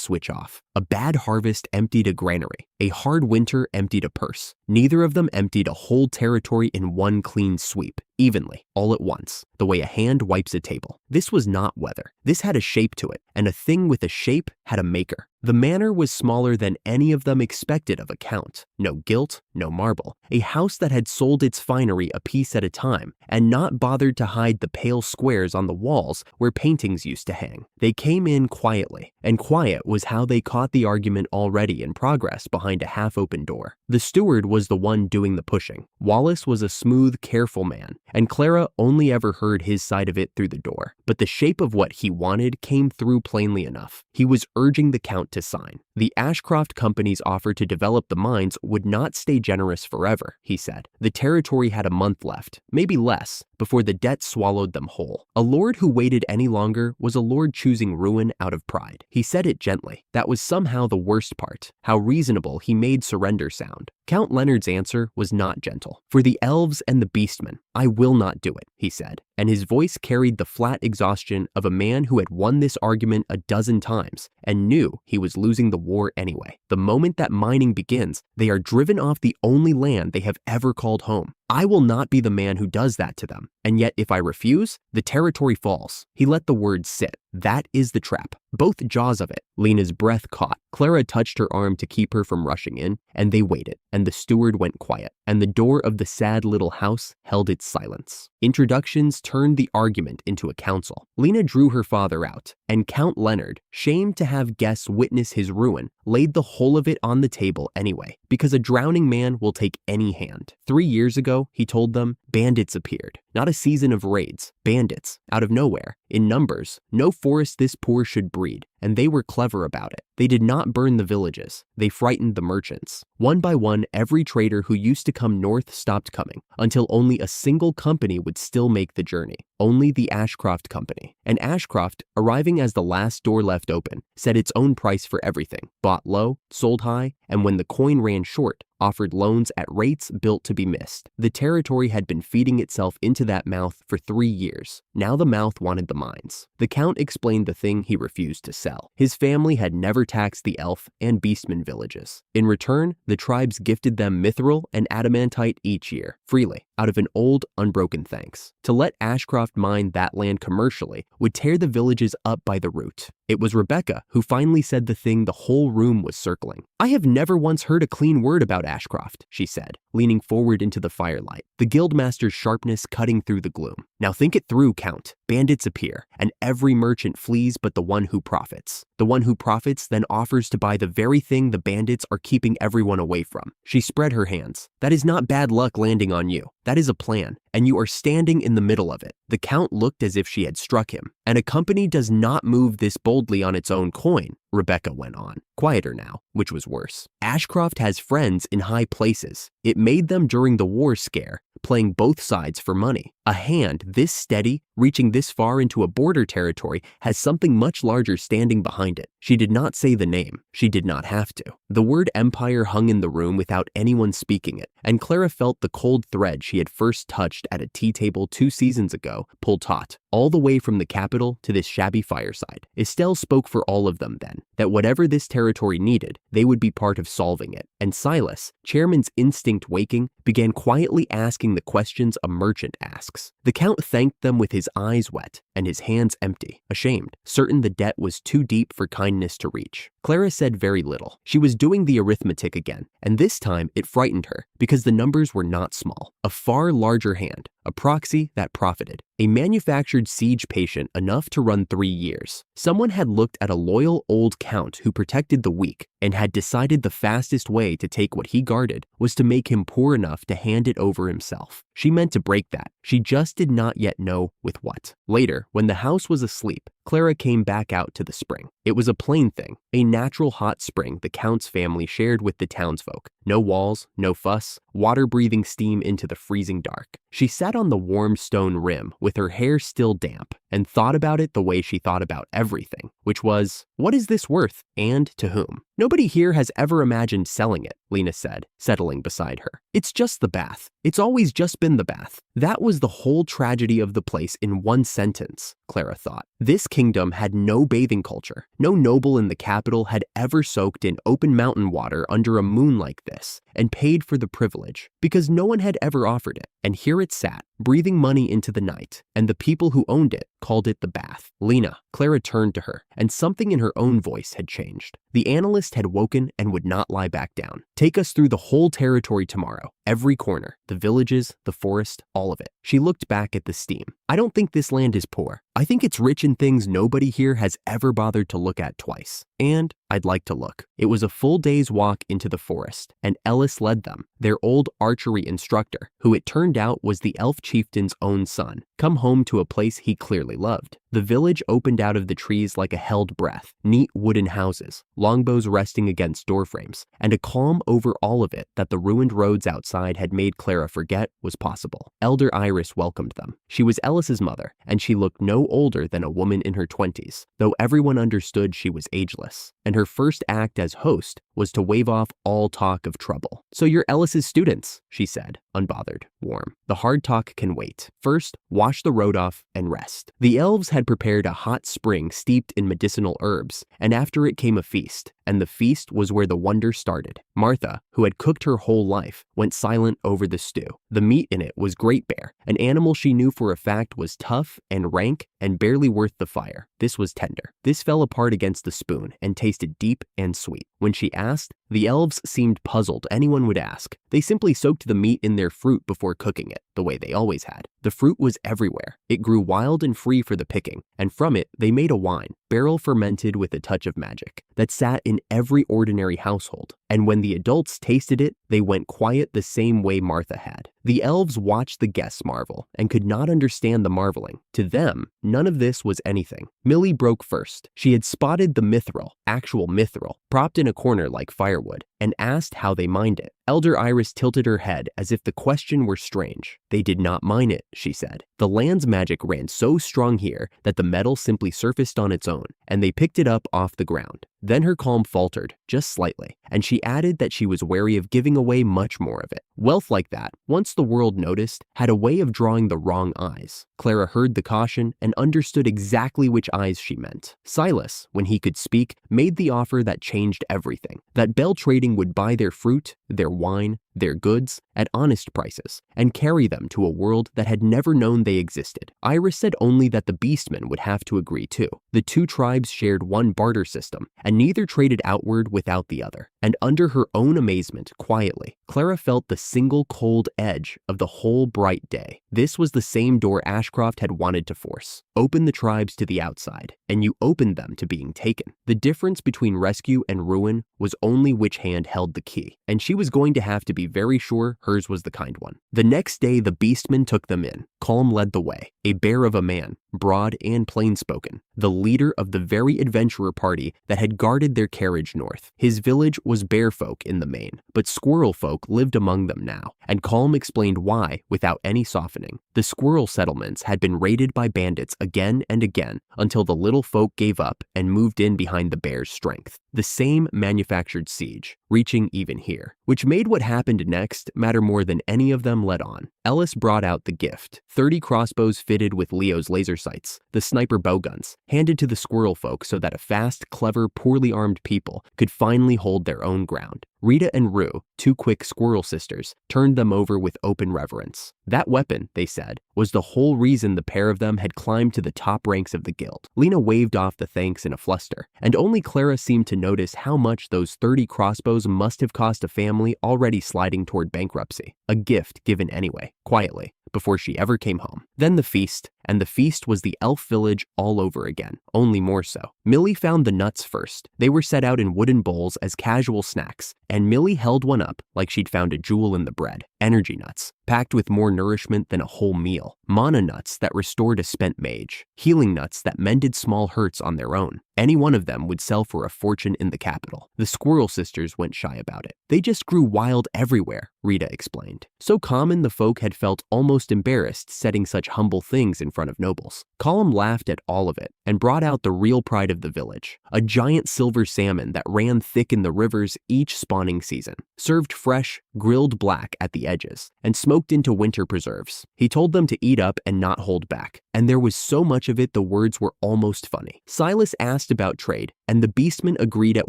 switch off. A bad harvest emptied a granary. A hard winter emptied a purse. Neither of them emptied a whole territory in one clean sweep, evenly, all at once, the way a hand wipes a table. This was not weather. This had a shape to it, and a thing with a shape had a maker. The manor was smaller than any of them expected of a count. No gilt, no marble. A house that had sold its finery a piece at a time and not bothered to hide the pale squares on the walls where paintings used to hang. They came in quietly, and quiet was how they caught the argument already in progress behind a half-open door. The steward was the one doing the pushing. Wallace was a smooth, careful man, and Clara only ever heard his side of it through the door. But the shape of what he wanted came through plainly enough. He was urging the count to sign. The Ashcroft Company's offer to develop the mines would not stay generous forever, he said. The territory had a month left, maybe less, before the debt swallowed them whole. A lord who waited any longer was a lord choosing ruin out of pride. He said it gently. That was somehow the worst part, how reasonable he made surrender sound. Count Leonard's answer was not gentle. For the elves and the beastmen, I will not do it, he said, and his voice carried the flat exhaustion of a man who had won this argument a dozen times and knew he was losing the war anyway. The moment that mining begins, they are driven off the only land they have ever called home. I will not be the man who does that to them, and yet if I refuse, the territory falls. He let the words sit. That is the trap. Both jaws of it. Lena's breath caught. Clara touched her arm to keep her from rushing in, and they waited, and the steward went quiet, and the door of the sad little house held its silence. Introductions turned the argument into a council. Lena drew her father out, and Count Leonard, shamed to have guests witness his ruin, laid the whole of it on the table anyway, because a drowning man will take any hand. 3 years ago, he told them, bandits appeared. Not a season of raids. Bandits, out of nowhere, in numbers, no forest this poor should breed, and they were clever about it. They did not burn the villages. They frightened the merchants. One by one, every trader who used to come north stopped coming, until only a single company would still make the journey. Only the Ashcroft Company. And Ashcroft, arriving as the last door left open, set its own price for everything, bought low, sold high, and when the coin ran short, offered loans at rates built to be missed. The territory had been feeding itself into that mouth for 3 years. Now the mouth wanted the mines. The Count explained the thing he refused to sell. His family had never taxed the elf and beastman villages. In return, the tribes gifted them mithril and adamantite each year, freely, out of an old, unbroken thanks. To let Ashcroft mine that land commercially would tear the villages up by the root. It was Rebecca who finally said the thing the whole room was circling. I have never once heard a clean word about Ashcroft, she said, leaning forward into the firelight, the guildmaster's sharpness cutting through the gloom. Now think it through, Count. Bandits appear, and every merchant flees but the one who profits. The one who profits then offers to buy the very thing the bandits are keeping everyone away from. She spread her hands. That is not bad luck landing on you. That is a plan, and you are standing in the middle of it. The Count looked as if she had struck him. And a company does not move this boldly on its own coin, Rebecca went on, quieter now, which was worse. Ashcroft has friends in high places. It made them during the war scare, playing both sides for money. A hand this steady, reaching this far into a border territory, has something much larger standing behind it. She did not say the name. She did not have to. The word empire hung in the room without anyone speaking it, and Clara felt the cold thread she had first touched at a tea table 2 seasons ago pull taut, all the way from the capital to this shabby fireside. Estelle spoke for all of them then, that whatever this territory needed, they would be part of solving it. And Silas, chairman's instinct waking, began quietly asking the questions a merchant asks. The Count thanked them with his eyes wet and his hands empty, ashamed, certain the debt was too deep for kindness to reach. Clara said very little. She was doing the arithmetic again, and this time it frightened her because the numbers were not small. A far larger hand, a proxy that profited, a manufactured siege patient enough to run 3 years. Someone had looked at a loyal old count who protected the weak and had decided the fastest way to take what he guarded was to make him poor enough to hand it over himself. She meant to break that. She just did not yet know with what. Later, when the house was asleep, Clara came back out to the spring. It was a plain thing, a natural hot spring the Count's family shared with the townsfolk. No walls, no fuss, water-breathing steam into the freezing dark. She sat on the warm stone rim with her hair still damp and thought about it the way she thought about everything, which was, what is this worth and to whom? Nobody here has ever imagined selling it, Lena said, settling beside her. It's just the bath. It's always just been the bath. That was the whole tragedy of the place in one sentence, Clara thought. This kingdom had no bathing culture. No noble in the capital had ever soaked in open mountain water under a moon like this and paid for the privilege, because no one had ever offered it. And here it sat, breathing money into the night, and the people who owned it called it the bath. Lena, Clara turned to her, and something in her own voice had changed. The analyst had woken and would not lie back down. Take us through the whole territory tomorrow, every corner, the villages, the forest, all of it. She looked back at the steam. I don't think this land is poor. I think it's rich in things nobody here has ever bothered to look at twice. And I'd like to look. It was a full day's walk into the forest, and Ellis led them, their old archery instructor, who it turned out was the elf chieftain's own son, come home to a place he clearly loved. The village opened out of the trees like a held breath, neat wooden houses, longbows resting against doorframes, and a calm over all of it that the ruined roads outside had made Clara forget was possible. Elder Iris welcomed them. She was Ellis's mother, and she looked no older than a woman in her 20s, though everyone understood she was ageless. And her first act as host was to wave off all talk of trouble. "So you're Ellis's students," she said, unbothered, warm. "The hard talk can wait. First, wash the road off and rest." The elves had prepared a hot spring steeped in medicinal herbs, and after it came a feast, and the feast was where the wonder started. Martha, who had cooked her whole life, went silent over the stew. The meat in it was great bear, an animal she knew for a fact was tough and rank and barely worth the fire. This was tender. This fell apart against the spoon and tasted deep and sweet. When she asked, the elves seemed puzzled anyone would ask. They simply soaked the meat in their fruit before cooking it, the way they always had. The fruit was everywhere. It grew wild and free for the picking, and from it they made a wine, barrel fermented with a touch of magic, that sat in every ordinary household. And when the adults tasted it, they went quiet the same way Martha had. The elves watched the guests marvel and could not understand the marveling. To them, none of this was anything. Millie broke first. She had spotted the mithril, actual mithril, propped in a corner like firewood, and asked how they mined it. Elder Iris tilted her head as if the question were strange. "They did not mine it," she said. "The land's magic ran so strong here that the metal simply surfaced on its own, and they picked it up off the ground." Then her calm faltered, just slightly, and she added that she was wary of giving away much more of it. Wealth like that, once the world noticed, had a way of drawing the wrong eyes. Clara heard the caution and understood exactly which eyes she meant. Silas, when he could speak, made the offer that changed everything. That Bell Trading would buy their fruit, their wine, their goods at honest prices and carry them to a world that had never known they existed. Iris said only that the beastmen would have to agree too. The two tribes shared one barter system, and neither traded outward without the other. And under her own amazement, quietly, Clara felt the single cold edge of the whole bright day. This was the same door Ashcroft had wanted to force. Open the tribes to the outside, and you opened them to being taken. The difference between rescue and ruin was only which hand held the key, and she was going to have to be very sure hers was the kind one. The next day, the beastmen took them in. Calm led the way, a bear of a man, broad and plain-spoken, the leader of the very adventurer party that had guarded their carriage north. His village was bear folk in the main, but squirrel folk lived among them now, and Calm explained why without any softening. The squirrel settlements had been raided by bandits again and again until the little folk gave up and moved in behind the bear's strength. The same manufactured siege, reaching even here, which made what happened next matter more than any of them let on. Ellis brought out the gift, 30 crossbows fitted with Leo's laser sights, the sniper bowguns, handed to the squirrel folk so that a fast, clever, poorly armed people could finally hold their own ground. Rita and Rue, two quick squirrel sisters, turned them over with open reverence. That weapon, they said, was the whole reason the pair of them had climbed to the top ranks of the guild. Lena waved off the thanks in a fluster, and only Clara seemed to notice how much those 30 crossbows must have cost a family already sliding toward bankruptcy. A gift given anyway, quietly, before she ever came home. Then the feast, and the feast was the elf village all over again, only more so. Millie found the nuts first. They were set out in wooden bowls as casual snacks, and Millie held one up like she'd found a jewel in the bread. Energy nuts, packed with more nourishment than a whole meal. Mana nuts that restored a spent mage. Healing nuts that mended small hurts on their own. Any one of them would sell for a fortune in the capital. The squirrel sisters went shy about it. They just grew wild everywhere, Rita explained. So common the folk had felt almost embarrassed setting such humble things in front of nobles. Colum laughed at all of it and brought out the real pride of the village, a giant silver salmon that ran thick in the rivers each spawning season. Served fresh, grilled black at the edges, and smoked into winter preserves. He told them to eat up and not hold back, and there was so much of it the words were almost funny. Silas asked about trade, and the beastmen agreed at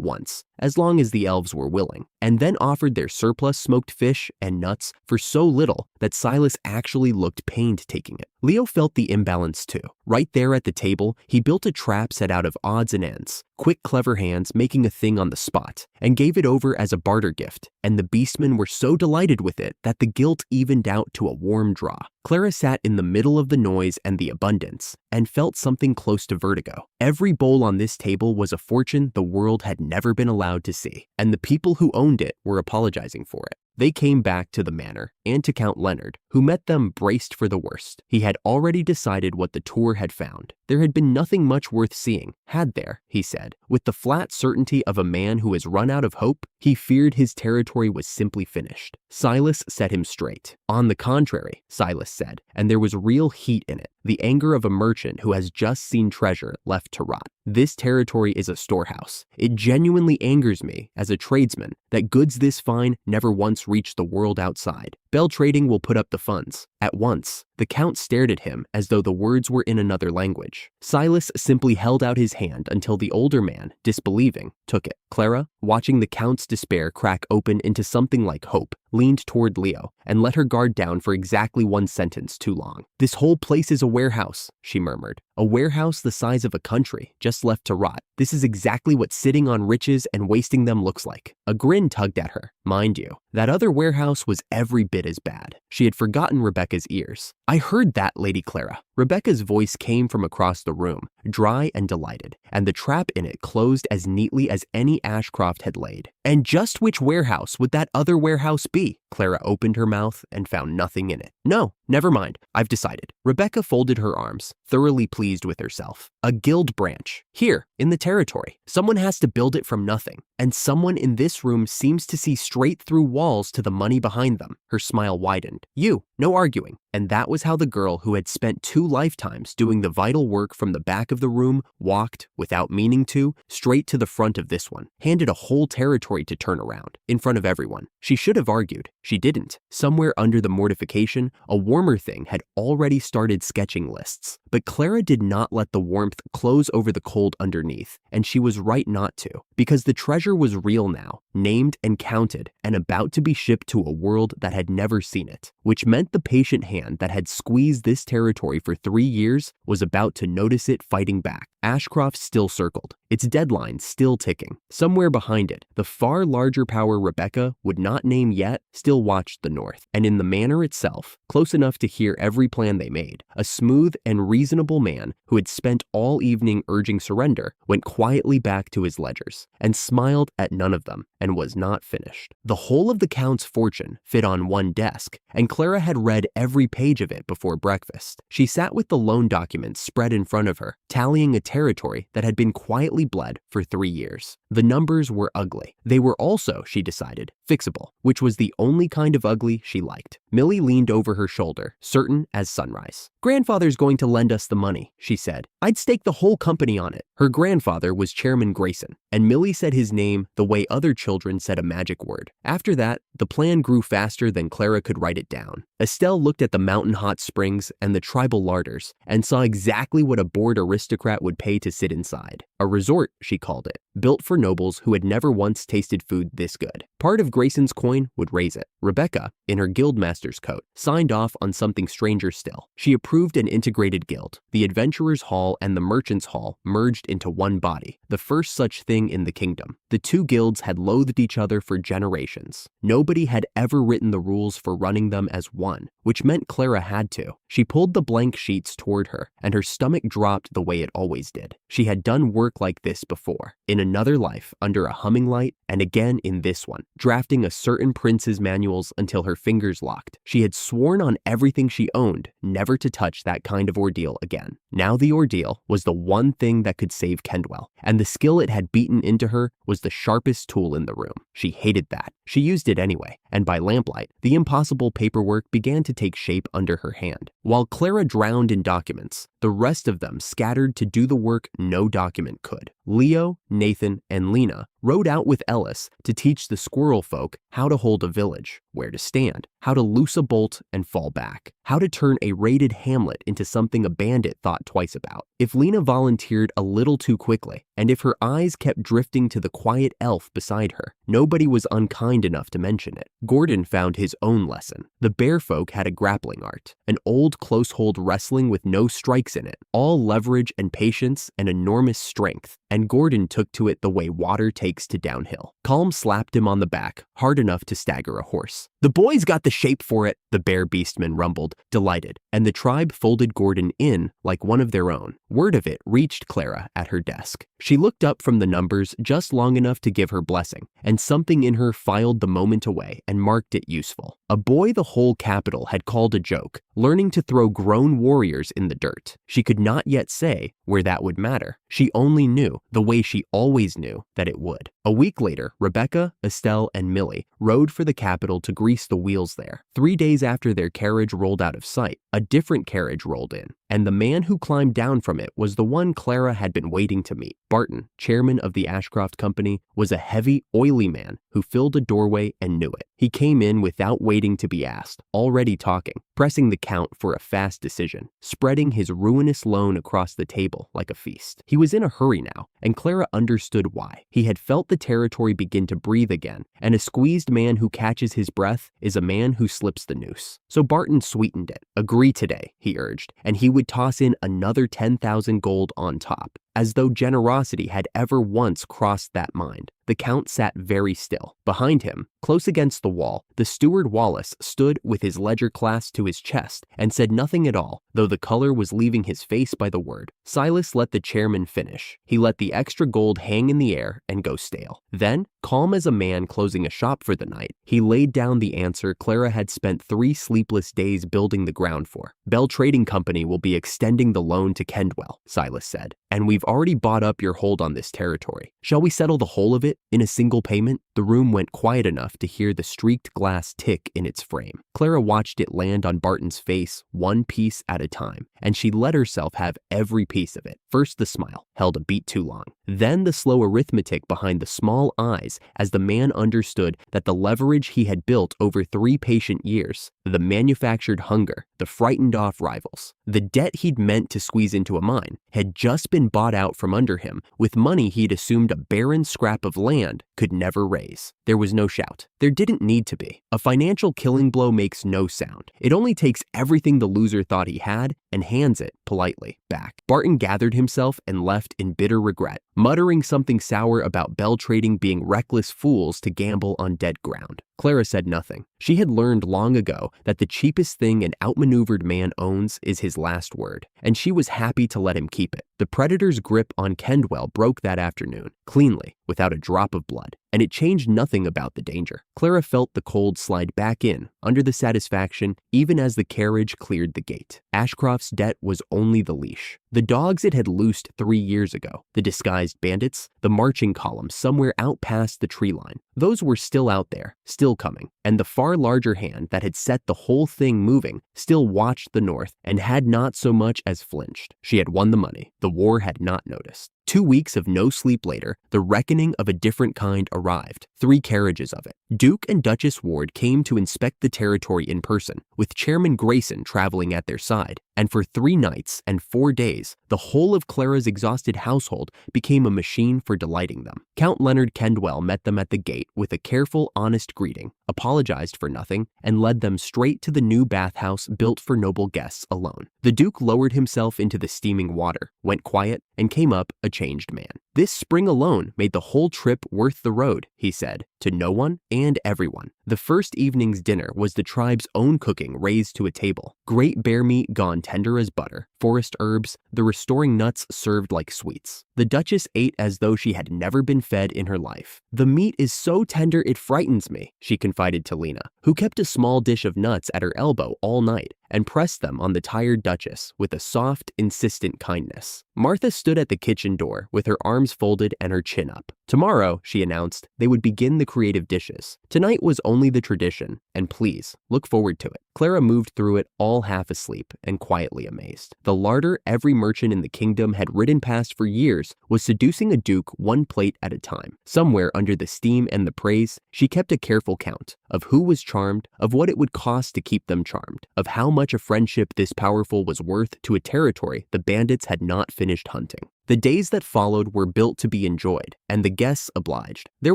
once, as long as the elves were willing, and then offered their surplus smoked fish and nuts for so little that Silas actually looked pained taking it. Leo felt the imbalance too. Right there at the table, he built a trap set out of odds and ends, quick clever hands making a thing on the spot, and gave it over as a barter gift, and the beastmen were so delighted with it that the guilt evened out to a warm draw. Clara sat in the middle of the noise and the abundance, and felt something close to vertigo. Every bowl on this table was a fortune the world had never been allowed to see, and the people who owned it were apologizing for it. They came back to the manor and to Count Leonard, who met them braced for the worst. He had already decided what the tour had found. There had been nothing much worth seeing, had there, he said. With the flat certainty of a man who has run out of hope, he feared his territory was simply finished. Silas set him straight. On the contrary, Silas said, and there was real heat in it, the anger of a merchant who has just seen treasure left to rot. This territory is a storehouse. It genuinely angers me, as a tradesman, that goods this fine never once reached the world outside. Bell Trading will put up the funds. At once, the Count stared at him as though the words were in another language. Silas simply held out his hand until the older man, disbelieving, took it. Clara, watching the Count's despair crack open into something like hope, leaned toward Leo and let her guard down for exactly one sentence too long. "This whole place is a warehouse," she murmured. "A warehouse the size of a country, just left to rot. This is exactly what sitting on riches and wasting them looks like." A grin tugged at her. Mind you, that other warehouse was every bit as bad. She had forgotten Rebecca's ears. "I heard that, Lady Clara." Rebecca's voice came from across the room, dry and delighted, and the trap in it closed as neatly as any Ashcroft had laid. "And just which warehouse would that other warehouse be?" Clara opened her mouth and found nothing in it. "No, never mind. I've decided." Rebecca folded her arms, thoroughly pleased with herself. "A guild branch. Here, in the territory. Someone has to build it from nothing. And someone in this room seems to see straight through walls to the money behind them." Her smile widened. "You, no arguing." And that was how the girl who had spent 2 lifetimes doing the vital work from the back of the room walked, without meaning to, straight to the front of this one, handed a whole territory to turn around, in front of everyone. She should have argued. She didn't. Somewhere under the mortification, a warmer thing had already started sketching lists. But Clara did not let the warmth close over the cold underneath, and she was right not to, because the treasure was real now, named and counted, and about to be shipped to a world that had never seen it, which meant the patient hand that had squeezed this territory for 3 years was about to notice it fighting back. Ashcroft still circled, its deadline still ticking. Somewhere behind it, the far larger power Rebecca would not name yet still watched the north, and in the manor itself, close enough to hear every plan they made, a smooth and reasonable man who had spent all evening urging surrender went quietly back to his ledgers and smiled at none of them and was not finished. The whole of the Count's fortune fit on one desk, and Clara had read every page of it before breakfast. She sat with the loan documents spread in front of her, tallying a territory that had been quietly bled for 3 years. The numbers were ugly. They were also, she decided, fixable, which was the only kind of ugly she liked. Millie leaned over her shoulder, certain as sunrise. "Grandfather's going to lend us the money," she said. "I'd stake the whole company on it." Her grandfather was Chairman Grayson, and Millie said his name the way other children said a magic word. After that, the plan grew faster than Clara could write it down. Estelle looked at the mountain hot springs and the tribal larders and saw exactly what a bored aristocrat would pay to sit inside. A resort, she called it, built for nobles who had never once tasted food this good. Part of Grayson's coin would raise it. Rebecca, in her guildmaster's coat, signed off on something stranger still. She approved an integrated guild. The Adventurers' Hall and the Merchants' Hall merged into one body, the first such thing in the kingdom. The 2 guilds had loathed each other for generations. Nobody had ever written the rules for running them as one, which meant Clara had to. She pulled the blank sheets toward her, and her stomach dropped the way it always did. She had done work like this before, in another life, under a humming light, and again in this one, drafting a certain prince's manuals until her fingers locked. She had sworn on everything she owned never to touch that kind of ordeal again. Now the ordeal was the one thing that could save Kendwell, and the skill it had beaten into her was the sharpest tool in the room. She hated that. She used it anyway, and by lamplight, the impossible paperwork began to take shape under her hand. While Clara drowned in documents, the rest of them scattered to do the work no document could. Leo, Nathan, and Lena rode out with Ellis to teach the squirrel folk how to hold a village, where to stand, how to loose a bolt and fall back, how to turn a raided hamlet into something a bandit thought twice about. If Lena volunteered a little too quickly, and if her eyes kept drifting to the quiet elf beside her, nobody was unkind enough to mention it. Gordon found his own lesson. The bear folk had a grappling art, an old close-hold wrestling with no strikes in it, all leverage and patience and enormous strength, and Gordon took to it the way water takes to downhill. Calm slapped him on the back, hard enough to stagger a horse. "The boy's got the shape for it," the bear beastman rumbled, delighted, and the tribe folded Gordon in like one of their own. Word of it reached Clara at her desk. She looked up from the numbers just long enough to give her blessing, and something in her filed the moment away and marked it useful. A boy the whole capital had called a joke, learning to throw grown warriors in the dirt. She could not yet say where that would matter. She only knew, the way she always knew, that it would. A week later, Rebecca, Estelle, and Millie rode for the capital to grease the wheels there. 3 days after their carriage rolled out of sight, a different carriage rolled in, and the man who climbed down from it was the one Clara had been waiting to meet. Barton, chairman of the Ashcroft Company, was a heavy, oily man who filled a doorway and knew it. He came in without waiting to be asked, already talking, pressing the Count for a fast decision, spreading his ruinous loan across the table like a feast. He was in a hurry now, and Clara understood why. He had felt the territory begin to breathe again, and a squeezed man who catches his breath is a man who slips the noose. So Barton sweetened it. "Agree today," he urged, and he would toss in another 10,000 gold on top, as though generosity had ever once crossed that mind. The Count sat very still. Behind him, close against the wall, the steward Wallace stood with his ledger clasped to his chest and said nothing at all, though the color was leaving his face by the word. Silas let the chairman finish. He let the extra gold hang in the air and go stale. Then, calm as a man closing a shop for the night, he laid down the answer Clara had spent 3 sleepless days building the ground for. "Bell Trading Company will be extending the loan to Kendwell," Silas said, "and we've already bought up your hold on this territory. Shall we settle the whole of it in a single payment?" The room went quiet enough to hear the streaked glass tick in its frame. Clara watched it land on Barton's face, one piece at a time, and she let herself have every piece of it. First the smile, held a beat too long. Then the slow arithmetic behind the small eyes as the man understood that the leverage he had built over 3 patient years, the manufactured hunger, the frightened off rivals, the debt he'd meant to squeeze into a mine, had just been bought out from under him with money he'd assumed a barren scrap of land could never raise. There was no shout. There didn't need to be. A financial killing blow makes no sound. It only takes everything the loser thought he had and hands it politely back. Barton gathered himself and left in bitter regret, muttering something sour about Bell Trading being reckless fools to gamble on dead ground. Clara said nothing. She had learned long ago that the cheapest thing an outmaneuvered man owns is his last word, and she was happy to let him keep it. The predator's grip on Kendwell broke that afternoon, cleanly, without a drop of blood, and it changed nothing about the danger. Clara felt the cold slide back in, under the satisfaction, even as the carriage cleared the gate. Ashcroft's debt was only the leash. The dogs it had loosed 3 years ago, the disguised bandits, the marching column somewhere out past the tree line, those were still out there, still coming, and the far larger hand that had set the whole thing moving still watched the north and had not so much as flinched. She had won the money. The war had not noticed. 2 weeks of no sleep later, the reckoning of a different kind arrived, 3 carriages of it. Duke and Duchess Ward came to inspect the territory in person, with Chairman Grayson traveling at their side, and for 3 nights and 4 days, the whole of Clara's exhausted household became a machine for delighting them. Count Leonard Kendwell met them at the gate with a careful, honest greeting, apologized for nothing, and led them straight to the new bathhouse built for noble guests alone. The Duke lowered himself into the steaming water, went quiet, and came up a changed man. "This spring alone made the whole trip worth the road," he said, to no one and everyone. The first evening's dinner was the tribe's own cooking raised to a table. Great bear meat gone tender as butter, forest herbs, the restoring nuts served like sweets. The Duchess ate as though she had never been fed in her life. "The meat is so tender it frightens me," she confided to Lena, who kept a small dish of nuts at her elbow all night and pressed them on the tired Duchess with a soft, insistent kindness. Martha stood at the kitchen door with her arms folded and her chin up. Tomorrow, she announced, they would begin the creative dishes. Tonight was only the tradition, and please, look forward to it. Clara moved through it all half asleep and quietly amazed. The larder every merchant in the kingdom had ridden past for years was seducing a duke one plate at a time. Somewhere under the steam and the praise, she kept a careful count of who was charmed, of what it would cost to keep them charmed, of how much a friendship this powerful was worth to a territory the bandits had not finished hunting. The days that followed were built to be enjoyed, and the guests obliged. There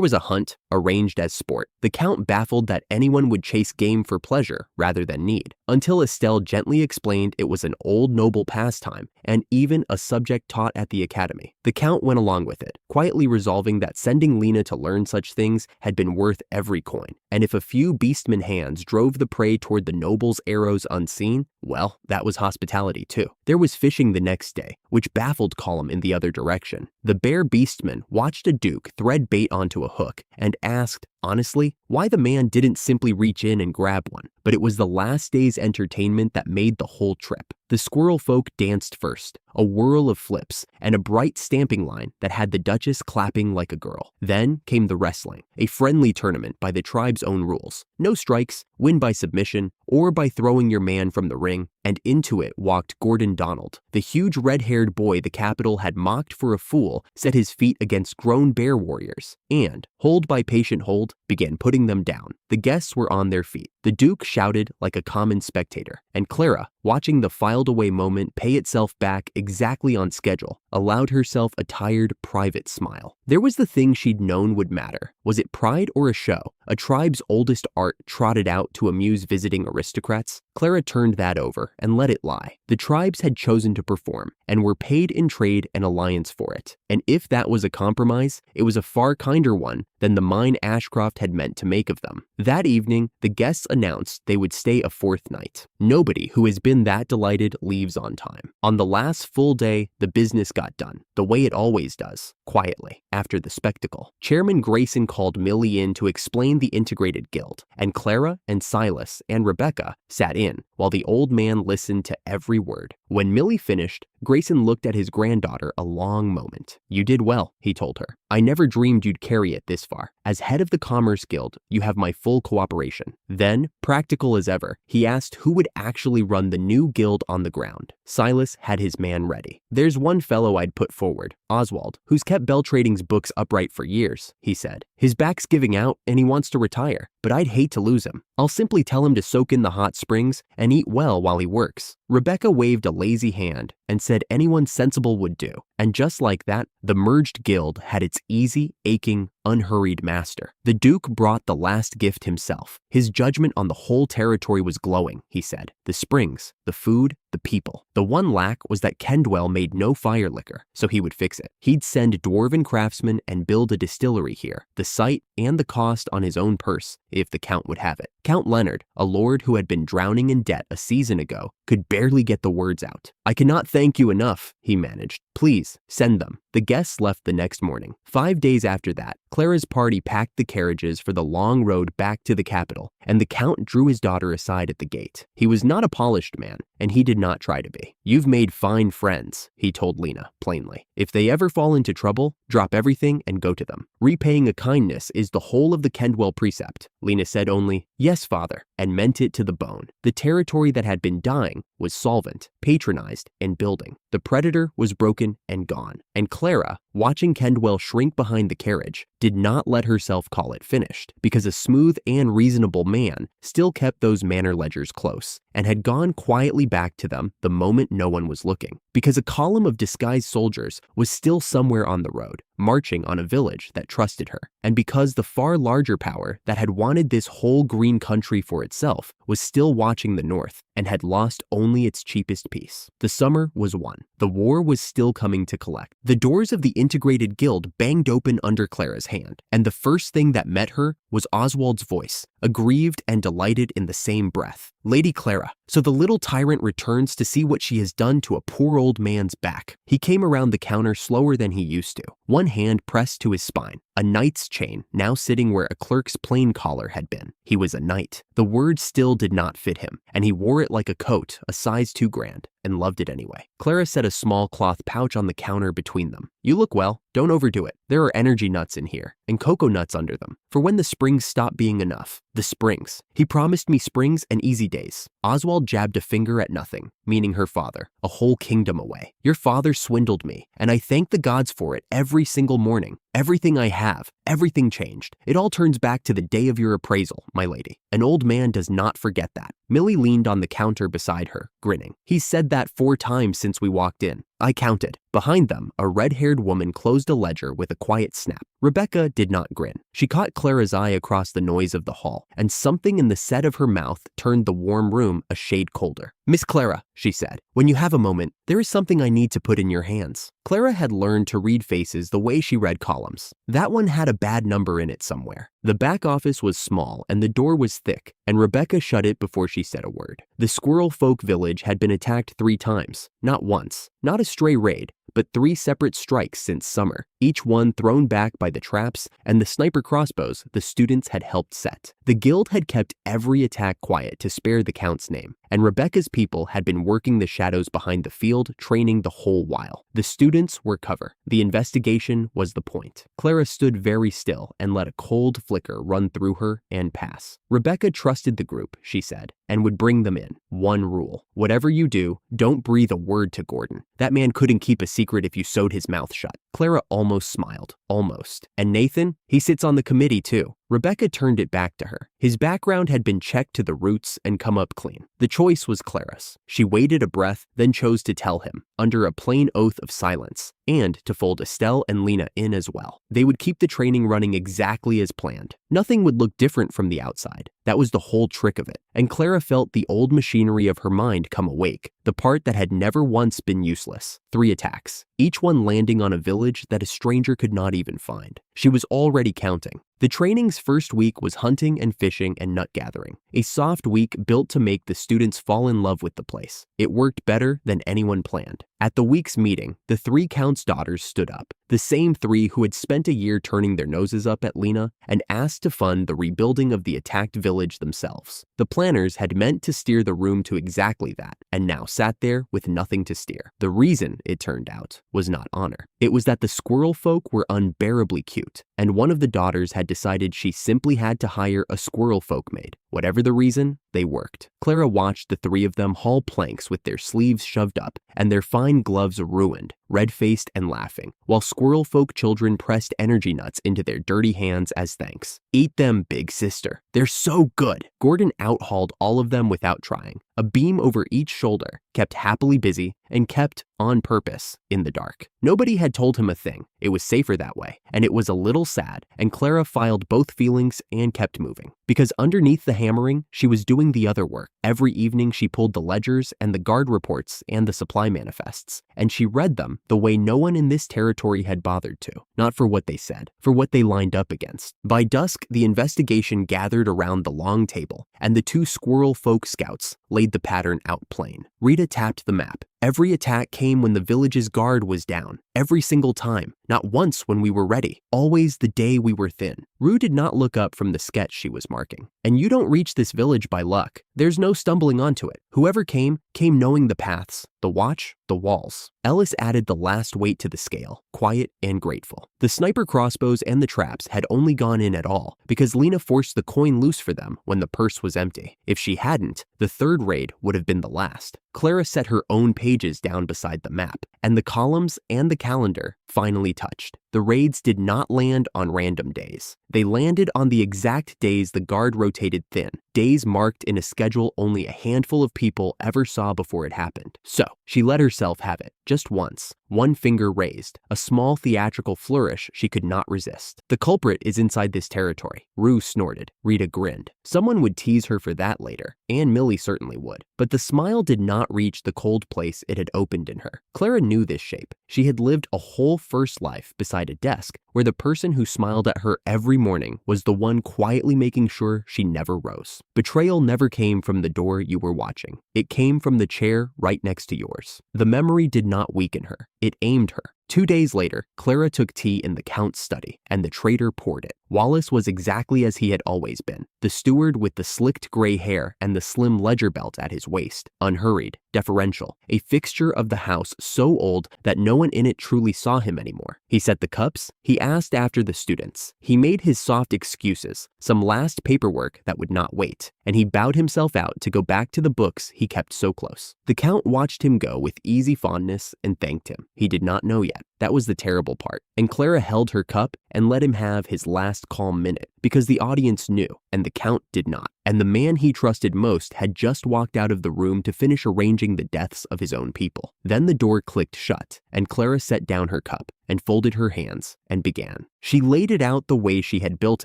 was a hunt, arranged as sport. The Count baffled that anyone would chase game for pleasure rather than need, until Estelle gently explained it was an old noble pastime and even a subject taught at the academy. The Count went along with it, quietly resolving that sending Lena to learn such things had been worth every coin, and if a few beastman hands drove the prey toward the noble's arrows unseen, well, that was hospitality too. There was fishing the next day, which baffled Column in the other direction. The bare beastman watched a duke thread bait onto a hook and asked, honestly, why the man didn't simply reach in and grab one. But it was the last day's entertainment that made the whole trip. The squirrel folk danced first, a whirl of flips, and a bright stamping line that had the Duchess clapping like a girl. Then came the wrestling, a friendly tournament by the tribe's own rules. No strikes, win by submission, or by throwing your man from the ring, and into it walked Gordon Donald. The huge red-haired boy the capital had mocked for a fool set his feet against grown bear warriors, and, hold by patient hold, began putting them down. The guests were on their feet. The Duke shouted like a common spectator, and Clara, watching the filed-away moment pay itself back exactly on schedule, allowed herself a tired, private smile. There was the thing she'd known would matter. Was it pride or a show? A tribe's oldest art trotted out to amuse visiting aristocrats? Clara turned that over and let it lie. The tribes had chosen to perform and were paid in trade and alliance for it. And if that was a compromise, it was a far kinder one than the mine Ashcroft had meant to make of them. That evening, the guests announced they would stay a fourth night. Nobody who has been that delighted leaves on time. On the last full day, the business got done, the way it always does, quietly, after the spectacle. Chairman Grayson called Millie in to explain the integrated guild, and Clara and Silas and Rebecca sat in while the old man listened to every word. When Millie finished, Grayson looked at his granddaughter a long moment. "You did well," he told her. "I never dreamed you'd carry it this far. As head of the Commerce Guild, you have my full cooperation." Then, practical as ever, he asked who would actually run the new guild on the ground. Silas had his man ready. "There's one fellow I'd put forward, Oswald, who's kept Beltrading's books upright for years," he said. "His back's giving out and he wants to retire, but I'd hate to lose him. I'll simply tell him to soak in the hot springs and eat well while he works." Rebecca waved a lazy hand and said anyone sensible would do. And just like that, the merged guild had its easy, aching, unhurried master. The Duke brought the last gift himself. His judgment on the whole territory was glowing, he said. The springs, the food, the people. The one lack was that Kendwell made no fire liquor, so he would fix it. He'd send dwarven craftsmen and build a distillery here, the site and the cost on his own purse, if the Count would have it. Count Leonard, a lord who had been drowning in debt a season ago, could barely get the words out. "I cannot thank you enough," he managed. "Please, send them." The guests left the next morning. 5 days after that, Clara's party packed the carriages for the long road back to the capital, and the Count drew his daughter aside at the gate. He was not a polished man, and he did not try to be. "You've made fine friends," he told Lena, plainly. "If they ever fall into trouble, drop everything and go to them. Repaying a kindness is the whole of the Kendwell precept." Lena said only, "Yes, father," and meant it to the bone. The territory that had been dying was solvent, patronized, and building. The predator was broken and gone. And Clara, watching Kendwell shrink behind the carriage, did not let herself call it finished, because a smooth and reasonable man still kept those manor ledgers close, and had gone quietly back to them the moment no one was looking, because a column of disguised soldiers was still somewhere on the road, marching on a village that trusted her, and because the far larger power that had wanted this whole green country for itself was still watching the north, and had lost only its cheapest piece. The summer was won. The war was still coming to collect. The doors of the integrated guild banged open under Clara's hand, and the first thing that met her was was Oswald's voice, aggrieved and delighted in the same breath. Lady Clara, so the little tyrant returns to see what she has done to a poor old man's back. He came around the counter slower than he used to, one hand pressed to his spine, a knight's chain now sitting where a clerk's plain collar had been. He was a knight. The word still did not fit him, and he wore it like a coat, a size too grand, and loved it anyway. Clara set a small cloth pouch on the counter between them. You look well. Don't overdo it. There are energy nuts in here, and cocoa nuts under them, for when the springs stop being enough. The springs. He promised me springs and easy days. Oswald jabbed a finger at nothing, meaning her father, a whole kingdom away. Your father swindled me, and I thank the gods for it every single morning. Everything I have, everything changed. It all turns back to the day of your appraisal, my lady. An old man does not forget that. Millie leaned on the counter beside her, grinning. He's said that 4 times since we walked in. I counted. Behind them, a red-haired woman closed a ledger with a quiet snap. Rebecca did not grin. She caught Clara's eye across the noise of the hall, and something in the set of her mouth turned the warm room a shade colder. Miss Clara, she said, when you have a moment, there is something I need to put in your hands. Clara had learned to read faces the way she read columns. That one had a bad number in it somewhere. The back office was small and the door was thick, and Rebecca shut it before she said a word. The Squirrel Folk village had been attacked 3 times, not once, not a stray raid, but 3 separate strikes since summer, each one thrown back by the traps and the sniper crossbows the students had helped set. The guild had kept every attack quiet to spare the Count's name, and Rebecca's people had been working the shadows behind the field, training the whole while. The students were cover. The investigation was the point. Clara stood very still and let a cold flicker run through her and pass. Rebecca trusted the group, she said, and would bring them in. One rule. Whatever you do, don't breathe a word to Gordon. That man couldn't keep a secret if you sewed his mouth shut. Clara almost smiled. Almost. And Nathan? He sits on the committee too. Rebecca turned it back to her. His background had been checked to the roots and come up clean. The choice was Clara's. She waited a breath, then chose to tell him, under a plain oath of silence, and to fold Estelle and Lena in as well. They would keep the training running exactly as planned. Nothing would look different from the outside. That was the whole trick of it. And Clara felt the old machinery of her mind come awake, the part that had never once been useless. 3 attacks, each one landing on a village that a stranger could not even find. She was already counting. The training's first week was hunting and fishing and nut gathering, a soft week built to make the students fall in love with the place. It worked better than anyone planned. At the week's meeting, the 3 Count's daughters stood up, the same 3 who had spent a year turning their noses up at Lena and asked to fund the rebuilding of the attacked village themselves. The planners had meant to steer the room to exactly that, and now sat there with nothing to steer. The reason, it turned out, was not honor. It was that the Squirrel Folk were unbearably cute, and one of the daughters had decided she simply had to hire a Squirrel Folk maid. Whatever the reason, they worked. Clara watched the 3 of them haul planks with their sleeves shoved up and their fine gloves ruined, red-faced and laughing, while Squirrel Folk children pressed energy nuts into their dirty hands as thanks. Eat them, big sister. They're so good. Gordon out-hauled all of them without trying. A beam over each shoulder, kept happily busy, and kept, on purpose, in the dark. Nobody had told him a thing. It was safer that way, and it was a little sad, and Clara filed both feelings and kept moving. Because underneath the hammering, she was doing the other work. Every evening she pulled the ledgers and the guard reports and the supply manifests, and she read them the way no one in this territory had bothered to. Not for what they said, for what they lined up against. By dusk, the investigation gathered around the long table, and the 2 Squirrel Folk scouts laid the pattern out plain. Rita tapped the map. Every attack came when the village's guard was down. Every single time. Not once when we were ready. Always the day we were thin. Rue did not look up from the sketch she was marking. And you don't reach this village by luck. There's no stumbling onto it. Whoever came knowing the paths, the watch, the walls. Ellis added the last weight to the scale, quiet and grateful. The sniper crossbows and the traps had only gone in at all because Lena forced the coin loose for them when the purse was empty. If she hadn't, the 3rd raid would have been the last. Clara set her own pages down beside the map, and the columns and the calendar finally touched. The raids did not land on random days. They landed on the exact days the guard rotated thin, days marked in a schedule only a handful of people ever saw before it happened. So, she let herself have it, just once, one finger raised, a small theatrical flourish she could not resist. The culprit is inside this territory. Rue snorted. Rita grinned. Someone would tease her for that later, and Millie certainly would. But the smile did not reach the cold place it had opened in her. Clara knew this shape. She had lived lived a whole first life beside a desk where the person who smiled at her every morning was the one quietly making sure she never rose. Betrayal never came from the door you were watching. It came from the chair right next to yours. The memory did not weaken her. It aimed her. 2 days later, Clara took tea in the Count's study, and the traitor poured it. Wallace was exactly as he had always been, the steward with the slicked gray hair and the slim ledger belt at his waist, unhurried, deferential, a fixture of the house so old that no one in it truly saw him anymore. He set the cups, he asked after the students, he made his soft excuses, some last paperwork that would not wait, and he bowed himself out to go back to the books he kept so close. The Count watched him go with easy fondness and thanked him. He did not know yet. That was the terrible part. And Clara held her cup and let him have his last calm minute because the audience knew and the Count did not. And the man he trusted most had just walked out of the room to finish arranging the deaths of his own people. Then the door clicked shut and Clara set down her cup and folded her hands and began. She laid it out the way she had built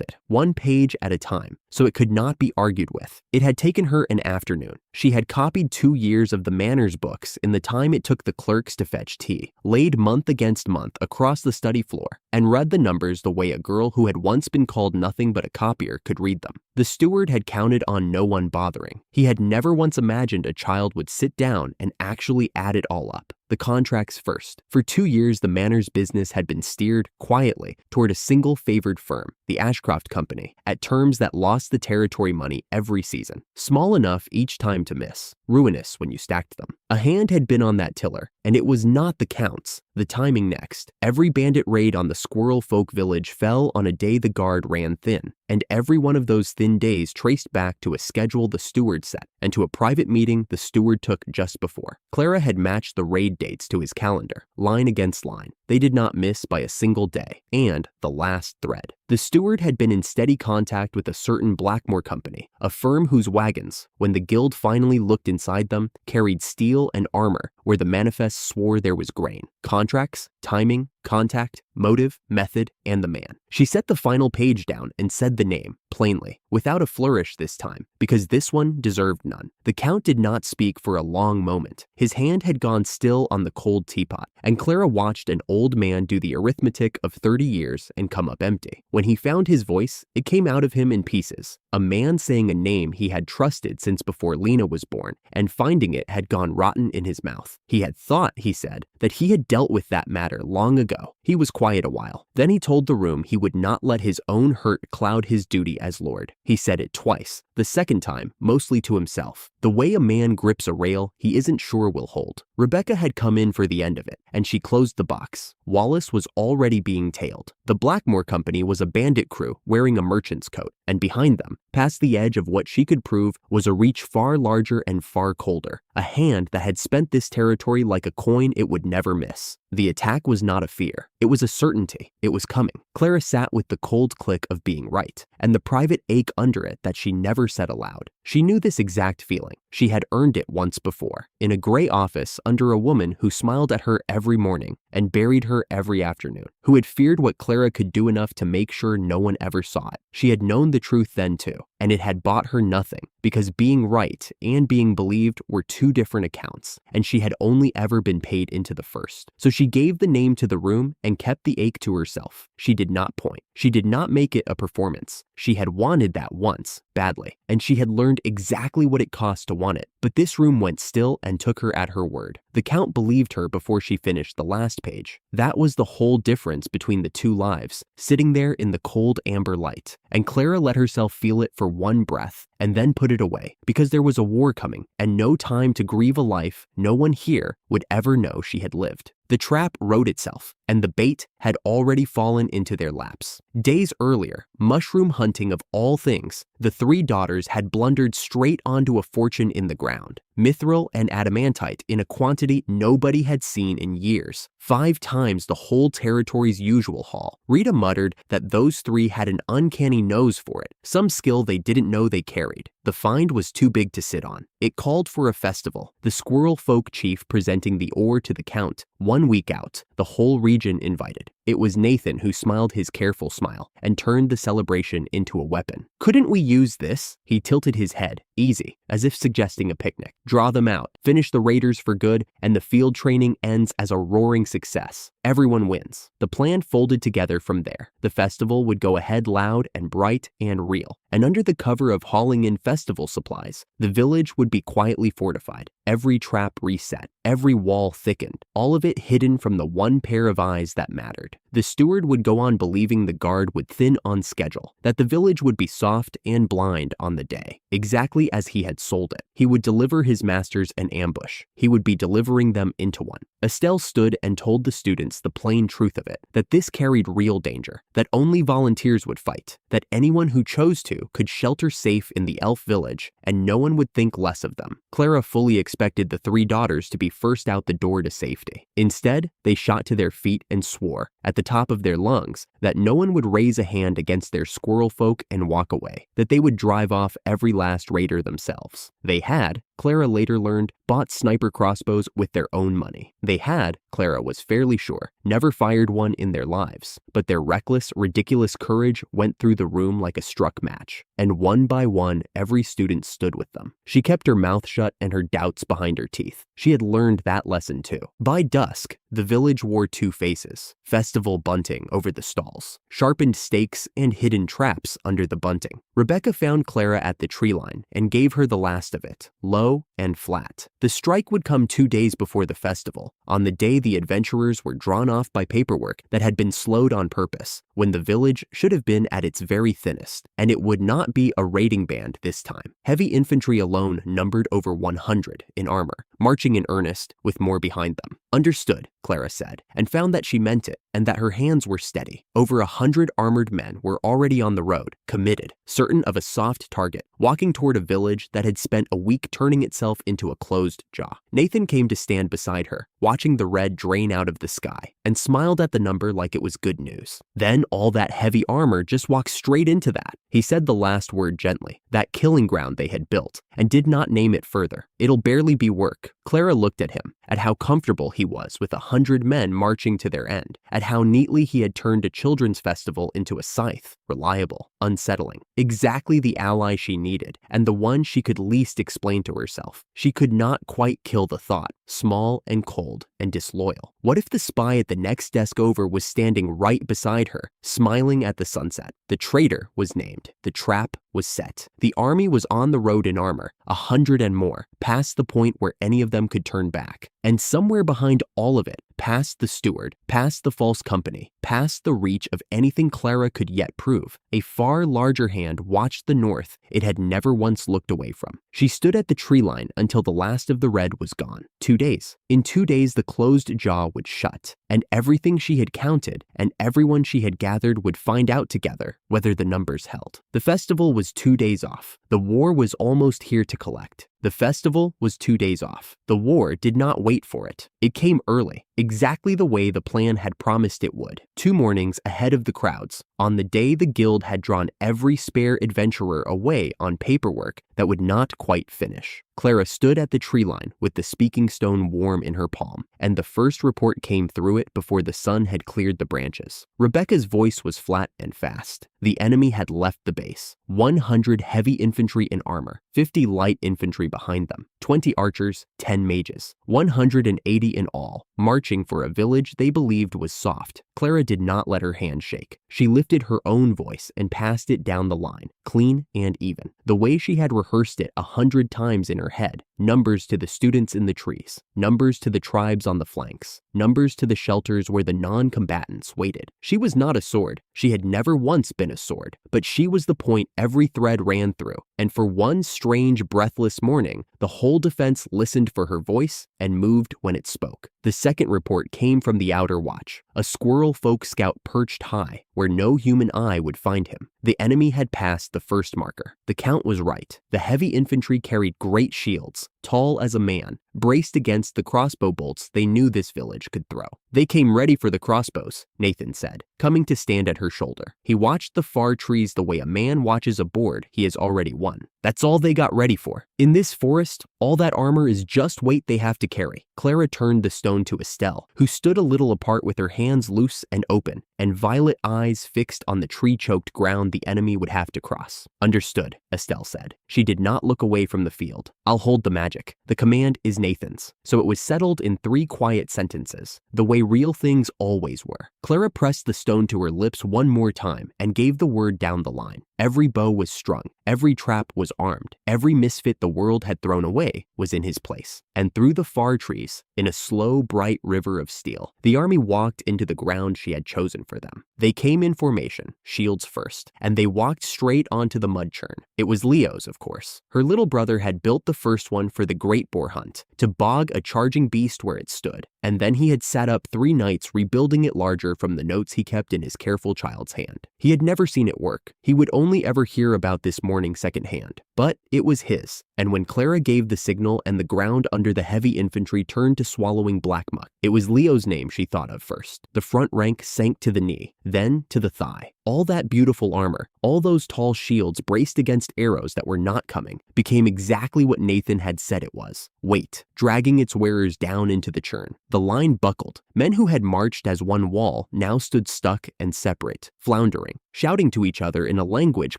it, one page at a time, so it could not be argued with. It had taken her an afternoon. She had copied 2 years of the manners books in the time it took the clerks to fetch tea, laid month against month across the study floor, and read the numbers the way a girl who had once been called nothing but a copier could read them. The steward had counted on no one bothering. He had never once imagined a child would sit down and actually add it all up. The contracts first. For 2 years, the Manners business had been steered quietly toward a single favored firm, the Ashcroft Company, at terms that lost the territory money every season. Small enough each time to miss, ruinous when you stacked them. A hand had been on that tiller, and it was not the Count's. The timing next. Every bandit raid on the Squirrel Folk Village fell on a day the guard ran thin, and every one of those thin days traced back to a schedule the steward set and to a private meeting the steward took just before. Clara had matched the raid dates to his calendar, line against line. They did not miss by a single day, and the last thread. The steward had been in steady contact with a certain Blackmore company, a firm whose wagons, when the guild finally looked inside them, carried steel and armor where the manifest swore there was grain. Contracts, timing, contact, motive, method, and the man. She set the final page down and said the name, plainly, without a flourish this time, because this one deserved none. The Count did not speak for a long moment. His hand had gone still on the cold teapot, and Clara watched an old man do the arithmetic of 30 years and come up empty. When he found his voice, it came out of him in pieces. A man saying a name he had trusted since before Lena was born, and finding it had gone rotten in his mouth. He had thought, he said, that he had dealt with that matter long ago. He was quiet a while. Then he told the room he would not let his own hurt cloud his duty as lord. He said it twice, the second time mostly to himself. The way a man grips a rail he isn't sure will hold. Rebecca had come in for the end of it, and she closed the box. Wallace was already being tailed. The Blackmore Company was a bandit crew wearing a merchant's coat, and behind them, past the edge of what she could prove, was a reach far larger and far colder, a hand that had spent this territory like a coin it would never miss. The attack was not a fear. It was a certainty. It was coming. Clara sat with the cold click of being right, and the private ache under it that she never said aloud. She knew this exact feeling. She had earned it once before, in a gray office under a woman who smiled at her every morning and buried her every afternoon, who had feared what Clara could do enough to make sure no one ever saw it. She had known the truth then too, and it had bought her nothing, because being right and being believed were two different accounts, and she had only ever been paid into the first. So she gave the name to the room and kept the ache to herself. She did not point. She did not make it a performance. She had wanted that once, badly, and she had learned exactly what it cost to want it. But this room went still and took her at her word. The Count believed her before she finished the last page. That was the whole difference between the two lives, sitting there in the cold amber light. And Clara let herself feel it for one breath, and then put it away, because there was a war coming, and no time to grieve a life no one here would ever know she had lived. The trap wrote itself, and the bait had already fallen into their laps. Days earlier, mushroom hunting of all things, the three daughters had blundered straight onto a fortune in the ground. Mithril and adamantite in a quantity nobody had seen in years, 5 times the whole territory's usual haul. Rita muttered that those three had an uncanny nose for it, some skill they didn't know they carried. The find was too big to sit on. It called for a festival, the Squirrel Folk chief presenting the ore to the Count. 1 week out, the whole region invited. It was Nathan who smiled his careful smile and turned the celebration into a weapon. "Couldn't we use this?" He tilted his head. "Easy," as if suggesting a picnic. "Draw them out, finish the raiders for good, and the field training ends as a roaring success. Everyone wins." The plan folded together from there. The festival would go ahead loud and bright and real. And under the cover of hauling in festival supplies, the village would be quietly fortified, every trap reset, every wall thickened, all of it hidden from the one pair of eyes that mattered. The steward would go on believing the guard would thin on schedule, that the village would be soft and blind on the day, exactly as he had sold it. He would deliver his masters an ambush. He would be delivering them into one. Estelle stood and told the students the plain truth of it, that this carried real danger, that only volunteers would fight, that anyone who chose to could shelter safe in the elf village, and no one would think less of them. Clara fully expected the three daughters to be first out the door to safety. Instead, they shot to their feet and swore, at the top of their lungs, that no one would raise a hand against their squirrel folk and walk away, that they would drive off every last raider themselves. They had, Clara later learned, bought sniper crossbows with their own money. They had, Clara was fairly sure, never fired one in their lives, but their reckless, ridiculous courage went through the room like a struck match, and one by one, every student stood with them. She kept her mouth shut and her doubts behind her teeth. She had learned that lesson too. By dusk, the village wore two faces: festival bunting over the stalls, sharpened stakes and hidden traps under the bunting. Rebecca found Clara at the tree line and gave her the last of it, low and flat. The strike would come 2 days before the festival, on the day the adventurers were drawn off by paperwork that had been slowed on purpose, when the village should have been at its very thinnest, and it would not be a raiding band this time. Heavy infantry alone numbered over 100 in armor, marching in earnest, with more behind them. "Understood," Clara said, and found that she meant it, and that her hands were steady. Over 100 armored men were already on the road, committed, certain of a soft target, walking toward a village that had spent a week turning itself into a closed jaw. Nathan came to stand beside her, watching the red drain out of the sky, and smiled at the number like it was good news. Then all that heavy armor just walked straight into that. He said the last word gently, that killing ground they had built, and did not name it further. "It'll barely be work." Clara looked at him, at how comfortable he was with 100 men marching to their end, at how neatly he had turned a children's festival into a scythe, reliable, unsettling, exactly the ally she needed, and the one she could least explain to herself. She could not quite kill the thought, small and cold and disloyal. What if the spy at the next desk over was standing right beside her, smiling at the sunset? The traitor was named. The trap was set. The army was on the road in armor, 100 and more, past the point where any of them could turn back. And somewhere behind all of it, past the steward, past the false company, past the reach of anything Clara could yet prove, a far larger hand watched the north it had never once looked away from. She stood at the tree line until the last of the red was gone. 2 days. In 2 days, the closed jaw would shut, and everything she had counted and everyone she had gathered would find out together whether the numbers held. The festival was 2 days off. The war was almost here to collect. The festival was 2 days off. The war did not wait for it. It came early, exactly the way the plan had promised it would. 2 mornings ahead of the crowds, on the day the guild had drawn every spare adventurer away on paperwork that would not quite finish. Clara stood at the tree line with the speaking stone warm in her palm, and the first report came through it before the sun had cleared the branches. Rebecca's voice was flat and fast. The enemy had left the base. 100 heavy infantry in armor, 50 light infantry behind them, 20 archers, 10 mages, 180 in all, marching for a village they believed was soft. Clara did not let her hand shake. She lifted her own voice and passed it down the line, clean and even, the way she had rehearsed it 100 times in her head. Numbers to the students in the trees, numbers to the tribes on the flanks, numbers to the shelters where the non-combatants waited. She was not a sword. She had never once been a sword, but she was the point every thread ran through, and for one strange, breathless morning, the whole defense listened for her voice and moved when it spoke. The second report came from the outer watch, a squirrel folk scout perched high, where no human eye would find him. The enemy had passed the first marker. The count was right. The heavy infantry carried great shields, tall as a man, braced against the crossbow bolts they knew this village could throw. They came ready for the crossbows, Nathan said, coming to stand at her shoulder. He watched the far trees the way a man watches a board he has already won. That's all they got ready for. In this forest, all that armor is just weight they have to carry. Clara turned the stone to Estelle, who stood a little apart with her hands loose and open, and violet eyes fixed on the tree-choked ground the enemy would have to cross. Understood, Estelle said. She did not look away from the field. I'll hold the magic. The command is Nathan's. So it was settled in 3 quiet sentences, the way real things always were. Clara pressed the stone to her lips one more time and gave the word down the line. Every bow was strung, every trap was armed, every misfit the world had thrown away was in his place. And through the far trees, in a slow, bright river of steel, the army walked into the ground she had chosen for them. They came in formation, shields first, and they walked straight onto the mud churn. It was Leo's, of course. Her little brother had built the first one for the great boar hunt, to bog a charging beast where it stood, and then he had sat up 3 nights rebuilding it larger from the notes he kept in his careful child's hand. He had never seen it work. He would only ever hear about this morning secondhand, but it was his. And when Clara gave the signal and the ground under the heavy infantry turned to swallowing black muck, it was Leo's name she thought of first. The front rank sank to the knee, then to the thigh. All that beautiful armor, all those tall shields braced against arrows that were not coming, became exactly what Nathan had said it was. Weight, dragging its wearers down into the churn. The line buckled. Men who had marched as one wall now stood stuck and separate, floundering, shouting to each other in a language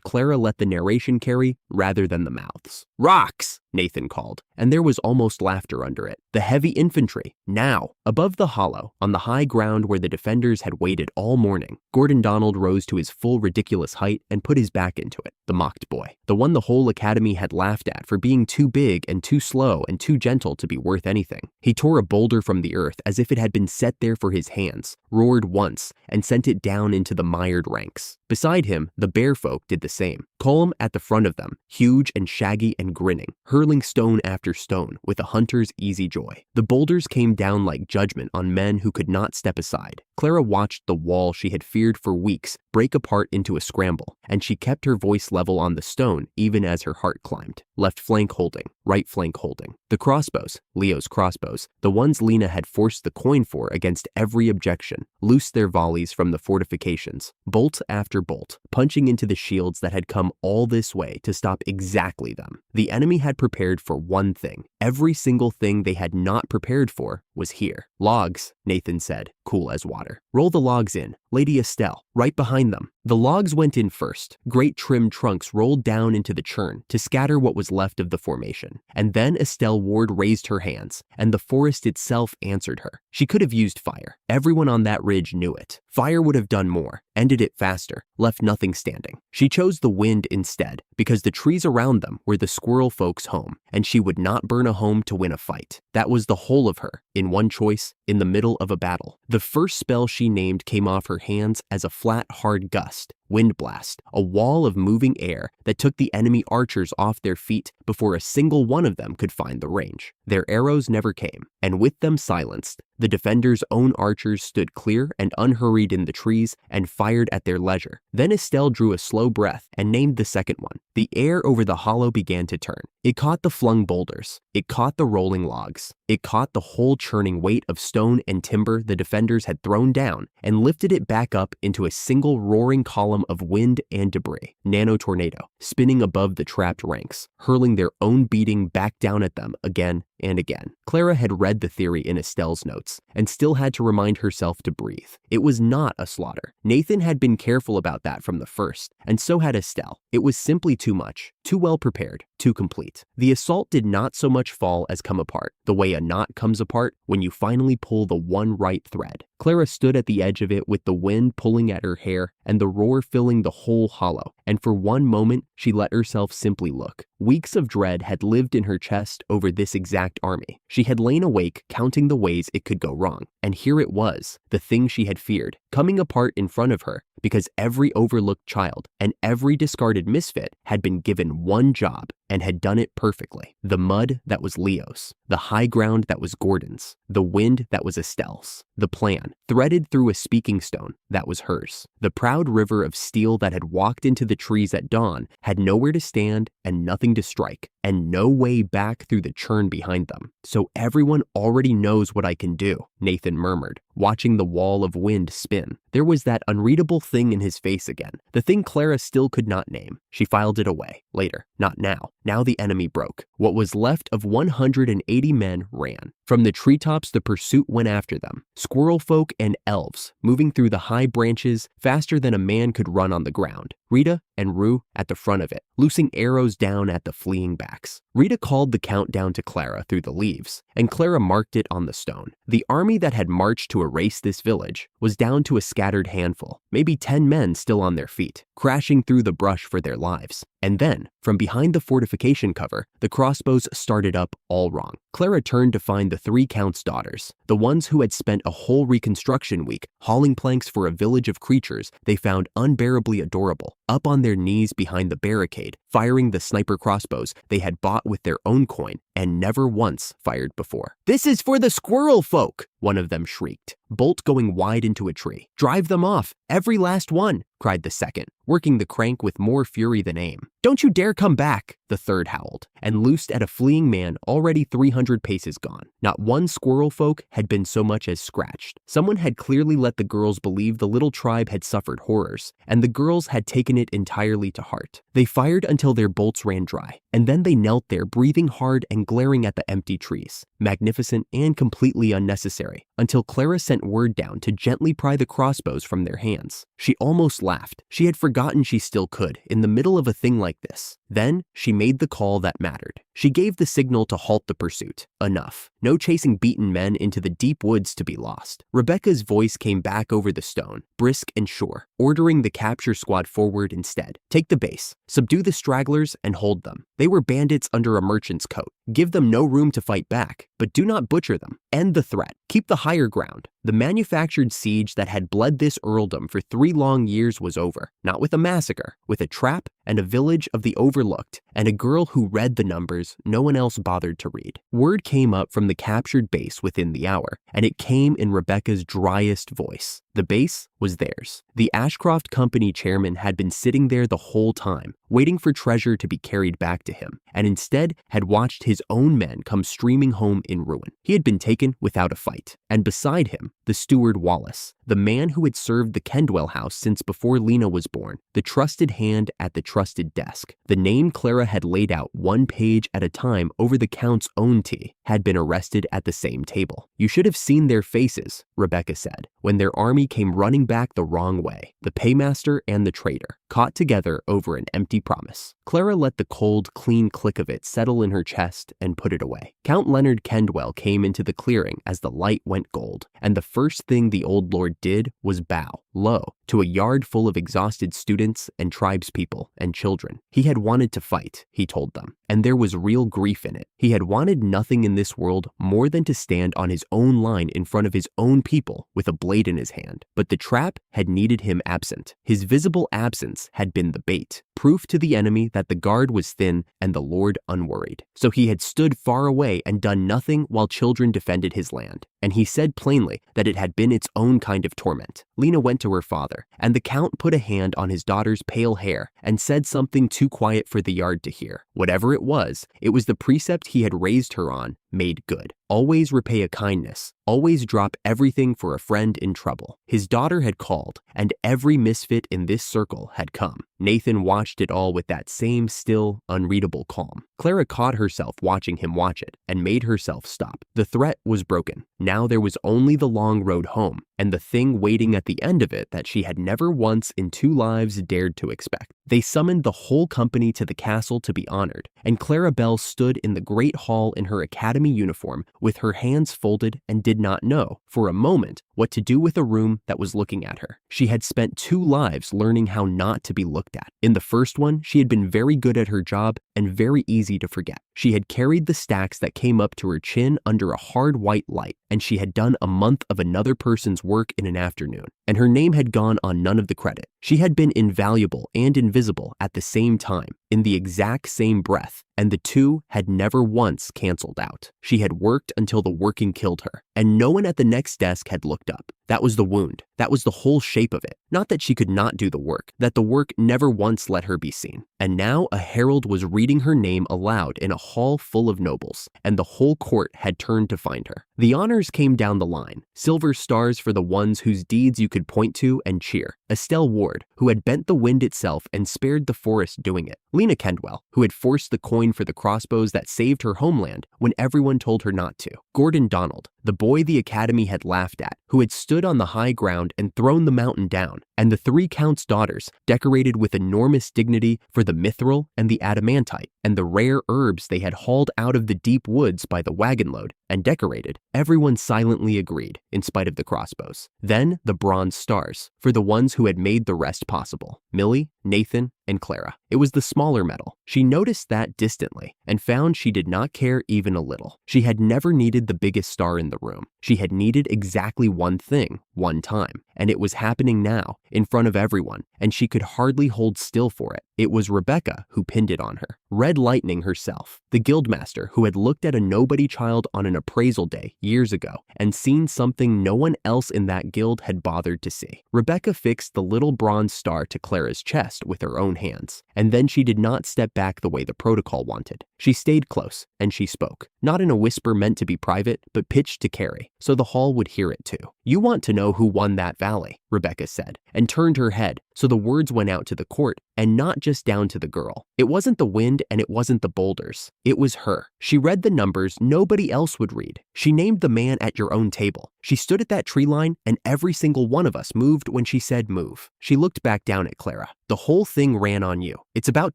Clara let the narration carry rather than the mouths. "Rocks!" Nathan called, and there was almost laughter under it. The heavy infantry, now, above the hollow, on the high ground where the defenders had waited all morning. Gordon Donald rose to his full ridiculous height and put his back into it, the mocked boy, the one the whole academy had laughed at for being too big and too slow and too gentle to be worth anything. He tore a boulder from the earth as if it had been set there for his hands, roared once, and sent it down into the mired ranks. Beside him, the bear folk did the same, column at the front of them, huge and shaggy and grinning, hurling stone after stone with a hunter's easy joy. The boulders came down like judgment on men who could not step aside. Clara watched the wall she had feared for weeks break apart into a scramble, and she kept her voice level on the stone even as her heart climbed. Left flank holding, right flank holding. The crossbows, Leo's crossbows, the ones Lena had forced the coin for against every objection, loosed their volleys from the fortifications, bolt after bolt, punching into the shields that had come all this way to stop exactly them. The enemy had prepared for one thing. Every single thing they had not prepared for was here. Logs, Nathan said, cool as water. Roll the logs in, Lady Estelle, right behind them. The logs went in first. Great trim trunks rolled down into the churn to scatter what was left of the formation. And then Estelle Ward raised her hands, and the forest itself answered her. She could have used fire. Everyone on that ridge knew it. Fire would have done more, ended it faster, left nothing standing. She chose the wind instead, because the trees around them were the squirrel folks' home, and she would not burn a home to win a fight. That was the whole of her, in one choice, in the middle of a battle. The first spell she named came off her hands as a flat, hard gust. Wind blast, a wall of moving air that took the enemy archers off their feet before a single one of them could find the range. Their arrows never came, and with them silenced, the defenders' own archers stood clear and unhurried in the trees and fired at their leisure. Then Estelle drew a slow breath and named the second one. The air over the hollow began to turn. It caught the flung boulders. It caught the rolling logs. It caught the whole churning weight of stone and timber the defenders had thrown down and lifted it back up into a single roaring column of wind and debris. Nano-tornado, spinning above the trapped ranks, hurling their own beating back down at them again and again. Clara had read the theory in Estelle's notes and still had to remind herself to breathe. It was not a slaughter. Nathan had been careful about that from the first, and so had Estelle. It was simply too much, too well prepared, too complete. The assault did not so much fall as come apart, the way a knot comes apart when you finally pull the one right thread. Clara stood at the edge of it with the wind pulling at her hair and the roar filling the whole hollow, and for one moment she let herself simply look. Weeks of dread had lived in her chest over this exact army. She had lain awake counting the ways it could go wrong, and here it was, the thing she had feared, coming apart in front of her because every overlooked child and every discarded misfit had been given one job and had done it perfectly. The mud that was Leo's, the high ground that was Gordon's, the wind that was Estelle's, the plan, threaded through a speaking stone, that was hers. The proud river of steel that had walked into the trees at dawn had nowhere to stand and nothing to strike, and no way back through the churn behind them. So everyone already knows what I can do, Nathan murmured, watching the wall of wind spin. There was that unreadable thing in his face again, the thing Clara still could not name. She filed it away. Later. Not now. Now the enemy broke. What was left of 180 men ran. From the treetops the pursuit went after them. Squirrel folk and elves, moving through the high branches faster than a man could run on the ground. Rita and Rue at the front of it, loosing arrows down at the fleeing backs. Rita called the countdown to Clara through the leaves, and Clara marked it on the stone. The army that had marched to erase this village was down to a scattered handful, maybe 10 men still on their feet, crashing through the brush for their lives. And then, from behind the fortification cover, the crossbows started up all wrong. Clara turned to find the 3 Count's daughters, the ones who had spent a whole reconstruction week hauling planks for a village of creatures they found unbearably adorable, up on their knees behind the barricade, firing the sniper crossbows they had bought with their own coin and never once fired before. "This is for the squirrel folk!" one of them shrieked, bolt going wide into a tree. "Drive them off, every last one!" cried the second, working the crank with more fury than aim. "Don't you dare come back!" the third howled, and loosed at a fleeing man already 300 paces gone. Not one squirrel folk had been so much as scratched. Someone had clearly let the girls believe the little tribe had suffered horrors, and the girls had taken it entirely to heart. They fired until their bolts ran dry, and then they knelt there breathing hard and glaring at the empty trees, magnificent and completely unnecessary, until Clara sent word down to gently pry the crossbows from their hands. She almost laughed. She had forgotten she still could, in the middle of a thing like this. Then she made the call that mattered. She gave the signal to halt the pursuit. Enough. No chasing beaten men into the deep woods to be lost. Rebecca's voice came back over the stone, brisk and sure, ordering the capture squad forward instead. Take the base, subdue the stragglers, and hold them. They were bandits under a merchant's coat. Give them no room to fight back, but do not butcher them. End the threat. Keep the higher ground. The manufactured siege that had bled this earldom for 3 long years was over. Not with a massacre, with a trap and a village of the overlooked, and a girl who read the numbers no one else bothered to read. Word came up from the captured base within the hour, and it came in Rebecca's driest voice. The base was theirs. The Ashcroft Company chairman had been sitting there the whole time, waiting for treasure to be carried back to him, and instead had watched his own men come streaming home in ruin. He had been taken without a fight, and beside him, the steward Wallace, the man who had served the Kendwell house since before Lena was born, the trusted hand at the trusted desk. The name Clara had laid out 1 page at a time over the Count's own tea had been arrested at the same table. You should have seen their faces, Rebecca said, when their army came running back the wrong way, the paymaster and the traitor, caught together over an empty promise. Clara let the cold, clean click of it settle in her chest and put it away. Count Leonard Kendwell came into the clearing as the light went gold, and the first thing the old lord did was bow, low, to a yard full of exhausted students and tribespeople and children. He had wanted to fight, he told them, and there was real grief in it. He had wanted nothing in this world more than to stand on his own line in front of his own people with a blade in his hand. But the trap had needed him absent. His visible absence had been the bait, proof to the enemy that the guard was thin and the Lord unworried. So he had stood far away and done nothing while children defended his land. And he said plainly that it had been its own kind of torment. Lena went to her father, and the Count put a hand on his daughter's pale hair and said something too quiet for the yard to hear. Whatever it was the precept he had raised her on made good. Always repay a kindness. Always drop everything for a friend in trouble. His daughter had called, and every misfit in this circle had come. Nathan watched it all with that same still, unreadable calm. Clara caught herself watching him watch it, and made herself stop. The threat was broken. Now there was only the long road home, and the thing waiting at the end of it that she had never once in 2 lives dared to expect. They summoned the whole company to the castle to be honored, and Clara Bell stood in the great hall in her academy uniform with her hands folded and did not know, for a moment, what to do with a room that was looking at her. She had spent 2 lives learning how not to be looked at. In the first one, she had been very good at her job and very easy to forget. She had carried the stacks that came up to her chin under a hard white light, and she had done a month of another person's work in an afternoon, and her name had gone on none of the credit. She had been invaluable and invisible at the same time. in the exact same breath, and the two had never once canceled out. She had worked until the working killed her, and no one at the next desk had looked up. That was the wound. That was the whole shape of it. Not that she could not do the work, that the work never once let her be seen. And now a herald was reading her name aloud in a hall full of nobles, and the whole court had turned to find her. The honors came down the line. Silver stars for the ones whose deeds you could point to and cheer. Estelle Ward, who had bent the wind itself and spared the forest doing it. Lena Kendwell, who had forced the coin for the crossbows that saved her homeland when everyone told her not to. Gordon Donald, the boy the Academy had laughed at, who had stood on the high ground and thrown the mountain down, and the three counts' daughters, decorated with enormous dignity for the mithril and the adamantite, and the rare herbs they had hauled out of the deep woods by the wagon load and decorated. Everyone silently agreed, in spite of the crossbows. Then the bronze stars, for the ones who had made the rest possible. Millie, Nathan, and Clara. It was the smaller medal. She noticed that distantly and found she did not care even a little. She had never needed the biggest star in the room. She had needed exactly one thing, one time, and it was happening now, in front of everyone, and she could hardly hold still for it. It was Rebecca who pinned it on her. Red Lightning herself, the guildmaster who had looked at a nobody child on an appraisal day years ago and seen something no one else in that guild had bothered to see. Rebecca fixed the little bronze star to Clara's chest with her own hands, and then she did not step back the way the protocol wanted. She stayed close, and she spoke, not in a whisper meant to be private, but pitched to Carrie, so the hall would hear it too. "You want to know who won that valley," Rebecca said, and turned her head, so the words went out to the court, and not just down to the girl. It wasn't the wind and it wasn't the boulders. It was her. She read the numbers nobody else would read. She named the man at your own table. She stood at that tree line, and every single one of us moved when she said move. She looked back down at Clara. The whole thing ran on you. It's about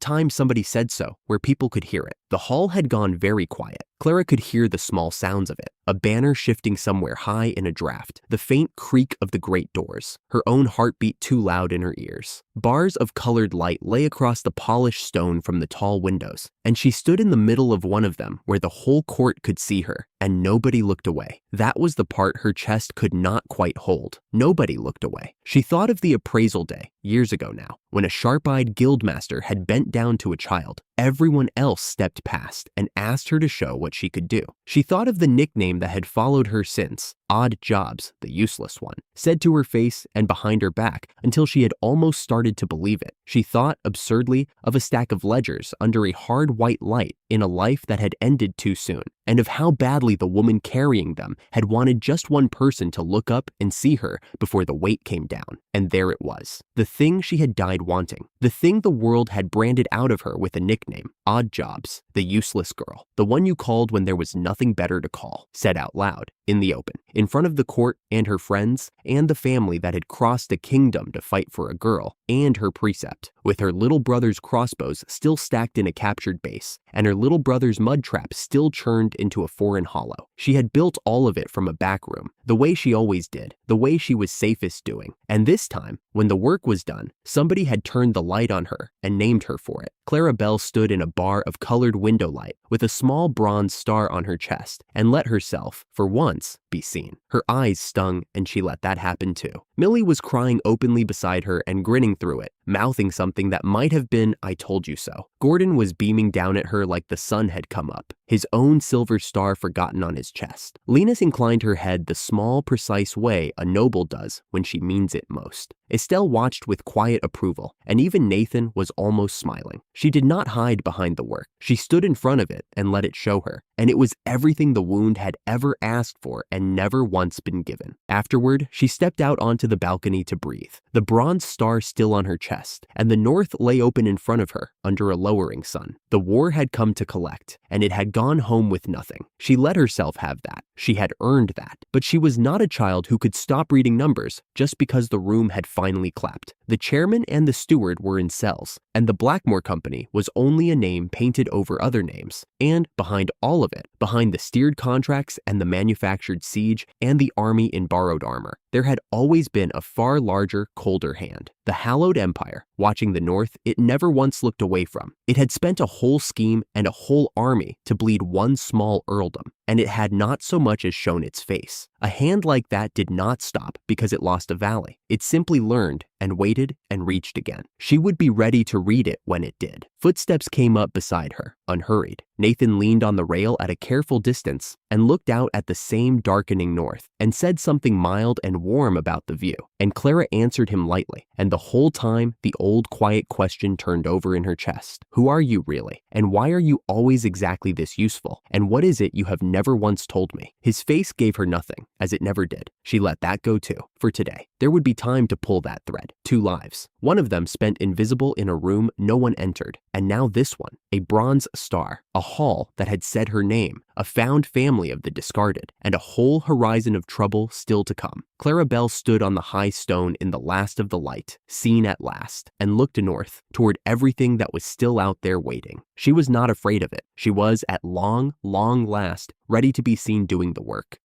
time somebody said so, where people could hear it. The hall had gone very quiet. Clara could hear the small sounds of it, a banner shifting somewhere high in a draft, the faint creak of the great doors, her own heartbeat too loud in her ears. Bars of colored light lay across the polished stone from the tall windows, and she stood in the middle of one of them where the whole court could see her, and nobody looked away. That was the part her chest could not quite hold. Nobody looked away. She thought of the appraisal day, years ago now, when a sharp-eyed guildmaster had bent down to a child. Everyone else stepped past and asked her to show what she could do. She thought of the nickname that had followed her since, Odd Jobs, the useless one, said to her face and behind her back until she had almost started to believe it. She thought, absurdly, of a stack of ledgers under a hard white light in a life that had ended too soon, and of how badly the woman carrying them had wanted just one person to look up and see her before the weight came down. And there it was, the thing she had died wanting, the thing the world had branded out of her with a nickname, Odd Jobs, the useless girl, the one you called when there was nothing better to call, said out loud, in the open, in front of the court and her friends and the family that had crossed a kingdom to fight for a girl, and her precept, with her little brother's crossbows still stacked in a captured base, and her little brother's mud trap still churned into a foreign hollow. She had built all of it from a back room, the way she always did, the way she was safest doing. And this time, when the work was done, somebody had turned the light on her and named her for it. Clara Bell stood in a bar of colored window light with a small bronze star on her chest and let herself, for once, be seen. Her eyes stung, and she let that happen too. Millie was crying openly beside her and grinning through it, mouthing something that might have been, "I told you so." Gordon was beaming down at her like the sun had come up, his own silver star forgotten on his chest. Lena inclined her head the small, precise way a noble does when she means it most. Estelle watched with quiet approval, and even Nathan was almost smiling. She did not hide behind the work. She stood in front of it and let it show her, and it was everything the wound had ever asked for and never once been given. Afterward, she stepped out onto the balcony to breathe, the bronze star still on her chest, and the north lay open in front of her under a lowering sun. The war had come to collect, and it had gone home with nothing. She let herself have that. She had earned that. But she was not a child who could stop reading numbers just because the room had finally clapped. The chairman and the steward were in cells, and the Blackmore Company was only a name painted over other names. And behind all of it, behind the steered contracts and the manufactured siege and the army in borrowed armor, there had always been a far larger, colder hand. The hallowed empire, watching the north, it never once looked away from. It had spent a whole scheme and a whole army to bleed one small earldom, and it had not so much as shown its face. A hand like that did not stop because it lost a valley. It simply learned and waited and reached again. She would be ready to read it when it did. Footsteps came up beside her, unhurried. Nathan leaned on the rail at a careful distance and looked out at the same darkening north and said something mild and warm about the view. And Clara answered him lightly, and the whole time the old quiet question turned over in her chest. Who are you really? And why are you always exactly this useful? And what is it you have never once told me? His face gave her nothing, as it never did. She let that go too. For today, there would be time to pull that thread. 2 lives. One of them spent invisible in a room no one entered, and now this one, a bronze star, a hall that had said her name, a found family of the discarded, and a whole horizon of trouble still to come. Clara Bell stood on the high stone in the last of the light, seen at last, and looked north, toward everything that was still out there waiting. She was not afraid of it. She was, at long, long last, ready to be seen doing the work.